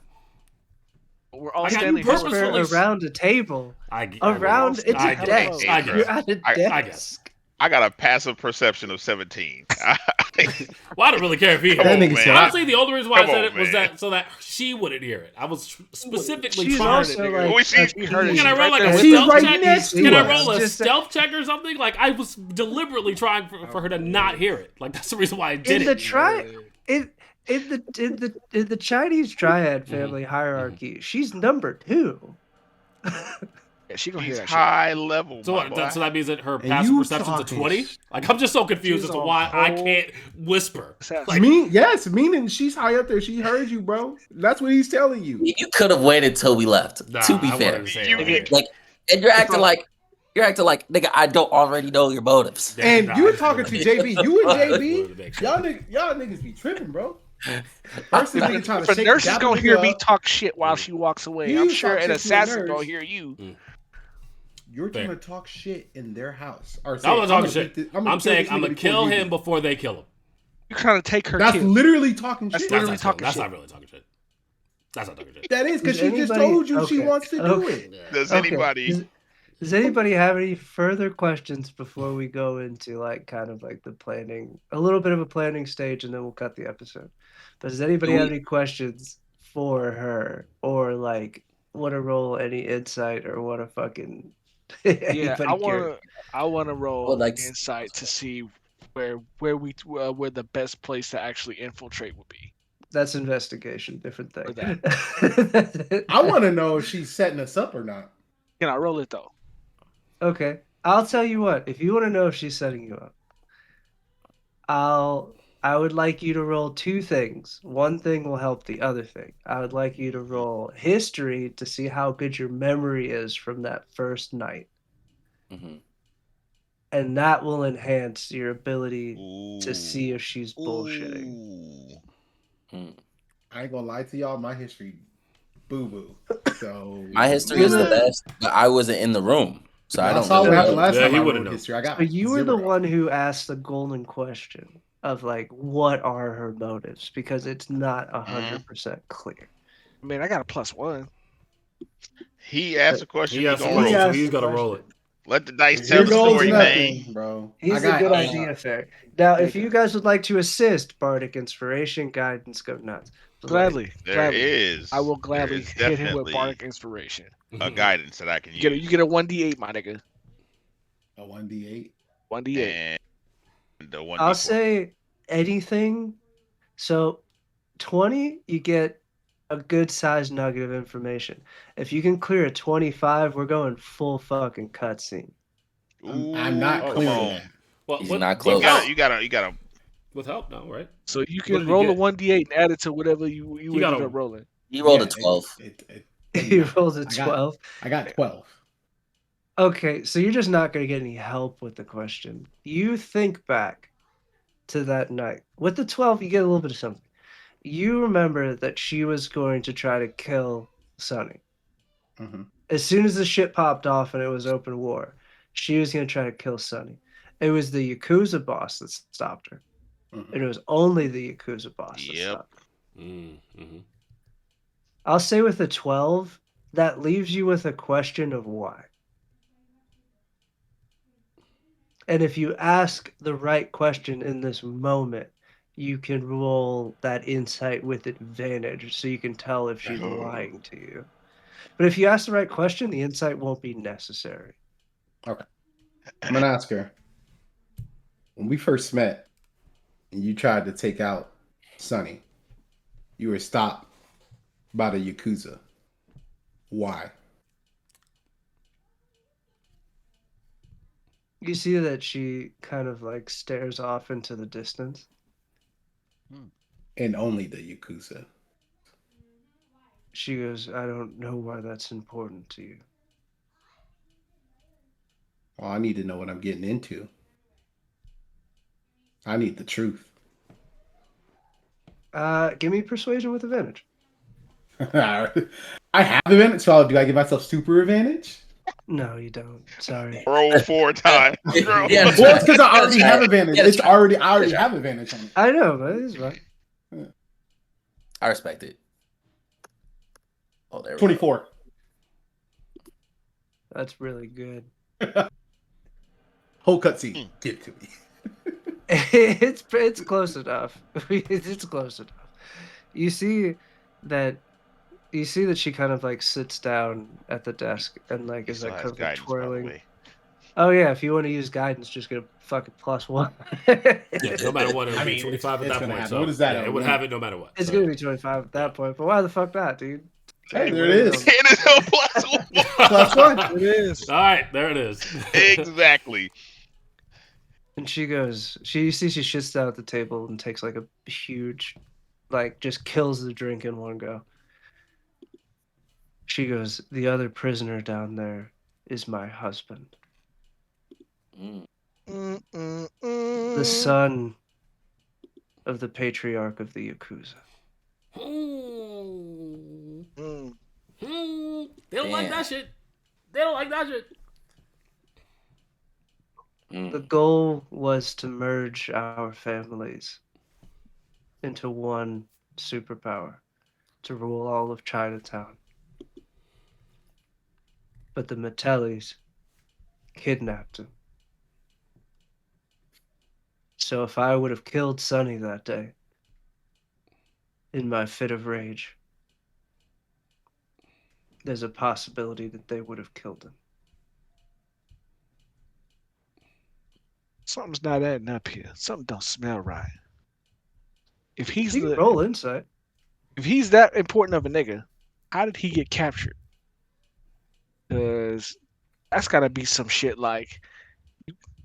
We're all I got standing you here. purposefully- Whisper around a table. I Around, it's I a get desk. I get You're at a I desk. I guess. I got a passive perception of 17. Well, I don't really care if he Come heard on, it. nigga man. said, Honestly, the only reason why I Come said on, it was man. so that she wouldn't hear it. I was specifically She's trying. also nigga. like We see- a heard it. Can I She's roll right like there a with She's stealth right check? next to Can I us. roll a Just- stealth check or something? Like I was deliberately trying for her to not hear it. Like that's the reason why I did in the it. in the Chinese triad family hierarchy, she's number 2. Yeah, she gonna hear He's that shit. high level, So my what? boy. So that means that her And passive you perception's a talking 20. sh- Like I'm just so confused She's as to a why I whole- can't whisper. Assassin. Like, meaning she's high up there. She heard you, bro. That's what he's telling you. You could have waited till we left. nah, To be I fair, wanted to say You- it right like, and you're acting like nigga. I don't already know your motives. here. And Nah, you I were just talking wanted to JB. You and I just wanted to JB, make sure. y'all niggas be tripping, bro. First, this nigga trying If to a shake nurse is dap a gonna nigga hear me up. talk shit while she walks away, You I'm sure talk an shit to a assassin nurse. gonna hear you. You're trying Fair. to talk shit in their house. Or I'm say, not talking "I'ma shit. beat this- I'ma I'm kill saying this I'm nigga gonna before kill you him do." before they kill him. You're trying to take her That's kill. literally talking That's shit. That's literally not talking That's shit. not really talking shit. That's not talking shit. That is because Does she just anybody- told you she okay, wants to do okay. it. Does Okay. anybody? Does anybody have any further questions before we go into like kind of like the planning, a little bit of a planning stage, and then we'll cut the episode? But does anybody have any questions for her, or like want to roll any insight, or want to fucking Yeah, anybody care? I wanna roll Well, like- insight to see where the best place to actually infiltrate would be. That's investigation, different Or thing. I want to know if she's setting us up or not. Can I roll it though? Okay, I'll tell you what. If you want to know if she's setting you up, I would like you to roll 2 things. One thing will help the other thing. I would like you to roll history to see how good your memory is from that first night. Mhm. And that will enhance your ability Ooh. to see if she's bullshitting. Ooh. I ain't gonna lie to y'all. My history, boo boo. So My history is the You're the- best, but I wasn't in the room, so I I don't. saw what really happened know. last Yeah, time he I wouldn't rolled know. history. I got. So you were the 0. one who asked the golden question of like, what are her motives? Because it's not 100% clear. I mean, I got a +1. He asked a question. He He has to gonna roll, roll. He so asked he's the gonna roll it. question. Let the dice Here tell the goes story, nothing, man. bro. He's I a got good idea, fair. Now, if you guys would like to assist Bardic Inspiration, Guidance, go nuts. Gladly, There gladly. is. I will there gladly is hit him with definitely Bardic Inspiration. a guidance that I can You use. get a 1d8, my nigga. A 1d8. 1d8. And the one. I'll say anything. So 20, you get a good sized nugget of information. If you can clear a 25, we're going full fucking cutscene. I'm not Oh, clearing shit. that. Well, He's with, not with close. help. You gotta. With help, no, right? So you What can did he roll a get? 1d8 and add it to whatever you He ended got a- up rolling. He rolled a Yeah, 12. He rolls a I got- 12. I got 12. Okay, so you're just not going to get any help with the question. You think back to that night. With the 12, you get a little bit of something. You remember that she was going to try to kill Sonny. Mm-hmm. As soon as the shit popped off and it was open war, she was going to try to kill Sonny. It was the Yakuza boss that stopped her. Mm-hmm. And it was only the Yakuza boss that Yep. stopped her. Mm-hmm. I'll say with the 12, that leaves you with a question of why. And if you ask the right question in this moment, you can roll that insight with advantage so you can tell if she's lying to you. But if you ask the right question, the insight won't be necessary. I'm gonna ask her. When we first met, and you tried to take out Sonny, you were stopped by the Yakuza. Why? You see that she kind of like stares off into the distance. And only the Yakuza. She goes, I don't know why that's important to you. Well, I need to know what I'm getting into. I need the truth. Give me persuasion with advantage. I have advantage, so do I give myself super advantage? No, you don't. Sorry. Roll 4 times. Bro. Yeah, Well, it's because I already That's have right. advantage. Yeah, that's I already have advantage on it. I know, but it's fine. I respect it. Oh, there we go. 24. That's really good. Whole cutscene. Give it to me. It's close enough. It's close enough. You see that she kind of like sits down at the desk and like He is still like has kind of like guidance, by the twirling. way. Oh yeah, if you want to use guidance, just get a fucking +1. Yeah, no matter what, it I would be mean, 25 at it's that gonna point. happen. So What is that? yeah, A it would one? have it no matter what. It's So, gonna be 25 at that point. But why the fuck not, dude? Hey, there it whatever is. them- It is a plus one. +1. It is. All right, there it is. Exactly. And she goes, you see she sits down at the table and takes like a huge, like just kills the drink in one go. She goes, the other prisoner down there is my husband. Mm. The son of the patriarch of the Yakuza. They don't like that shit. They don't like that shit. The goal was to merge our families into one superpower to rule all of Chinatown. But the Metellis kidnapped him. So if I would have killed Sonny that day, in my fit of rage, there's a possibility that they would have killed him. Something's not adding up here. Something don't smell right. If he's You can the roll insight. if he's that important of a nigga, how did he get captured? Because that's gotta be some shit like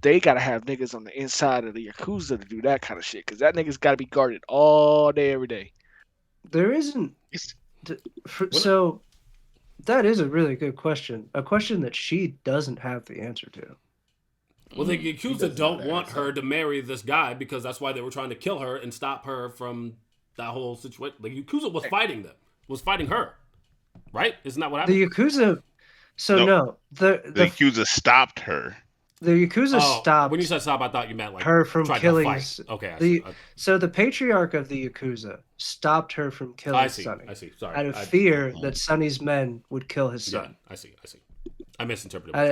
they gotta have niggas on the inside of the Yakuza to do that kind of shit. Because that nigga's gotta be guarded all day, every day. There isn't. So that is a really good question. A question that she doesn't have the answer to. Well, the He Yakuza doesn't don't know that, want so. her to marry this guy because that's why they were trying to kill her and stop her from that whole situation. The Yakuza was fighting them, was fighting her, right? Isn't that what happened? The Yakuza. So Nope. no, The accuser stopped her. the Yakuza stopped when you said stop, I thought you meant like her from tried killing. to fight. Okay, I see. So the patriarch of the Yakuza stopped her from killing I see. Sonny. I see. Sorry. Out of fear that Sonny's men would kill his son. Yeah, I see. I see. I misinterpreted. What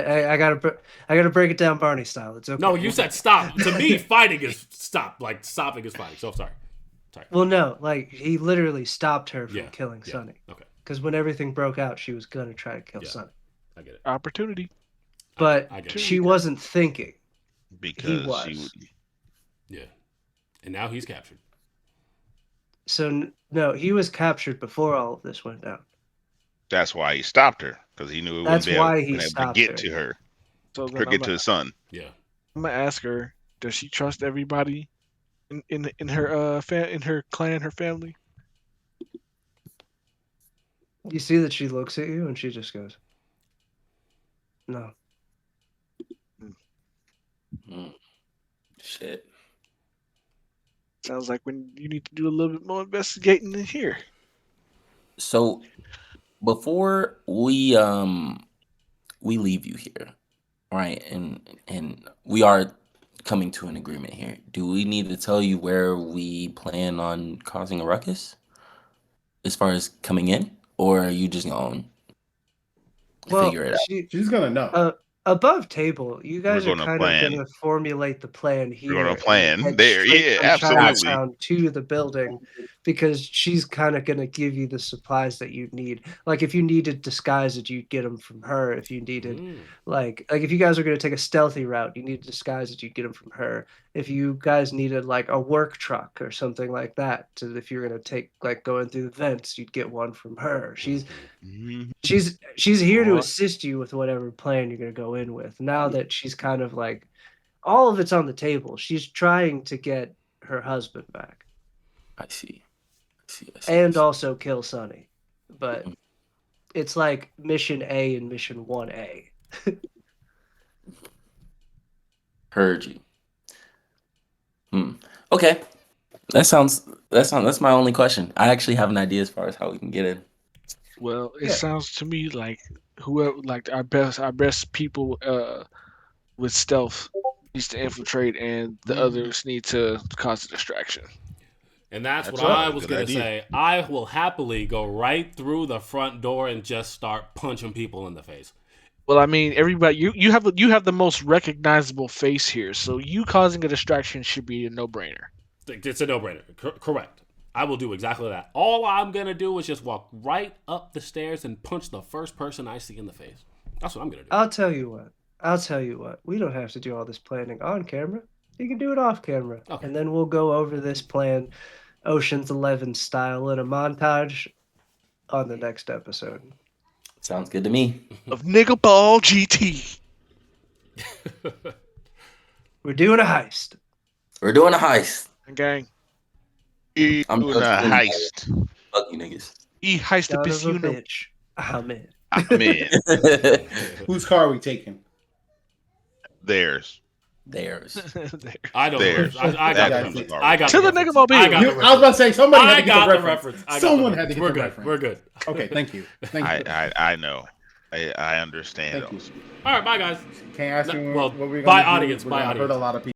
I gotta break it down Barney style. It's okay. No, you said stop. To me, fighting is stop. Like stopping is fighting. So sorry. Well, no, like he literally stopped her from killing Yeah. Sonny. Okay. Because when everything broke out, she was gonna try to kill Sonny. I get it. Opportunity. But I get it. she wasn't thinking. Because He was. she would. Yeah. And now he's captured. So no, he was captured before all of this went down. That's why he stopped her, because he knew he That's wouldn't be why able, he been able to stopped get her. to her, So or then get to his son. Yeah. I'm gonna ask her: does she trust everybody in her in her clan, her family? You see that she looks at you and she just goes, "No." Shit. Sounds like when you need to do a little bit more investigating in here. So before we leave you here, right? And we are coming to an agreement here. Do we need to tell you where we plan on causing a ruckus as far as coming in, or are you just gonna figure it out? She's gonna know. Above table, you guys are gonna kind plan. of going to formulate the plan here. We're gonna and plan head there. straight Yeah, from absolutely. Chinatown to the building, because she's kind of going to give you the supplies that you need. Like if you needed disguise it, you'd get them from her. If you needed like if you guys are going to take a stealthy route, you need disguise it, you'd get them from her. If you guys needed like a work truck or something like that, if you're going to take like going through the vents, you'd get one from her. She's here to assist you with whatever plan you're going to go in with. Now that she's kind of like all of it's on the table, she's trying to get her husband back. I see. And also kill Sonny. But it's like mission A and mission 1A. Heard you. Okay. That's my only question. I actually have an idea as far as how we can get in. Well, it sounds to me like whoever, like our best people with stealth needs to infiltrate, and the others need to cause a distraction. And that's what I was going to say. I will happily go right through the front door and just start punching people in the face. Well, I mean, everybody, you have the most recognizable face here, so you causing a distraction should be a no-brainer. It's a no-brainer. Correct. I will do exactly that. All I'm gonna do is just walk right up the stairs and punch the first person I see in the face. That's what I'm gonna do. I'll tell you what. We don't have to do all this planning on camera. You can do it off camera. Okay. And then we'll go over this plan Ocean's 11 style in a montage on the next episode. Sounds good to me. Of Nigga Ball GT. We're doing a heist. We're doing a heist. Gang. I'm Doing a heist. Fuck you niggas. Heist the Son of a Pisuno. bitch. I'm in. I'm in. Whose car are we taking? Theirs. Theirs. I don't. Theirs. I got That the is reference. it. I got To the reference. nigga mobile. I got the I was reference. about to say somebody had I to get got the the reference. reference. I got Someone the had to get We're the good. reference. We're good. Okay, thank you. Thank you. I know. I understand. Thank you. All right, bye guys. Can't ask me Well, what we're by gonna do. audience, We're by gonna hurt audience. a lot of people.